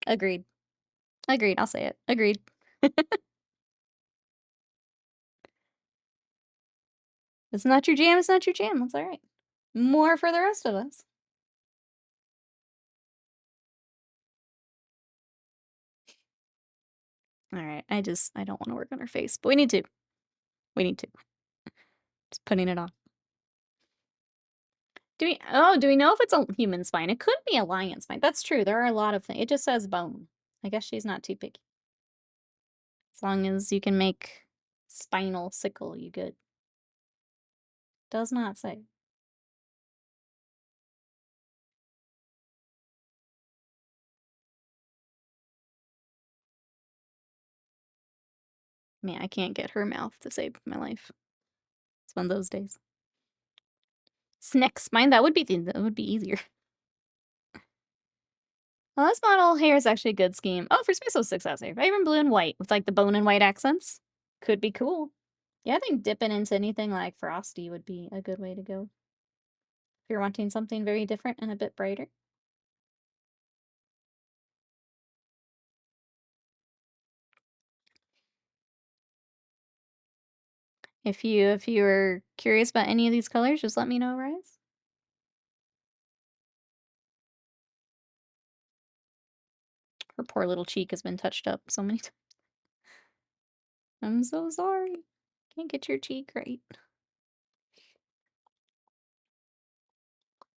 S1: Agreed. Agreed, I'll say it. Agreed. It's not your jam, it's not your jam, that's alright. More for the rest of us. Alright, I don't wanna work on her face, but we need to. We need to. Just putting it off. Do we know if it's a human spine? It could be a lion spine. That's true, there are a lot of things. It just says bone. I guess she's not too picky. As long as you can make spinal sickle, you good. Does not say. Man, I can't get her mouth to save my life. It's one of those days. Snack spine, that would be easier. Well, this model here is actually a good scheme. Oh, for Space 06 I was there. Even blue and white with like the bone and white accents. Could be cool. Yeah, I think dipping into anything like Frosty would be a good way to go. If you're wanting something very different and a bit brighter. If you are curious about any of these colors, just let me know, Rise. Her poor little cheek has been touched up so many times. I'm so sorry. Can't get your cheek right.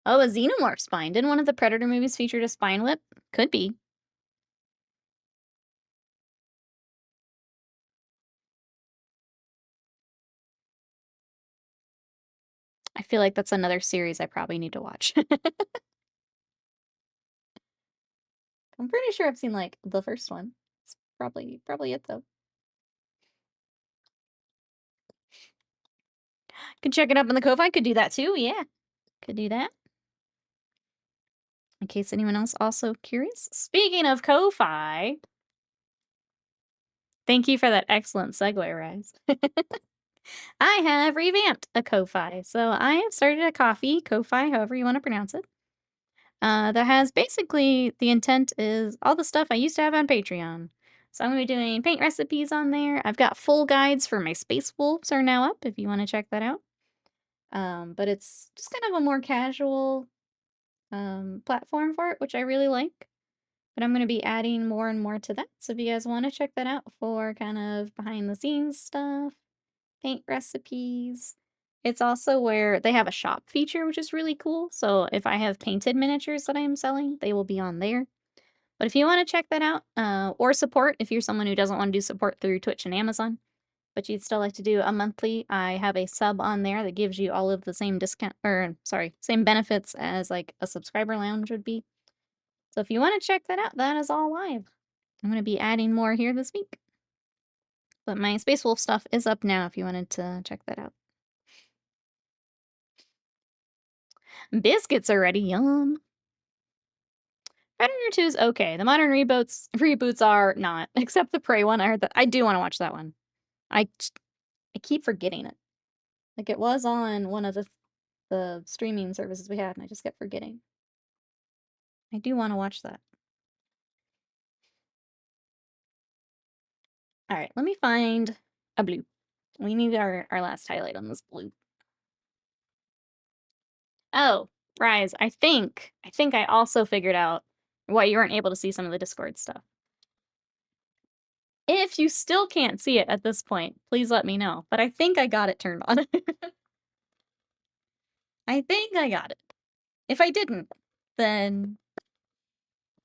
S1: Oh, a xenomorph spine. Didn't one of the Predator movies featured a spine whip? Could be. I feel like that's another series I probably need to watch. I'm pretty sure I've seen, like, the first one. It's probably it, though. Could check it up in the Ko-Fi. Could do that, too, yeah. Could do that. In case anyone else also curious. Speaking of Ko-Fi... Thank you for that excellent segue, Rise. I have revamped a Ko-Fi. So I have started a coffee, Ko-Fi, however you want to pronounce it. That has basically the intent is all the stuff I used to have on Patreon. So I'm going to be doing paint recipes on there. I've got full guides for my Space Wolves are now up if you want to check that out. But it's just kind of a more casual platform for it, which I really like. But I'm going to be adding more and more to that. So if you guys want to check that out for kind of behind the scenes stuff, paint recipes. It's also where they have a shop feature, which is really cool. So if I have painted miniatures that I am selling, they will be on there. But if you want to check that out, or support, if you're someone who doesn't want to do support through Twitch and Amazon, but you'd still like to do a monthly, I have a sub on there that gives you all of the same discount, or sorry, same benefits as like a subscriber lounge would be. So if you want to check that out, that is all live. I'm going to be adding more here this week. But my Space Wolf stuff is up now if you wanted to check that out. Biscuits are ready, yum. Predator 2 is okay. The modern reboots are not, except the Prey one. I do want to watch that one. I keep forgetting it. Like it was on one of the streaming services we had, and I just kept forgetting. I do want to watch that. All right, let me find a blue. We need our last highlight on this blue. Oh, Rise, I think I also figured out why you weren't able to see some of the Discord stuff. If you still can't see it at this point, please let me know. But I think I got it turned on. I think I got it. If I didn't, then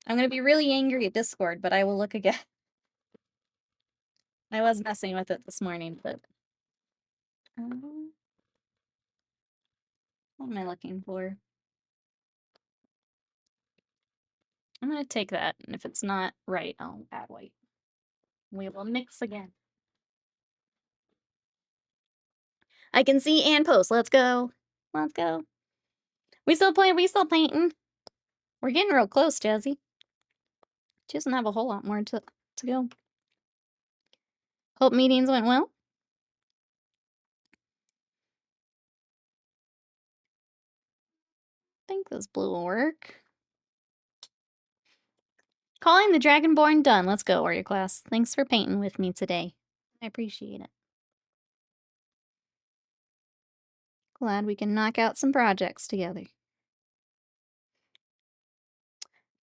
S1: I'm gonna be really angry at Discord, but I will look again. I was messing with it this morning, but... what am I looking for? I'm gonna take that, and if it's not right, I'll add white. We will mix again. I can see and post. Let's go. Let's go. We still playing. We still painting. We're getting real close, Jazzy. She doesn't have a whole lot more to go. Hope meetings went well. I think this blue will work. Calling the Dragonborn done. Let's go, Warrior class. Thanks for painting with me today. I appreciate it. Glad we can knock out some projects together.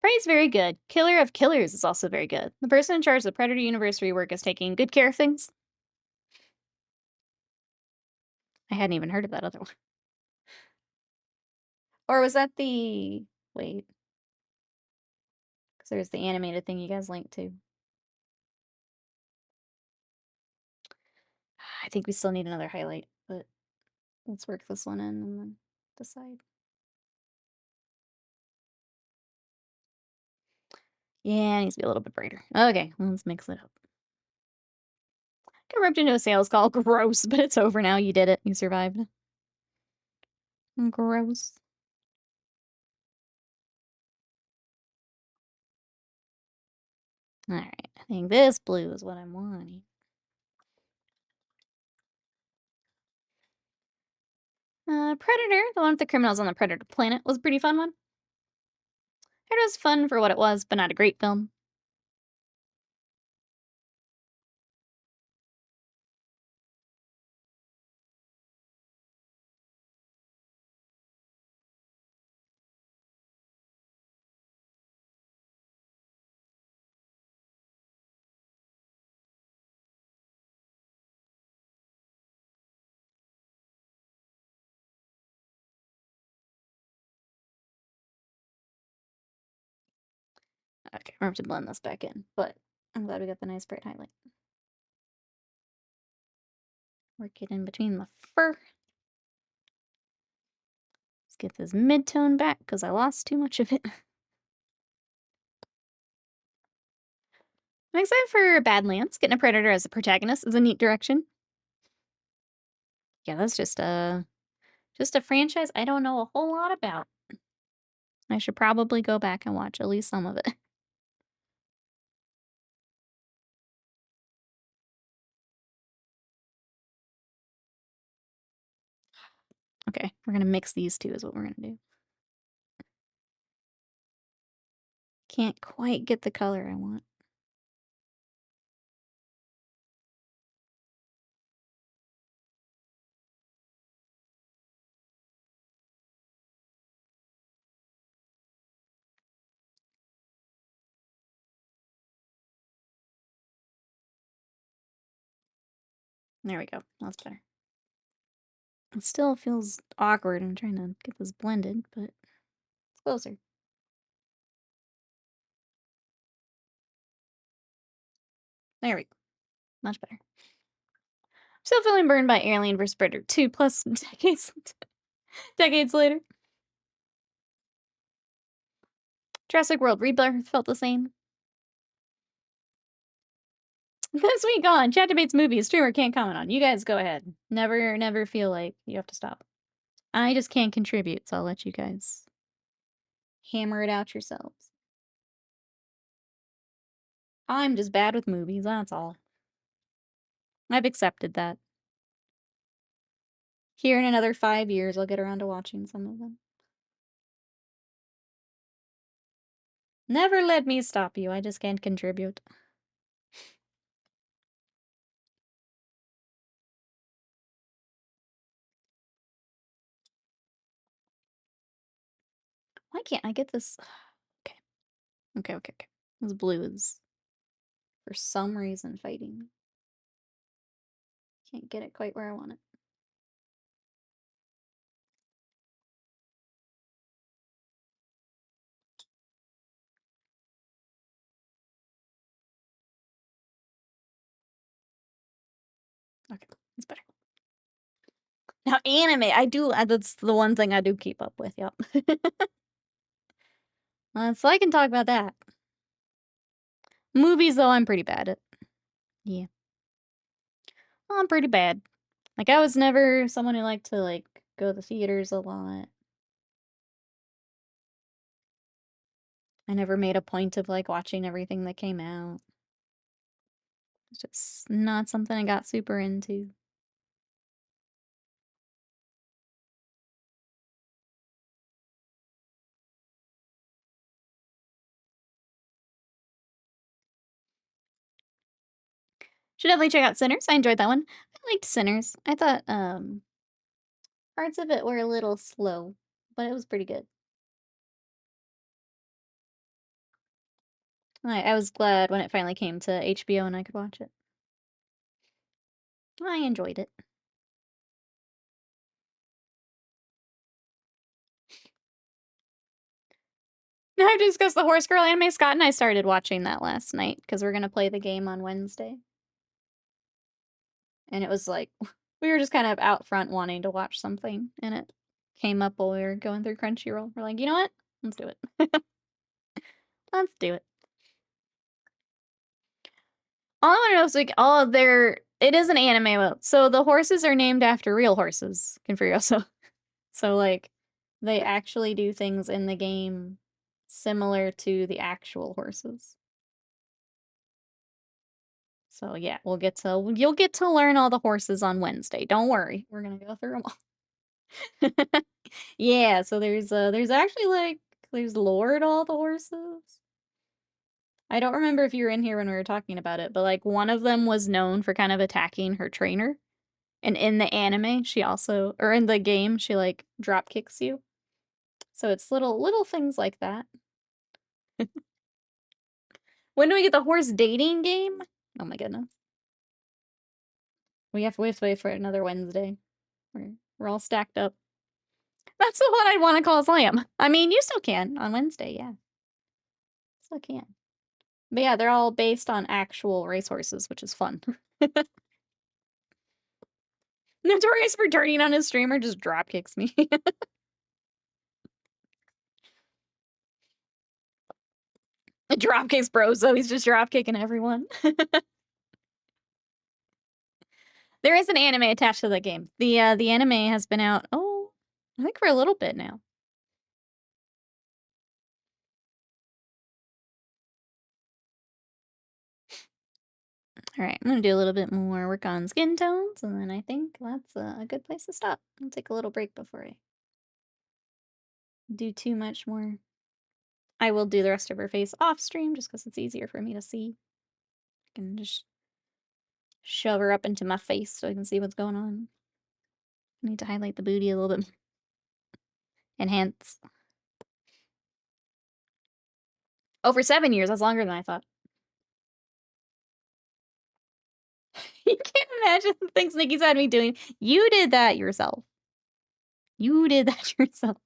S1: Prey's very good. Killer of Killers is also very good. The person in charge of the Predator universe rework is taking good care of things. I hadn't even heard of that other one. Or was that the... wait. Because there's the animated thing you guys linked to. I think we still need another highlight, but let's work this one in and then decide. Yeah, it needs to be a little bit brighter. Okay, let's mix it up. Got roped into a sales call. Gross, but it's over now. You did it. You survived. Gross. Alright, I think this blue is what I'm wanting. Predator, the one with the criminals on the Predator planet, was a pretty fun one. It was fun for what it was, but not a great film. Okay, we're gonna have to blend this back in, but I'm glad we got the nice bright highlight. Work it in between the fur. Let's get this mid-tone back because I lost too much of it. I'm excited for Badlands. Getting a Predator as a protagonist is a neat direction. Yeah, that's just a franchise I don't know a whole lot about. I should probably go back and watch at least some of it. Okay, we're gonna mix these two is what we're gonna do. Can't quite get the color I want. There we go. That's better. It still feels awkward. I'm trying to get this blended, but it's closer. There we go. Much better. Still feeling burned by Alien vs. Predator 2 plus decades later. Jurassic World Rebirth felt the same. This week on Chat Debates Movies, streamer can't comment on. You guys go ahead. Never feel like you have to stop. I just can't contribute, so I'll let you guys hammer it out yourselves. I'm just bad with movies, that's all. I've accepted that. Here in another 5 years, I'll get around to watching some of them. Never let me stop you, I just can't contribute. Why can't I get this? Okay. Okay. This blue is, for some reason, fighting. Can't get it quite where I want it. Okay, that's better. Now, anime, I do, that's the one thing I do keep up with, yep. So I can talk about that. Movies, though, I'm pretty bad at. Yeah. Well, I'm pretty bad. Like, I was never someone who liked to, like, go to the theaters a lot. I never made a point of, like, watching everything that came out. It's just not something I got super into. Should definitely check out Sinners. I enjoyed that one. I liked Sinners. I thought, parts of it were a little slow, but it was pretty good. I was glad when it finally came to HBO and I could watch it. I enjoyed it. Now I've discussed the Horse Girl anime. Scott and I started watching that last night because we're gonna play the game on Wednesday. And it was like, we were just kind of out front wanting to watch something, and it came up while we were going through Crunchyroll. We're like, you know what? Let's do it. Let's do it. All I want to know is, like, it is an anime, so the horses are named after real horses, Confurioso. So, like, they actually do things in the game similar to the actual horses. So yeah, you'll get to learn all the horses on Wednesday. Don't worry. We're gonna go through them all. Yeah, so there's actually, like, there's lore to all the horses. I don't remember if you were in here when we were talking about it, but, like, one of them was known for kind of attacking her trainer. And in the anime, she also, or in the game, she, like, drop kicks you. So it's little things like that. When do we get the horse dating game? Oh my goodness. We have to wait for another Wednesday. We're all stacked up. That's the one I'd want to call Slam. I mean, you still can on Wednesday, yeah. Still can. But yeah, they're all based on actual racehorses, which is fun. Notorious for turning on his streamer just drop kicks me. Drop kicks bros, so he's just drop kicking everyone. There is an anime attached to the game. The anime has been out, oh, I think for a little bit now. Alright, I'm gonna do a little bit more work on skin tones, and then I think that's a good place to stop. I'll take a little break before I do too much more. I will do the rest of her face off stream, just because it's easier for me to see. I can just shove her up into my face so I can see what's going on. I need to highlight the booty a little bit more. Enhance. Over 7 years, that's longer than I thought. You can't imagine the things Nikki's had me doing. You did that yourself. You did that yourself.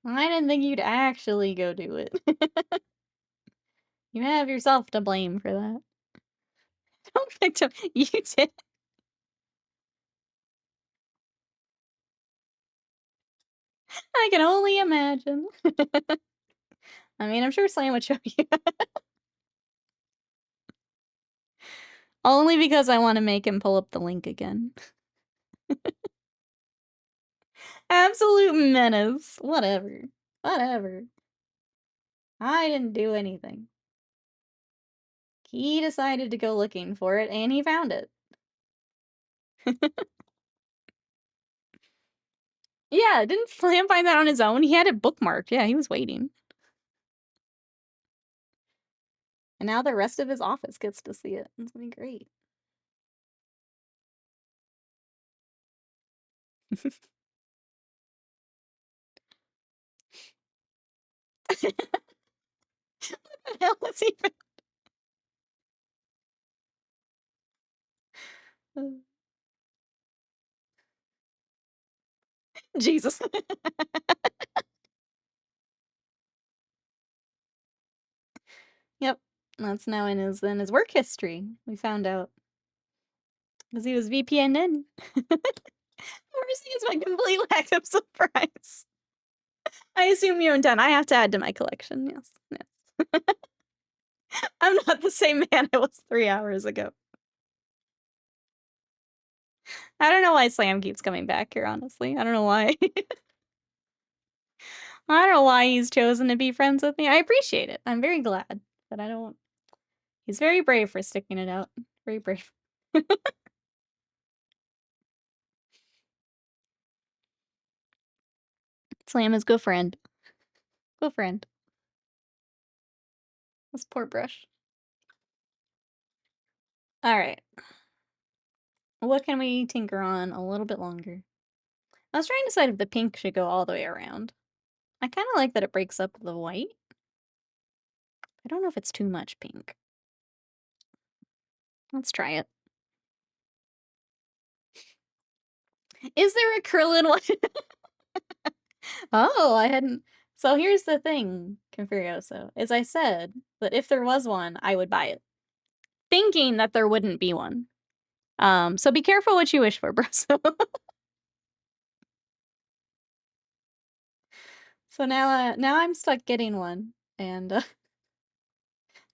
S1: I didn't think you'd actually go do it. You have yourself to blame for that. Don't victim. You did. I can only imagine. I mean, I'm sure Slam would show you. Only because I want to make him pull up the link again. Absolute menace. Whatever. Whatever. I didn't do anything. He decided to go looking for it, and he found it. Yeah, didn't Slam find that on his own? He had it bookmarked. Yeah, he was waiting. And now the rest of his office gets to see it. It's gonna be great. What the hell is even? Jesus. Yep. That's now in his work history. We found out. Because he was VPN in. Mercy is my complete lack of surprise. I assume you and 10. I have to add to my collection, yes. Yes. I'm not the same man I was 3 hours ago. I don't know why Slam keeps coming back here, honestly. I don't know why. I don't know why he's chosen to be friends with me. I appreciate it. I'm very glad, but I don't. He's very brave for sticking it out. Very brave. Slam is good friend. Good friend. This poor brush. Alright. What can we tinker on a little bit longer? I was trying to decide if the pink should go all the way around. I kind of like that it breaks up the white. I don't know if it's too much pink. Let's try it. Is there a Krillin one? Oh, I hadn't. So here's the thing, Confurioso, is I said that if there was one, I would buy it. Thinking that there wouldn't be one. So be careful what you wish for, bro. So now I'm stuck getting one, and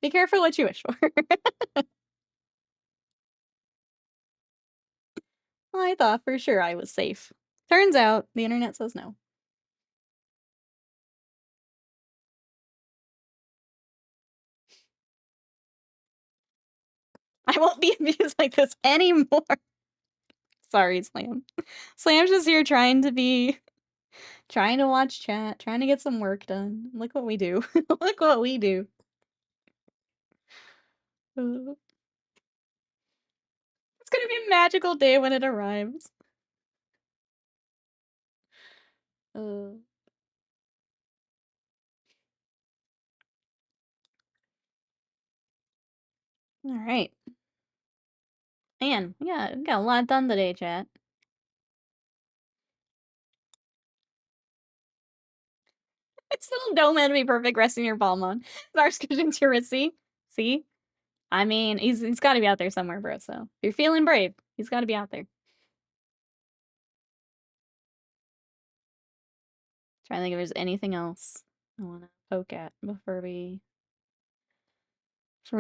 S1: be careful what you wish for. I thought for sure I was safe. Turns out the internet says no. I won't be abused like this anymore. Sorry, Slam. Slam's just here trying to watch chat, trying to get some work done. Look what we do. Look what we do. It's gonna be a magical day when it arrives. Alright. Man, we got a lot done today, chat. This little dome would be perfect resting your palm on. Starts cushion to your wrist, see? I mean, he's gotta be out there somewhere, bro, so if you're feeling brave, he's gotta be out there. Trying to think if there's anything else I wanna poke at before we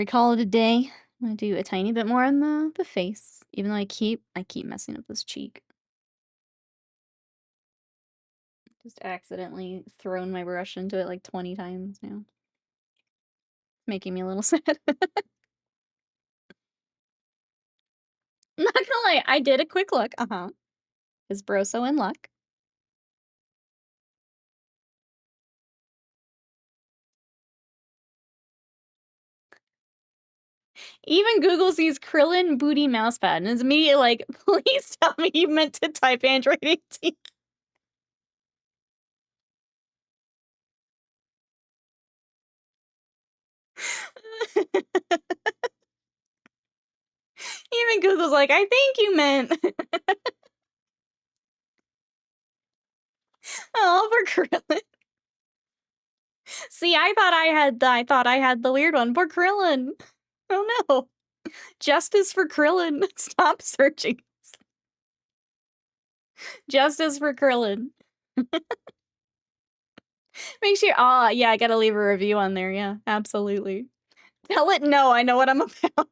S1: call it a day. I'm gonna do a tiny bit more on the face, even though I keep messing up this cheek. Just accidentally thrown my brush into it like 20 times now. Making me a little sad. Not gonna lie, I did a quick look. Is Broso in luck? Even Google sees Krillin booty mousepad and is immediately like, please tell me you meant to type Android 18. Even Google's like, I think you meant. Oh, for Krillin. See, I thought I had the weird one. Poor Krillin. Oh no. Justice for Krillin. Stop searching. Justice for Krillin. Make sure. Yeah, I gotta leave a review on there. Yeah, absolutely. Tell it no. I know what I'm about.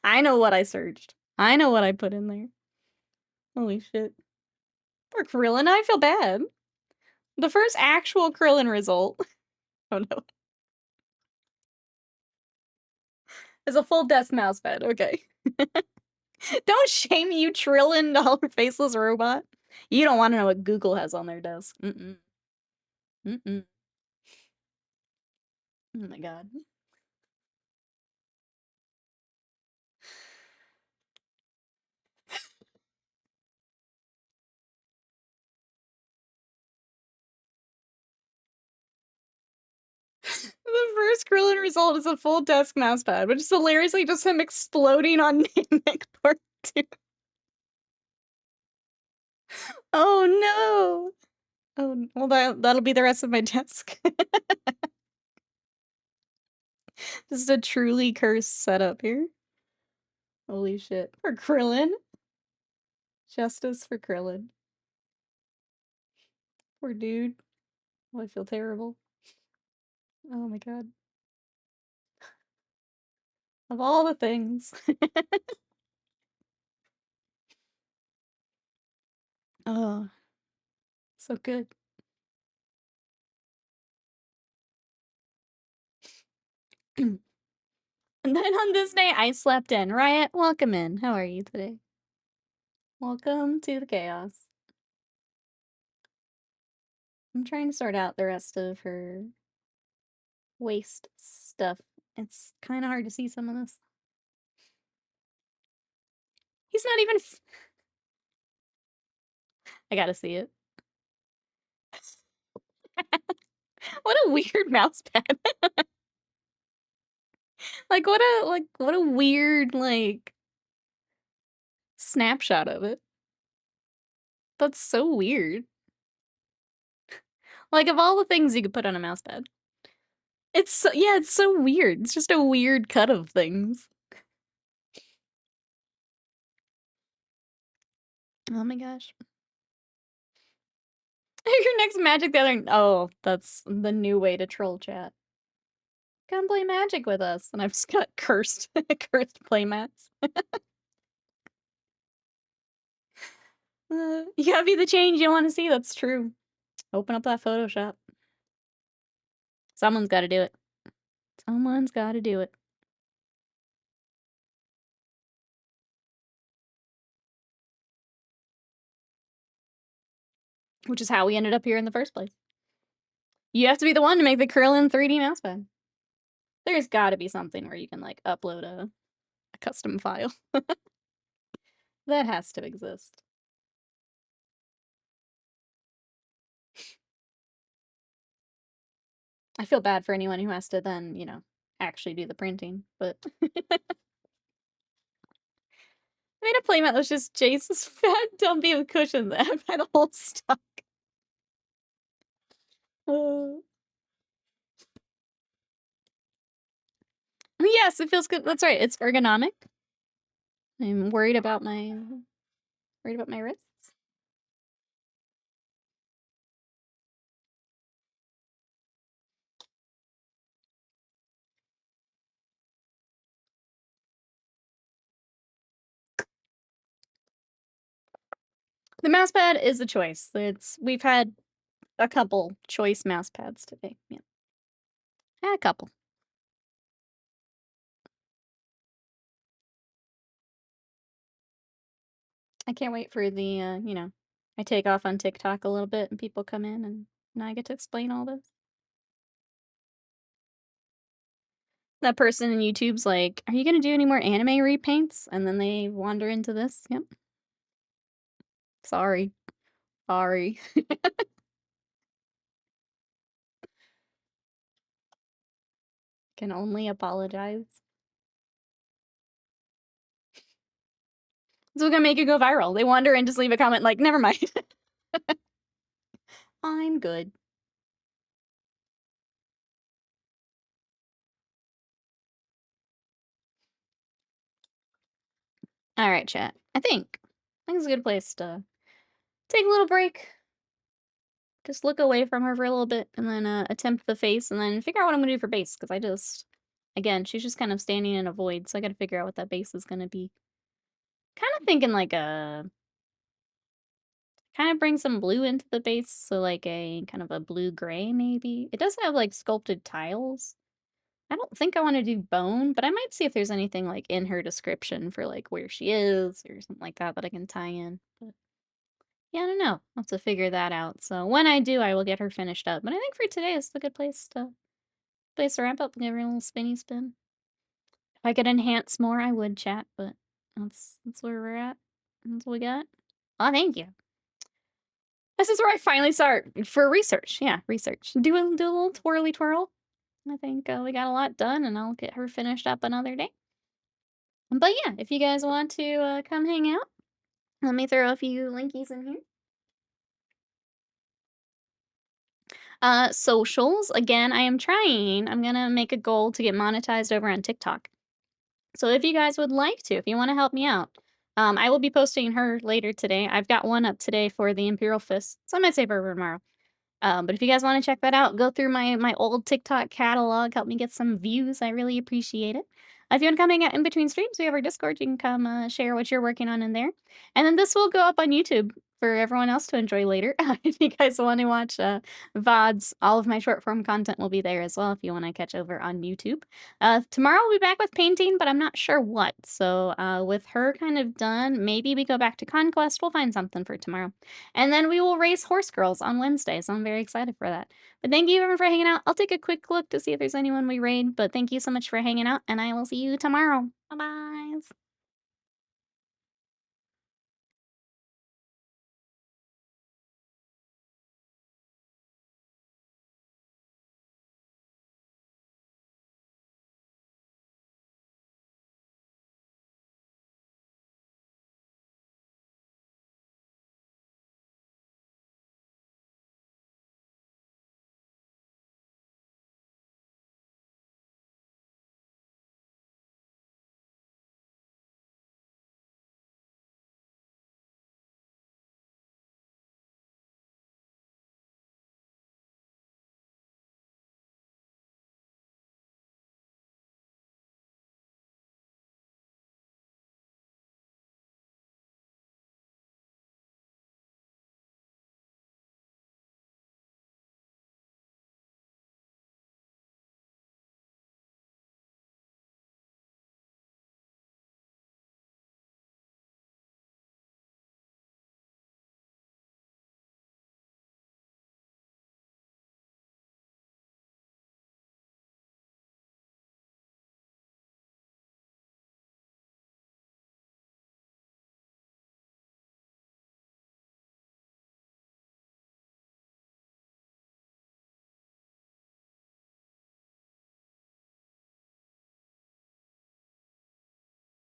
S1: I know what I searched. I know what I put in there. Holy shit. Poor Krillin. I feel bad. The first actual Krillin result. Oh no. Is a full desk mousepad. Okay. Don't shame me, you Trillin dollar faceless robot. You don't want to know what Google has on their desk. Mm-mm. Mm-mm. Oh my god. The first Krillin result is a full desk mousepad, which is hilariously just him exploding on Namek Part 2. Oh no! Oh, well that'll be the rest of my desk. This is a truly cursed setup here. Holy shit. For Krillin. Justice for Krillin. Poor dude. Oh, I feel terrible. Oh my god. Of all the things. Oh, so good. And then on this day, I slept in. Riot, welcome in. How are you today? Welcome to the chaos. I'm trying to sort out the rest of her waist stuff. It's kind of hard to see some of this. He's not even. I gotta see it. What a weird mouse pad. Like what a weird snapshot of it. That's so weird. Like of all the things you could put on a mouse pad. It's so weird. It's just a weird cut of things. Oh my gosh. Your next Magic the Gathering. Oh, that's the new way to troll chat. Come play Magic with us. And I've just got cursed playmats. You gotta be the change you want to see. That's true. Open up that Photoshop. Someone's gotta do it. Someone's gotta do it. Which is how we ended up here in the first place. You have to be the one to make the Krillin 3D mousepad. There's gotta be something where you can upload a custom file. That has to exist. I feel bad for anyone who has to then, actually do the printing, but I made a playmat that was just Jace's fat dumpy with cushions that had a whole stock. Yes, it feels good. That's right. It's ergonomic. I'm worried about my wrists. The mouse pad is a choice. We've had a couple choice mouse pads today. Yeah. A couple. I can't wait for the I take off on TikTok a little bit and people come in and now I get to explain all this. That person in YouTube's like, "Are you gonna do any more anime repaints?" And then they wander into this. Yep. Sorry. Sorry. Can only apologize. It's gonna make it go viral. They wander and just leave a comment like, "Never mind. I'm good." All right, chat. I think it's a good place to take a little break. Just look away from her for a little bit and then attempt the face and then figure out what I'm gonna do for base because again, she's just kind of standing in a void, so I gotta figure out what that base is gonna be. Kind of thinking like kind of bring some blue into the base, so like a kind of a blue gray maybe. It does have like sculpted tiles. I don't think I want to do bone, but I might see if there's anything like in her description for like where she is or something like that that I can tie in. But yeah, I don't know. I'll have to figure that out. So when I do, I will get her finished up. But I think for today is a good place to wrap up and give her a little spinny spin. If I could enhance more, I would chat, but that's where we're at. That's what we got. Oh, thank you. This is where I finally start for research. Yeah, research. Do a little twirly twirl. I think we got a lot done, and I'll get her finished up another day. But yeah, if you guys want to come hang out, let me throw a few linkies in here. Socials. Again, I am trying. I'm gonna make a goal to get monetized over on TikTok. So if you guys would like to, if you want to help me out, I will be posting her later today. I've got one up today for the Imperial Fist, so I might save her for tomorrow. But if you guys want to check that out, go through my old TikTok catalog, help me get some views. I really appreciate it. If you want to come hang out in between streams, we have our Discord. You can come share what you're working on in there. And then this will go up on YouTube for everyone else to enjoy later. If you guys want to watch VODs, all of my short form content will be there as well if you want to catch over on YouTube. Tomorrow we'll be back with painting, but I'm not sure what. So with her kind of done, maybe we go back to Conquest. We'll find something for tomorrow. And then we will race Horse Girls on Wednesday, so I'm very excited for that. But thank you everyone for hanging out. I'll take a quick look to see if there's anyone we raid, but thank you so much for hanging out, and I will see you tomorrow. Bye-bye.